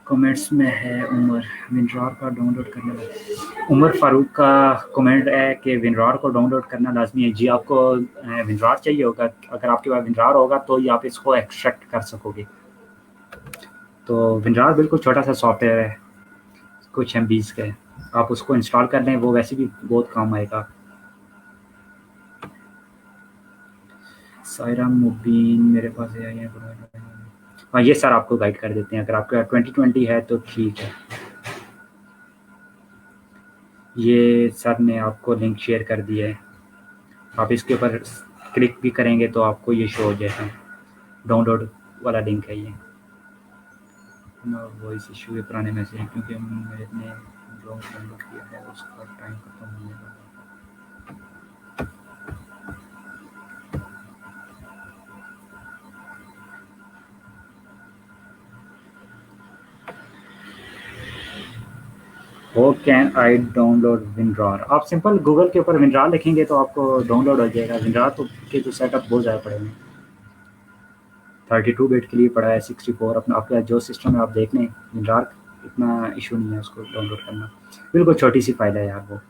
[SPEAKER 3] कमेंट्स में है उमर, विनरार का डाउनलोड करने वाला उमर फारूक का कमेंट है कि विनरार को डाउनलोड करना लाजमी है। जी, आपको विनरार चाहिए होगा, अगर आपके पास विनरार होगा तो ही आप इसको एक्सट्रैक्ट कर सकोगे। तो विनरार बिल्कुल छोटा सा सॉफ्टवेयर है, कुछ MBs का है, आप उसको इंस्टॉल कर लें, वो वैसे भी बहुत काम आएगा। सायरा मुबीन मेरे पास है, हाँ ये सर आपको गाइड कर देते हैं। अगर आपका 2020 है तो ठीक है, ये सर ने आपको लिंक शेयर कर दिया है, आप इसके ऊपर क्लिक भी करेंगे तो आपको ये शो हो जाएगा, डाउनलोड वाला लिंक है ये। वॉइस इशू है, पुराने मैसेज हैं क्योंकि मेरे ने जो डाउनलोड किया है उसका टाइम खत्म होने वाला है। वो कैन आई डाउनलोड विनरार, आप सिंपल गूगल के ऊपर विनरार लिखेंगे तो आपको डाउनलोड हो जाएगा। विनरार तो के जो सेटअप बहुत ज़्यादा पड़े हैं, 32 बिट के लिए पड़ा है, 64 अपना आपका जो सिस्टम है आप देख लें। विनरार इतना इशू नहीं है उसको डाउनलोड करना, बिल्कुल छोटी सी फाइल है यार वो।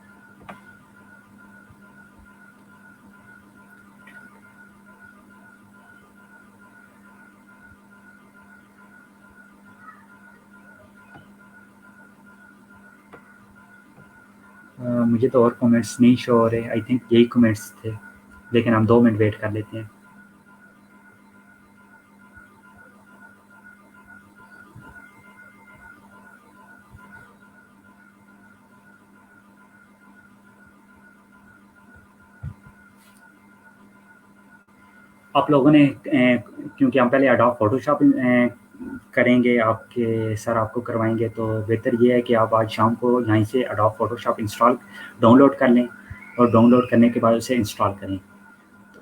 [SPEAKER 3] मुझे तो और कमेंट्स नहीं शो हो रहे, आई थिंक यही कमेंट्स थे, लेकिन हम 2 मिनट वेट कर लेते हैं। आप लोगों ने क्योंकि हम पहले अडोब फोटोशॉप करेंगे, आपके सर आपको करवाएंगे, तो बेहतर ये है कि आप आज शाम को यहीं से अडोब फोटोशॉप डाउनलोड कर लें और डाउनलोड करने के बाद उसे इंस्टॉल करें।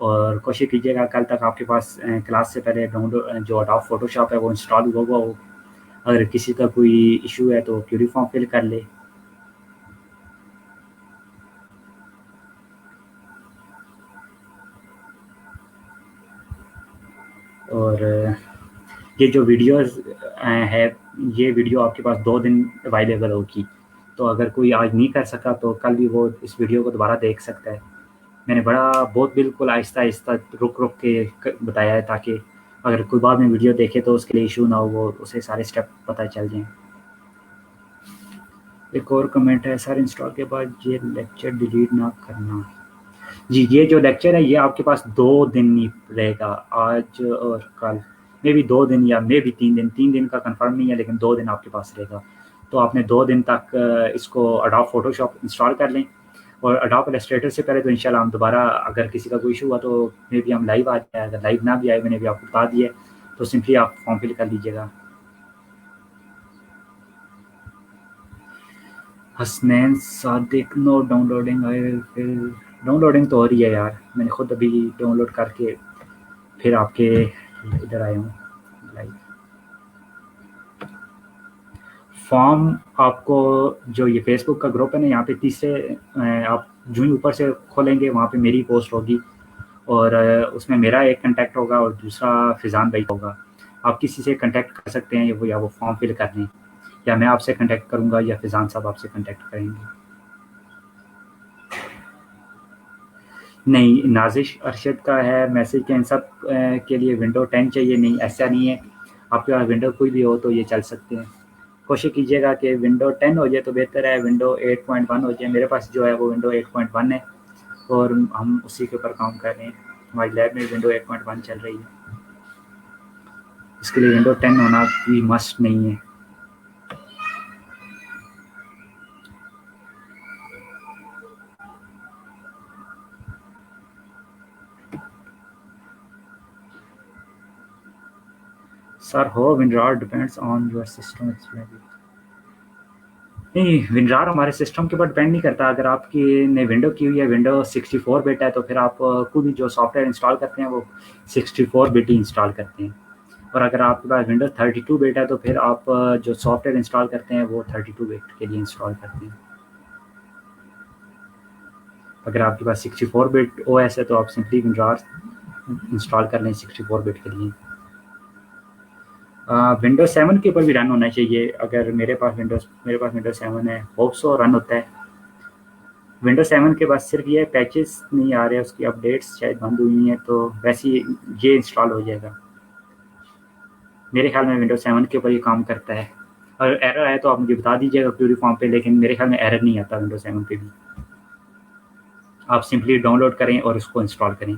[SPEAKER 3] और कोशिश कीजिएगा कल तक आपके पास क्लास से पहले डाउनलोड जो अडोब फोटोशॉप है वो इंस्टॉल हुआ हो। अगर किसी का कोई इशू है तो क्यूरी फॉर्म फिल कर ले। और ये जो वीडियोस है, ये वीडियो आपके पास 2 दिन अवेलेबल होगी, तो अगर कोई आज नहीं कर सका तो कल भी वो इस वीडियो को दोबारा देख सकता है। मैंने बहुत बिल्कुल आहिस्ता-आहिस्ता रुक-रुक के बताया है, ताकि अगर कोई बाद में वीडियो देखे तो उसके लिए इशू ना हो, वो उसे सारे स्टेप पता चल जाएँ। एक और कमेंट है, सर इंस्टॉल के बाद ये लेक्चर डिलीट ना करना। जी, ये जो लेक्चर है ये आपके पास 2 दिन ही रहेगा, आज और कल, मे बी 2 दिन या मे बी 3 दिन का कंफर्म नहीं है, लेकिन 2 दिन आपके पास रहेगा। तो आपने 2 दिन तक इसको अडोब फोटोशॉप इंस्टॉल कर लें, और अडोब इलस्ट्रेटर से पहले तो इंशाल्लाह हम दोबारा, अगर किसी का कोई इशू हुआ तो मे बी हम लाइव आ जाए, अगर लाइव ना भी आए, मैंने भी आपको बता दिया है, तो सिंपली आप फॉर्म फिल कर लीजिएगा। Hasnain Sadiq, no downloading, I will fill. Downloading तो हो रही है यार, मैंने खुद अभी डाउनलोड करके फिर आपके इधर आया हूँ लाइव। फॉर्म आपको, जो ये फेसबुक का ग्रुप है ना, यहाँ पे तीसरे आप जो ही ऊपर से खोलेंगे वहाँ पे मेरी पोस्ट होगी, और उसमें मेरा एक कंटेक्ट होगा और दूसरा फिजान भाई होगा। आप किसी से कंटेक्ट कर सकते हैं, या वो फॉर्म फिल कर लें, या मैं आपसे कंटेक्ट करूँगा या फिजान साहब आपसे कंटेक्ट करेंगे। नहीं, नाजिश अरशद का है मैसेज के इन सब के लिए विंडो 10 चाहिए। नहीं, ऐसा नहीं है, आपके पास विंडो कोई भी हो तो ये चल सकते हैं। कोशिश कीजिएगा कि विंडो 10 हो जाए तो बेहतर है, विंडो 8.1 हो जाए। मेरे पास जो है वो विंडो 8.1 है और हम उसी के ऊपर काम कर रहे हैं। हमारी लैब में विंडो 8.1 चल रही है, इसके लिए विंडो 10 होना भी मस्ट नहीं है। सर हो WinRAR depends on your system explain. नहीं, विनरार हमारे सिस्टम के ऊपर डिपेंड नहीं करता। अगर आपकी ने विंडो की हुई है, विंडो 64 बिट है, तो फिर आप कोई भी जो सॉफ्टवेयर इंस्टॉल करते हैं वो 64 बिट ही इंस्टॉल करते हैं। और अगर आपके पास विंडोज़ 32 बिट है तो फिर आप जो सॉफ्टवेयर इंस्टॉल करते हैं वो 32 बिट के लिए इंस्टॉल करते हैं। अगर आपके पास 64 बिट ओएस है तो आप सिंपली विंडोज इंस्टॉल कर लें 64 बिट के लिए। विंडोज 7 के ऊपर भी रन होना चाहिए। अगर मेरे पास विंडोज 7 है, होप सो रन होता है। विंडोज 7 के बाद सिर्फ ये पैचेस नहीं आ रहे, उसकी अपडेट्स शायद बंद हुई हैं, तो वैसे ही ये इंस्टॉल हो जाएगा। मेरे ख्याल में विंडोज 7 के ऊपर ये काम करता है। और एरर आए तो आप मुझे बता दीजिएगा क्यूरी फॉर्म पे, लेकिन मेरे ख्याल में एरर नहीं आता विंडोज 7 पे भी। आप सिंपली डाउनलोड करें और उसको इंस्टॉल करें।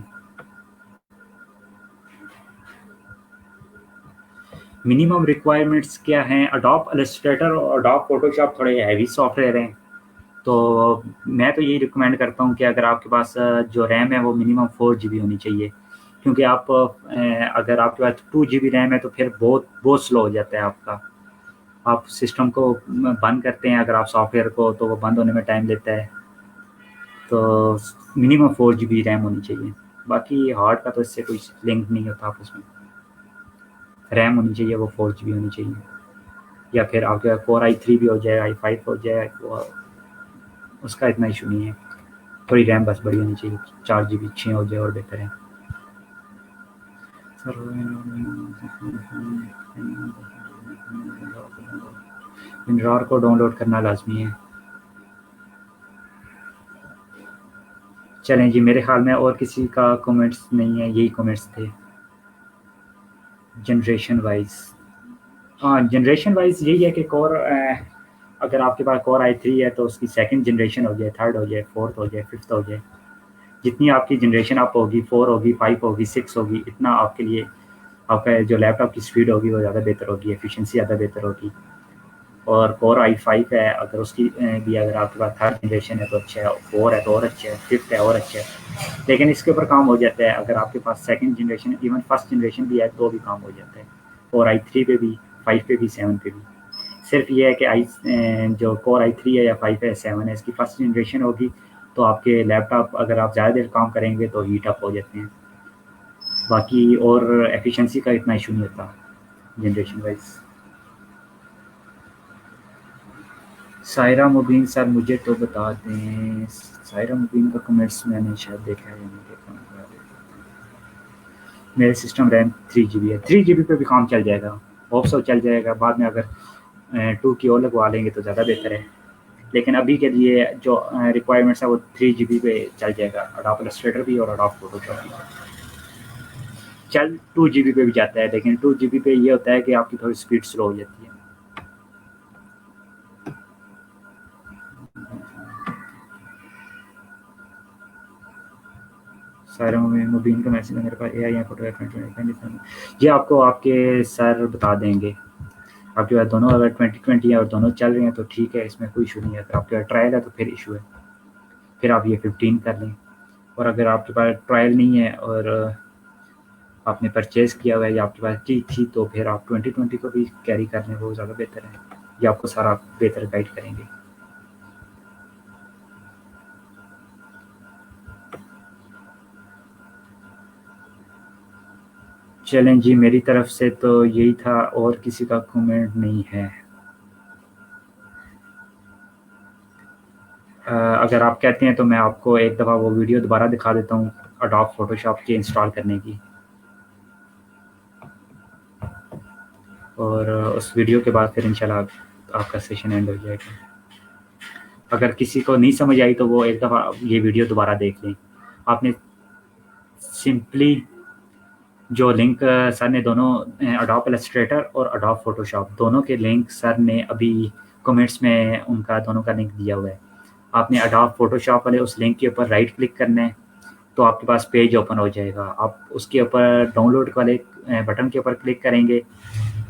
[SPEAKER 3] मिनिमम रिक्वायरमेंट्स क्या हैं? अडोब इलस्ट्रेटर और अडोब फोटोशॉप थोड़े हैवी सॉफ्टवेयर हैं, तो मैं तो यही रिकमेंड करता हूँ कि अगर आपके पास जो रैम है वो मिनिमम 4 GB होनी चाहिए, क्योंकि आप अगर आपके पास 2 GB रैम है तो फिर बहुत स्लो हो जाता है आपका। आप सिस्टम को बंद करते हैं अगर आप सॉफ्टवेयर को, तो वो बंद होने में टाइम लेता है। तो मिनिमम 4 GB रैम होनी चाहिए। बाकी हार्ड का तो इससे कोई लिंक नहीं होता आपस में। रैम होनी चाहिए वो 4 GB होनी चाहिए, या फिर आपके कोर i3 भी हो जाए, i5 हो जाए, उसका इतना इशू नहीं है। थोड़ी रैम बस बड़ी होनी चाहिए, 4 GB 6 हो जाए और बेहतर है। विंडोर को डाउनलोड करना लाजमी है। चलें जी, मेरे ख्याल में और किसी का कमेंट्स नहीं है, यही कमेंट्स थे। जनरेशन वाइज, हाँ जनरेशन वाइज यही है कि कोर अगर आपके पास कोर i3 है तो उसकी सेकंड जनरेशन हो जाए, थर्ड हो जाए, फोर्थ हो जाए, फिफ्थ हो जाए। जितनी आपकी जनरेशन अप होगी, 4 होगी, 5 होगी, 6 होगी, इतना आपके लिए आपका जो लैपटॉप की स्पीड होगी वो ज़्यादा बेहतर होगी, एफिशिएंसी ज़्यादा बेहतर होगी। और कोर i5 है, अगर उसकी भी अगर आपके पास थर्ड जनरेशन है तो अच्छा है, 4 है तो और अच्छा है, फिफ्थ है और अच्छा है। लेकिन इसके ऊपर काम हो जाता है अगर आपके पास second generation, even first generation भी है तो भी काम हो जाता है। और i3 पे भी, 5 पे भी, 7 पे भी। सिर्फ ये है कि जो कोर i3 है या 5 है, 7 है, इसकी फर्स्ट जनरेशन होगी तो आपके लैपटॉप अगर आप ज़्यादा देर काम करेंगे तो हीट अप हो जाते हैं। बाकी और एफिशिएंसी का इतना इशू नहीं होता जनरेशन वाइज। सायरा मुबीन सर मुझे तो बता दें, सायरा मुबीन का कमेंट्स मैंने शायद देखा है या नहीं देखा। मेरे सिस्टम रैम 3 GB है, 3 GB पे भी काम चल जाएगा, होप सो चल जाएगा। बाद में अगर 2 की और लगवा लेंगे तो ज़्यादा बेहतर है, लेकिन अभी के लिए जो रिक्वायरमेंट्स है वो 3 GB पे चल जाएगा। अडोब इलस्ट्रेटर भी और अडोब फोटोशॉप भी चल 2 GB पे भी जाता है, लेकिन 2 GB पे ये होता है कि आपकी थोड़ी स्पीड स्लो हो जाती है। सारा मुबीन का मैसेज मेरे पास AI या फोटो ये आपको आपके सर बता देंगे। आपके पास दोनों अगर 2020 है और दोनों चल रहे हैं तो ठीक है, इसमें कोई इशू नहीं है। अगर आपके पास ट्रायल है तो फिर इशू है, फिर आप ये 15 कर लें। और अगर आपके पास ट्रायल नहीं है और आपने परचेज़ किया हुआ है या आपके पास थी तो फिर आप 2020 को भी कैरी कर लें, वो ज़्यादा बेहतर है। ये आपको सारा बेहतर गाइड करेंगे। चलें जी, मेरी तरफ से तो यही था, और किसी का कमेंट नहीं है। अगर आप कहते हैं तो मैं आपको एक दफ़ा वो वीडियो दोबारा दिखा देता हूँ अडोब फोटोशॉप के इंस्टॉल करने की, और उस वीडियो के बाद फिर इंशाल्लाह आपका सेशन एंड हो जाएगा। अगर किसी को नहीं समझ आई तो वो एक दफ़ा ये वीडियो दोबारा देख लें। आपने सिंपली जो लिंक सर ने दोनों अडोब इलस्ट्रेटर और अडोब फोटोशॉप दोनों के लिंक सर ने अभी कमेंट्स में उनका दोनों का लिंक दिया हुआ है। आपने अडोब फोटोशॉप वाले उस लिंक के ऊपर राइट क्लिक करना है तो आपके पास पेज ओपन हो जाएगा। आप उसके ऊपर डाउनलोड वाले बटन के ऊपर क्लिक करेंगे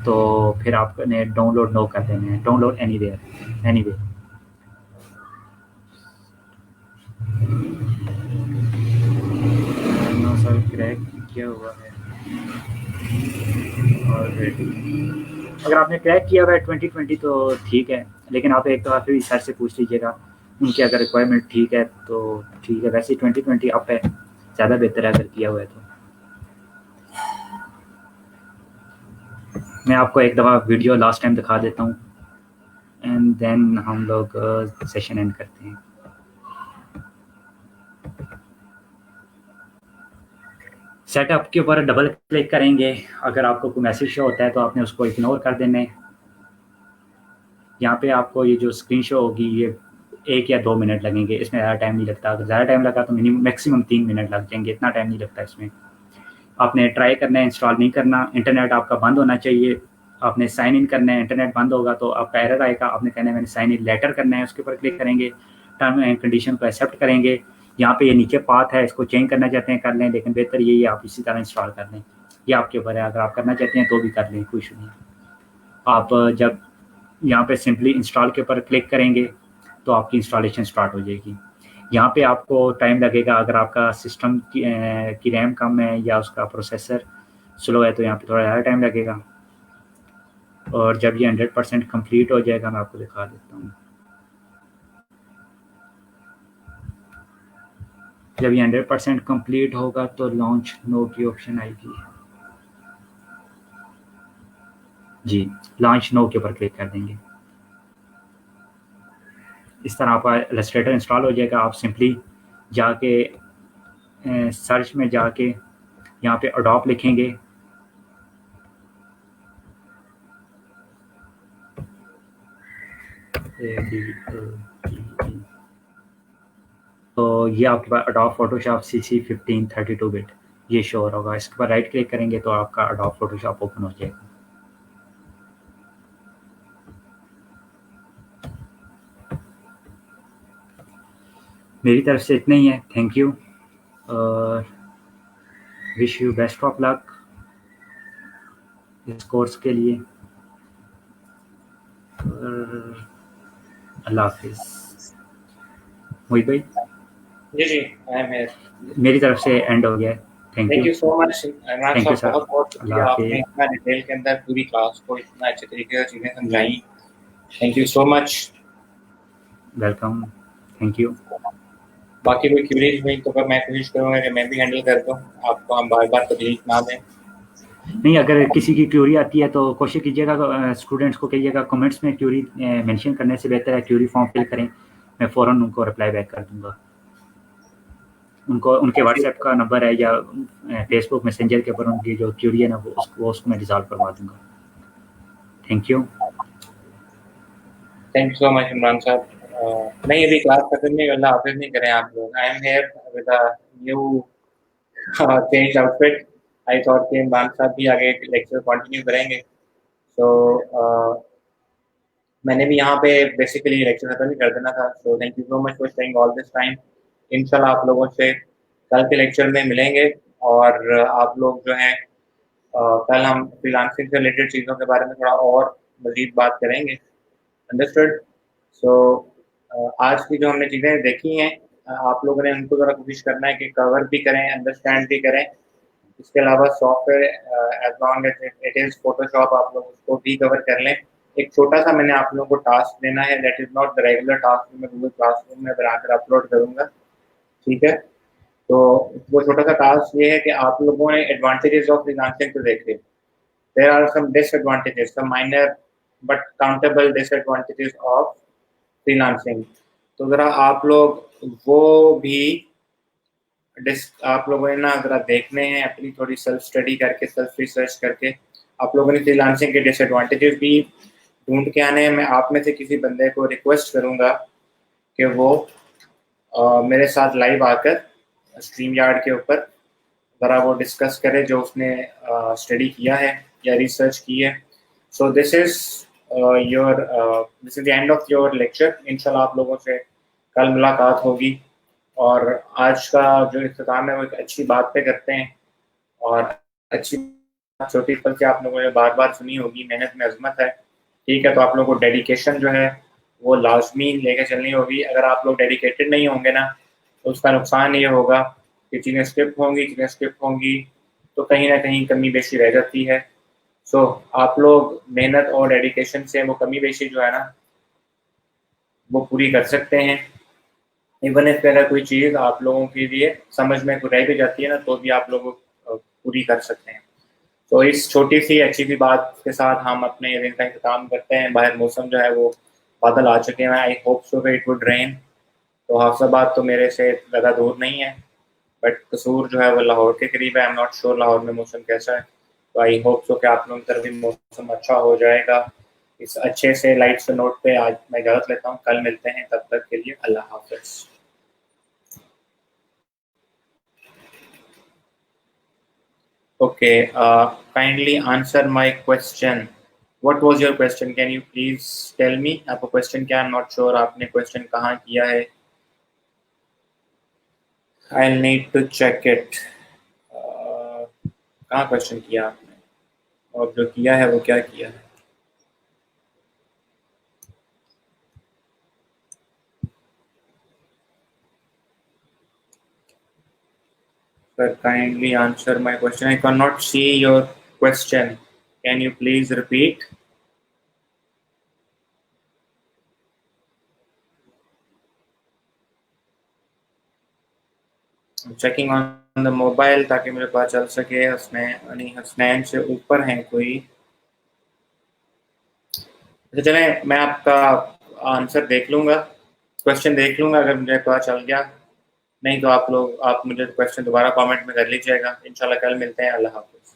[SPEAKER 3] तो फिर आपने डाउनलोड नो कर देना है, download anywhere anyway. Sir crack किया हुआ है ऑलरेडी। अगर आपने क्रैक किया हुआ है 2020 तो ठीक है, लेकिन आप एक दफ़ा फिर सर से पूछ लीजिएगा, उनकी अगर रिक्वायरमेंट ठीक है तो ठीक है। वैसे 2020 अप है, ज़्यादा बेहतर है अगर किया हुआ है तो। मैं आपको एक दफ़ा वीडियो लास्ट टाइम दिखा देता हूँ एंड देन हम लोग सेशन एंड करते हैं। सेटअप के ऊपर डबल क्लिक करेंगे। अगर आपको कोई मैसेज शो होता है तो आपने उसको इग्नोर कर देना है। यहाँ पे आपको ये जो स्क्रीन शो होगी ये 1 या 2 मिनट लगेंगे, इसमें ज़्यादा टाइम नहीं लगता। अगर ज़्यादा टाइम लगा तो मैक्सिमम 3 मिनट लग जाएंगे, इतना टाइम नहीं लगता इसमें। आपने ट्राई करना है, इंस्टॉल नहीं करना, इंटरनेट आपका बंद होना चाहिए। आपने साइन इन करना है, इंटरनेट बंद होगा तो आपका एरर आएगा। आपने कहना है मैंने साइन इन लेटर करना है, उसके ऊपर क्लिक करेंगे, टर्म एंड कंडीशन को एक्सेप्ट करेंगे। यहाँ पे ये नीचे पाथ है, इसको चेंज करना चाहते हैं कर लें, लेकिन बेहतर यही है आप इसी तरह इंस्टॉल कर लें। ये आपके ऊपर है, अगर आप करना चाहते हैं तो भी कर लें, कोई इशू नहीं। आप जब यहाँ पे सिंपली इंस्टॉल के ऊपर क्लिक करेंगे तो आपकी इंस्टॉलेशन स्टार्ट हो जाएगी। यहाँ पे आपको टाइम लगेगा, अगर आपका सिस्टम की रैम कम है या उसका प्रोसेसर स्लो है तो यहाँ पे थोड़ा ज़्यादा टाइम लगेगा। और जब ये 100% कंप्लीट हो जाएगा मैं आपको दिखा देता हूँ। जब ये 100% कंप्लीट होगा तो लॉन्च नो की ऑप्शन आएगी जी, लॉन्च नो के ऊपर क्लिक कर देंगे। इस तरह आपका इलस्ट्रेटर इंस्टॉल हो जाएगा। आप सिंपली जाके सर्च में जाके यहाँ पे अडोप लिखेंगे, तो ये आपके पास अडोप फोटोशॉप CC 15 32 बिट ये शो हो रहा होगा। इसके ऊपर राइट क्लिक करेंगे तो आपका अडोप फोटोशॉप ओपन हो जाएगा। मेरी तरफ से इतना ही है। थैंक यू और wish you best of luck इस कोर्स के लिए। अल्लाह हाफिज़। मोहित भाई
[SPEAKER 1] जी जी, आई एम हियर।
[SPEAKER 3] मेरी तरफ से एंड हो गया है। Thank
[SPEAKER 1] thank
[SPEAKER 3] you.
[SPEAKER 1] You so much Imran
[SPEAKER 3] thank you
[SPEAKER 1] साहब,
[SPEAKER 3] सर।
[SPEAKER 1] बहुत बहुत शुक्रिया,
[SPEAKER 3] अल्लाह
[SPEAKER 1] आपने
[SPEAKER 3] हाफिज़।
[SPEAKER 1] इतना डिटेल के अंदर पूरी क्लास को इतना अच्छे तरीके से चीज़ें समझाई। Thank you so much.
[SPEAKER 3] Welcome. Thank you.
[SPEAKER 1] बाकी कोई क्यूरीज हुई तो मैं कोशिश करूँगा कि मैं भी हैंडल कर दूँ, आपको हम बार बार तकलीफ ना दें।
[SPEAKER 3] नहीं, अगर किसी की क्यूरी आती है तो कोशिश कीजिएगा स्टूडेंट्स को कहिएगा कमेंट्स में क्यूरी मेंशन करने से बेहतर है क्यूरी फॉर्म फिल करें, मैं फ़ौरन उनको रिप्लाई बैक कर दूंगा। उनको उनके व्हाट्सएप का नंबर है या फेसबुक मैसेंजर के ऊपर उनकी जो क्यूरी है ना वो उसको मैं रिजॉल्व करवा दूंगा। Thank you.
[SPEAKER 1] Thank you so much Imran साहब। नहीं, अभी क्लास खत्म नहीं, अल्लाह हाफिज़ नहीं करें आप लोग। I am here with a new change outfit. I thought कि इमरान साहब भी आगे लेक्चर कंटिन्यू करेंगे, सो मैंने भी यहाँ पे बेसिकली लेक्चर खत्म ही कर देना था। So thank you so much for staying all this time. इंशाल्लाह आप लोगों से कल के लेक्चर में मिलेंगे और आप लोग जो हैं कल हम फ्रीलांसिंग से रिलेटेड चीज़ों के बारे में थोड़ा और मज़ीद बात करेंगे। अंडरस्टूड? सो आज की जो हमने चीज़ें देखी हैं आप लोगों ने उनको ज़रा कोशिश करना है कि कवर भी करें, अंडरस्टैंड भी करें। इसके अलावा software as long as it is Photoshop आप लोग उसको भी कवर कर लें। एक छोटा सा मैंने आप लोगों को टास्क देना है, that is not the regular task मैं गूगल क्लासरूम में बनाकर अपलोड करूँगा, ठीक है? तो वो छोटा सा टास्क ये है कि आप लोगों ने एडवांटेजेस ऑफ फ्रीलांसिंग तो देख लिया। There are some disadvantages, some minor but countable disadvantages of freelancing. तो ज़रा आप लोग वो भी आप लोगों ने ना ज़रा देखने हैं, अपनी थोड़ी सेल्फ स्टडी करके, सेल्फ रिसर्च करके आप लोगों ने फ्रीलांसिंग के डिसएडवांटेजेस भी ढूंढ के आने हैं। मैं आप में से किसी बंदे को रिक्वेस्ट करूंगा कि वो मेरे साथ लाइव आकर स्ट्रीम यार्ड के ऊपर ज़रा वो डिस्कस करे जो उसने स्टडी किया है या रिसर्च की है। So this is the end of your lecture. इंशाल्लाह आप लोगों से कल मुलाकात होगी और आज का जो इख्तिताम है वो एक अच्छी बात पे करते हैं। और अच्छी छोटी पल से आप लोगों ने बार बार सुनी होगी, मेहनत में अजमत है, ठीक है? तो आप लोगों को डेडिकेशन जो है वो लाजमी लेके चलनी होगी। अगर आप लोग डेडिकेटेड नहीं होंगे ना तो उसका नुकसान ये होगा कि चीज़ें स्किप होंगी तो कहीं ना कहीं कमी बेशी रह जाती है। सो आप लोग मेहनत और डेडिकेशन से वो कमी बेशी जो है ना वो पूरी कर सकते हैं। इवन इफ अगर कोई चीज़ आप लोगों के लिए समझ में रह भी जाती है ना तो भी आप लोग पूरी कर सकते हैं। तो इस छोटी सी अच्छी सी बात के साथ हम अपने इवेंट का इंतजाम करते हैं। बाहर मौसम जो है वो बादल आ चुके हैं। आई hope so it would rain. तो हाफिजाबाद तो मेरे से ज़्यादा दूर नहीं है, बट कसूर जो है वो लाहौर के करीब है। I am not sure Lahore में मौसम कैसा है। तो आई होप सो कि आप लोगों की तरफ भी मौसम अच्छा हो जाएगा। इस अच्छे से लाइट से नोट पे आज मैं इजाज़त लेता हूँ। कल मिलते हैं, तब तक के लिए अल्लाह हाफिज़। Okay, kindly answer my question. What was your question? Can you please tell me? आपका question क्या? I'm not sure आपने question कहाँ किया है. I'll need to check it. कहाँ question किया आपने? और जो किया है वो क्या किया है? Sir, kindly answer my question. I cannot see your question. Can you please repeat? I'm checking on the mobile ताकि मेरे पास चल सके। हसनैन से ऊपर हैं कोई। अच्छा चलें, मैं आपका आंसर देख लूँगा, क्वेश्चन देख लूँगा। अगर मुझे पता चल गया, नहीं तो आप मुझे क्वेश्चन दोबारा कमेंट में कर लीजिएगा। इंशाल्लाह कल मिलते हैं। अल्लाह हाफ़िज़।